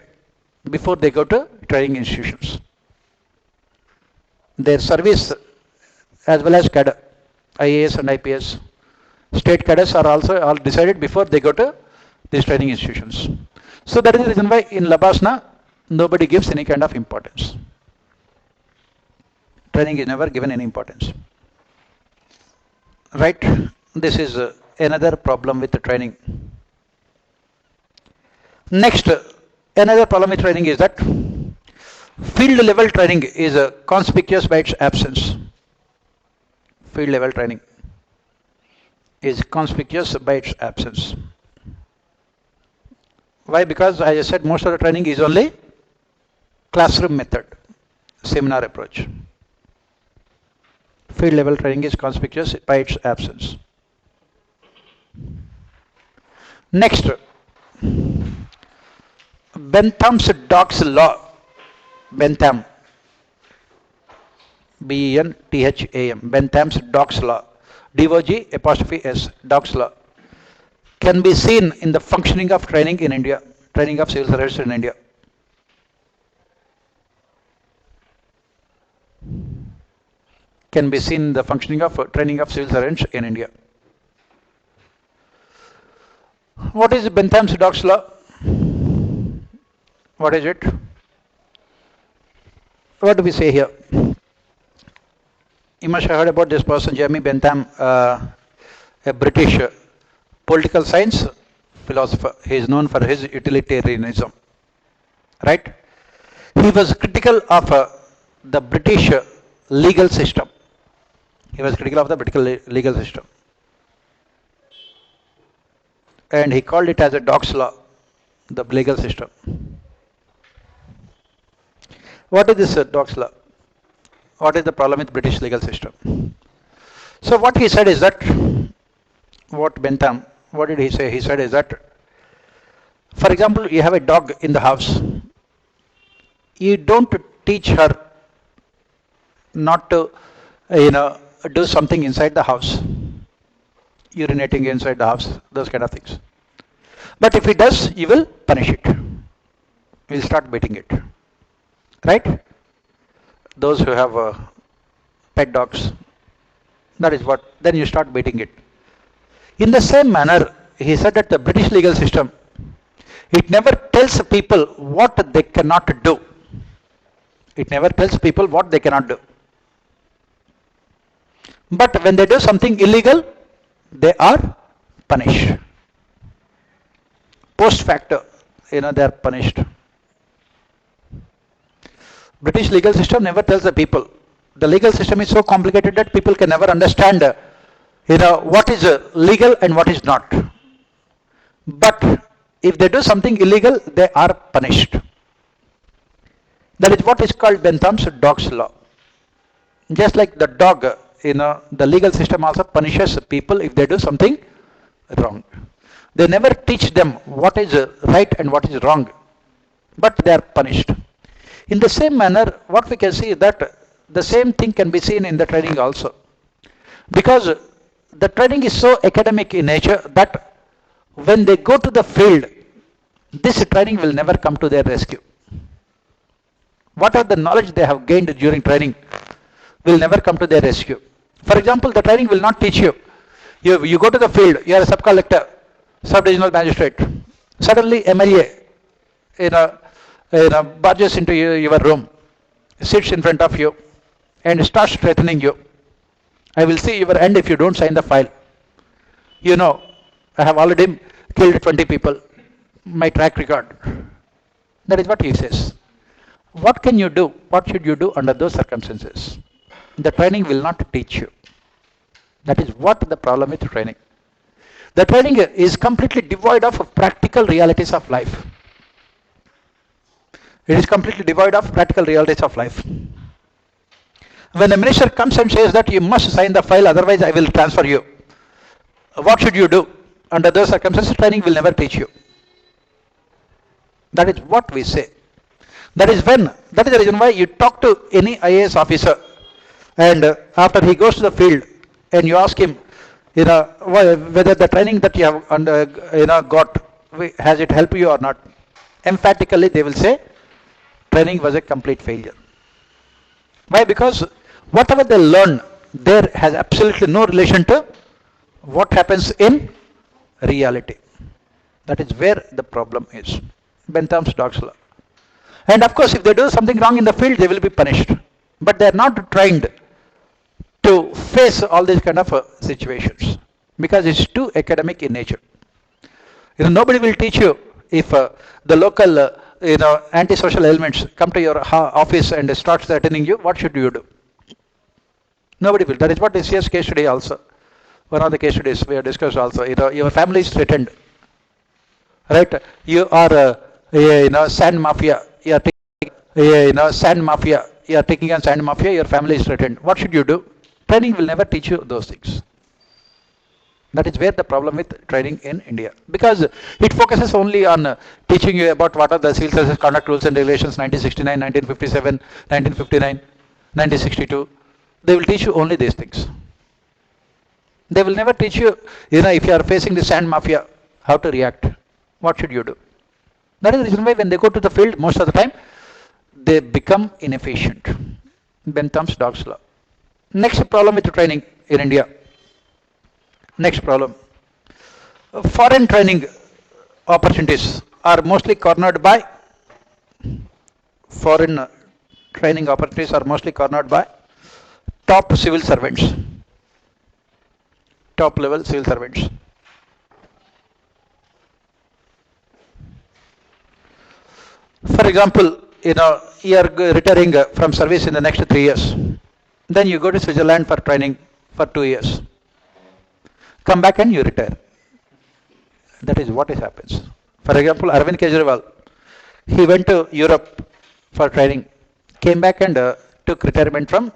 before they go to training institutions. Their service as well as cadre, IAS and IPS, state cadres are also all decided before they go to these training institutions. So that is the reason why in Labasna nobody gives any kind of importance. Training is never given any importance. Right? This is another problem with the training. Next, another problem with training is that field level training is conspicuous by its absence. Field level training is conspicuous by its absence. Why? Because as I said, most of the training is only classroom method, seminar approach. field level training is conspicuous by its absence. Next, Bentham's Dock's law. Bentham, B-E-N-T-H-A-M, Bentham's Dock's law, D-O-G apostrophe S, Dock's law, can be seen in the functioning of training in India, training of civil servants in India. Can be seen in the functioning of training of civil servants in India. What is Bentham's Dock's law? What is it? What do we say here? You must have heard about this person, Jeremy Bentham, a British political science philosopher. He is known for his utilitarianism. Right? He was critical of the British legal system. He was critical of the British legal system. And he called it as a Dock's law, the legal system. What is this Dock's law? What is the problem with British legal system? So what he said is that, what Bentham, what did he say? He said is that, for example, you have a dog in the house. You don't teach her not to, do something inside the house, urinating inside the house, those kind of things. But if he does, you will punish it. You will start beating it. Right? Those who have pet dogs, that is what, then you start beating it. In the same manner, he said that the British legal system, it never tells people what they cannot do. It never tells people what they cannot do. But when they do something illegal, they are punished. Post facto, they are punished. British legal system never tells the people. The legal system is so complicated that people can never understand, what is legal and what is not. But if they do something illegal, they are punished. That is what is called Bentham's Dock's law. Just like the dog, the legal system also punishes people if they do something wrong. They never teach them what is right and what is wrong, but they are punished. In the same manner, what we can see is that the same thing can be seen in the training also. Because the training is so academic in nature that when they go to the field, this training will never come to their rescue. What are the knowledge they have gained during training will never come to their rescue. For example, the training will not teach you. You go to the field, you are a sub-collector, sub-regional magistrate. Suddenly MLA barges into your room, sits in front of you and starts threatening you. I will see your end if you don't sign the file. I have already killed 20 people. My track record. That is what he says. What can you do? What should you do under those circumstances? The training will not teach you. That is what the problem with training. The training is completely devoid of practical realities of life. It is completely devoid of practical realities of life. When a minister comes and says that you must sign the file, otherwise I will transfer you. What should you do? Under those circumstances, training will never teach you. That is what we say. That is the reason why you talk to any IAS officer and after he goes to the field and you ask him, whether the training that you have got, has it helped you or not? Emphatically they will say, training was a complete failure. Why? Because whatever they learn there has absolutely no relation to what happens in reality. That is where the problem is. Bentham's Dock's law. And of course, if they do something wrong in the field, they will be punished. But they are not trained to face all these kind of situations because it's too academic in nature. Nobody will teach you if the local antisocial elements come to your office and start threatening you. What should you do? Nobody will. That is what is here case study also. One of the case studies we have discussed also. Your family is threatened, right? You are sand mafia. You are taking sand mafia. You are taking on sand mafia. Your family is threatened. What should you do? Training will never teach you those things. That is where the problem with training in India. Because it focuses only on teaching you about what are the civil service conduct rules and regulations 1969, 1957, 1959, 1962. They will teach you only these things. They will never teach you, if you are facing the sand mafia, how to react. What should you do? That is the reason why when they go to the field, most of the time, they become inefficient. Bentham's dog's law. Next problem with the training in India. Next problem. Foreign training opportunities are mostly cornered by foreign training opportunities are mostly cornered by top civil servants, top level civil servants. For example, you are retiring from service in the next 3 years. Then you go to Switzerland for training for 2 years. Come back and you retire. That is what happens. For example, Arvind Kejriwal, he went to Europe for training, came back and took retirement from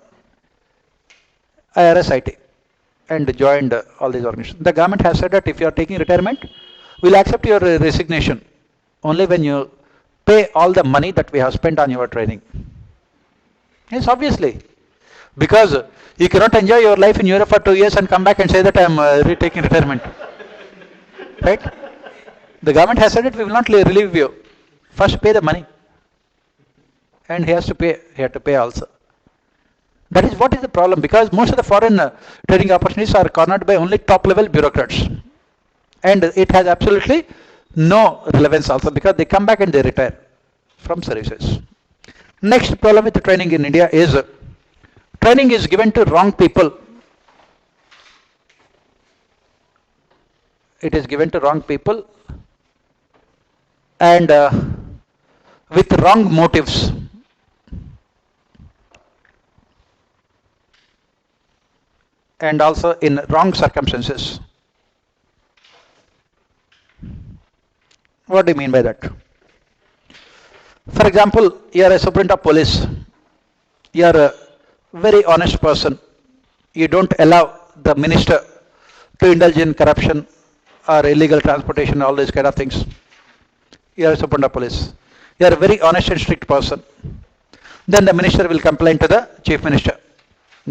IRSIT and joined all these organizations. The government has said that if you are taking retirement, we'll accept your resignation only when you pay all the money that we have spent on your training. Yes, obviously. Because you cannot enjoy your life in Europe for 2 years and come back and say that I am taking retirement. Right? The government has said that we will not relieve you. First pay the money. And he has to pay. He had to pay also. That is what is the problem, because most of the foreign training opportunities are cornered by only top level bureaucrats. And it has absolutely no relevance also, because they come back and they retire from services. Next problem with the training in India is training is given to wrong people. It is given to wrong people and with wrong motives. And also in wrong circumstances. What do you mean by that? For example, you are a superintendent of police. You are a very honest person. You don't allow the minister to indulge in corruption or illegal transportation, all these kind of things. You are a superintendent of police. You are a very honest and strict person. Then the minister will complain to the chief minister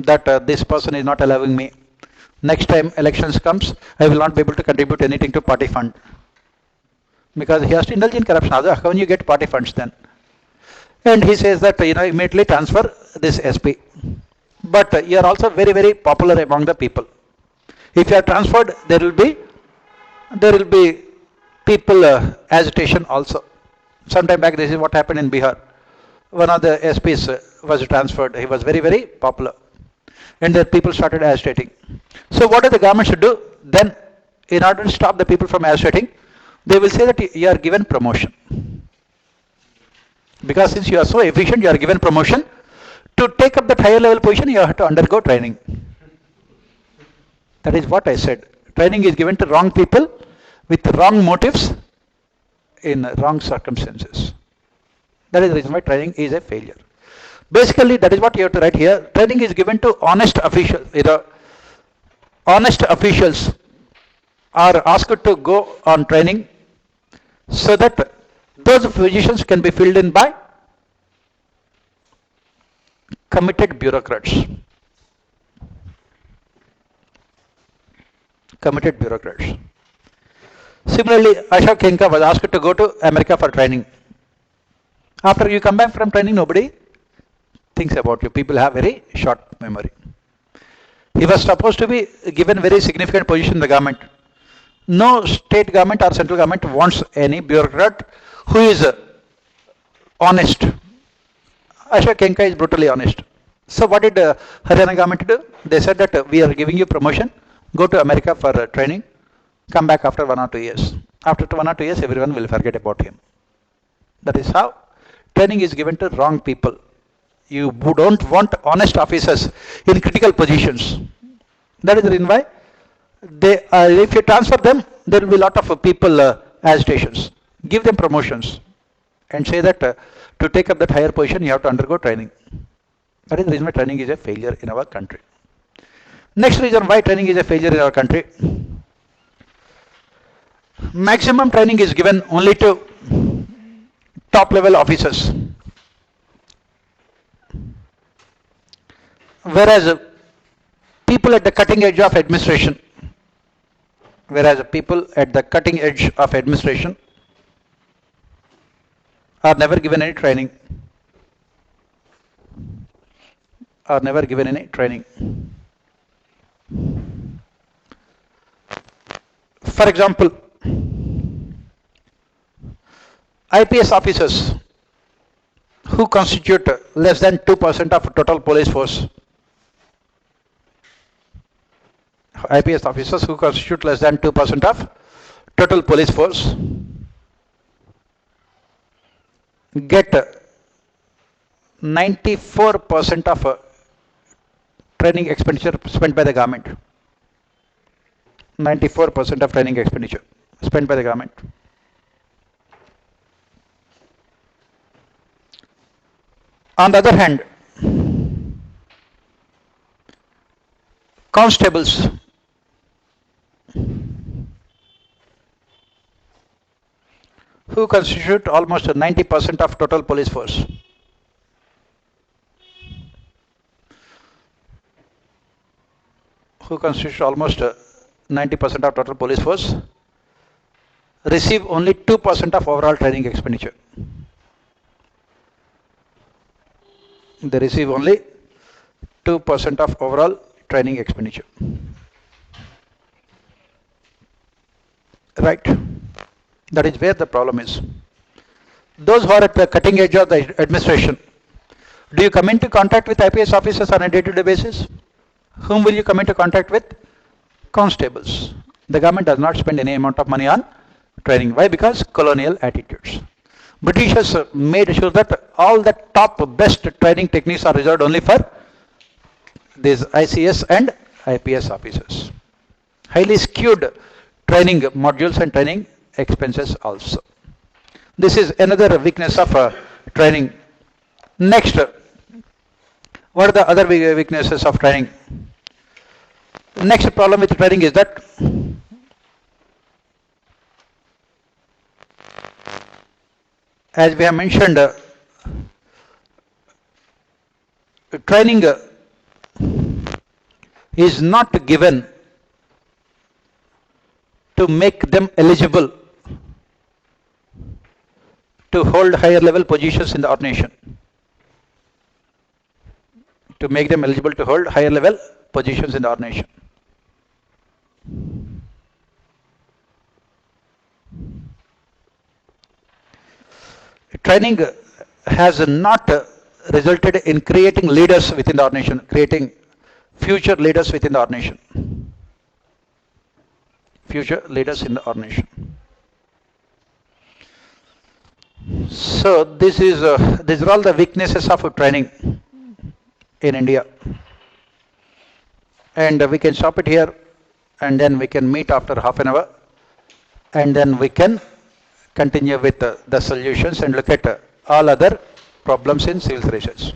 that this person is not allowing me. Next time elections comes, I will not be able to contribute anything to party fund. Because he has to indulge in corruption. How can you get party funds then? And he says that, immediately transfer this SP. But you are also very, very popular among the people. If you are transferred, there will be people agitation also. Sometime back, this is what happened in Bihar. One of the SPs was transferred. He was very, very popular. And the people started agitating. So what does the government should do? Then, in order to stop the people from agitating, they will say that you are given promotion. Because since you are so efficient, you are given promotion. To take up that higher level position, you have to undergo training. That is what I said. Training is given to wrong people with wrong motives in wrong circumstances. That is the reason why training is a failure. Basically, that is what you have to write here. Training is given to honest officials. Honest officials are asked to go on training so that those positions can be filled in by committed bureaucrats. Committed bureaucrats. Similarly, Ashok Kenka was asked to go to America for training. After you come back from training, nobody thinks about you. People have very short memory. He was supposed to be given very significant position in the government. No state government or central government wants any bureaucrat who is honest. Ashok Kenka is brutally honest. So what did Haryana government do? They said that we are giving you promotion. Go to America for training. Come back after 1 or 2 years. After 1 or 2 years, everyone will forget about him. That is how training is given to wrong people. You don't want honest officers in critical positions. That is the reason why if you transfer them, there will be a lot of people agitations. Give them promotions and say that to take up that higher position, you have to undergo training. That is the reason why training is a failure in our country. Next reason why training is a failure in our country. Maximum training is given only to top level officers. Whereas people at the cutting edge of administration, are never given any training. For example, IPS officers who constitute less than 2% of total police force. IPS officers who constitute less than 2% of total police force get 94% of training expenditure spent by the government. 94% of training expenditure spent by the government. On the other hand, constables who constitute almost 90% of total police force receive only 2% of overall training expenditure. They receive only 2% of overall training expenditure. Right? That is where the problem is. Those who are at the cutting edge of the administration, do you come into contact with IPS officers on a day-to-day basis? Whom will you come into contact with? Constables. The government does not spend any amount of money on training. Why? Because colonial attitudes. Britishers made sure that all the top best training techniques are reserved only for these ICS and IPS officers. Highly skewed training modules and training expenses also. This is another weakness of training. Next, what are the other weaknesses of training? Next problem with training is that as we have mentioned, training is not given to make them eligible to hold higher level positions in the organization. To make them eligible to hold higher level positions in the organization. Training has not resulted in creating leaders within the organization, creating future leaders within the organization. Future leaders in the organization. So these are all the weaknesses of training in India. And we can stop it here, and then we can meet after half an hour, and then we can continue with the solutions and look at all other problems in civil research.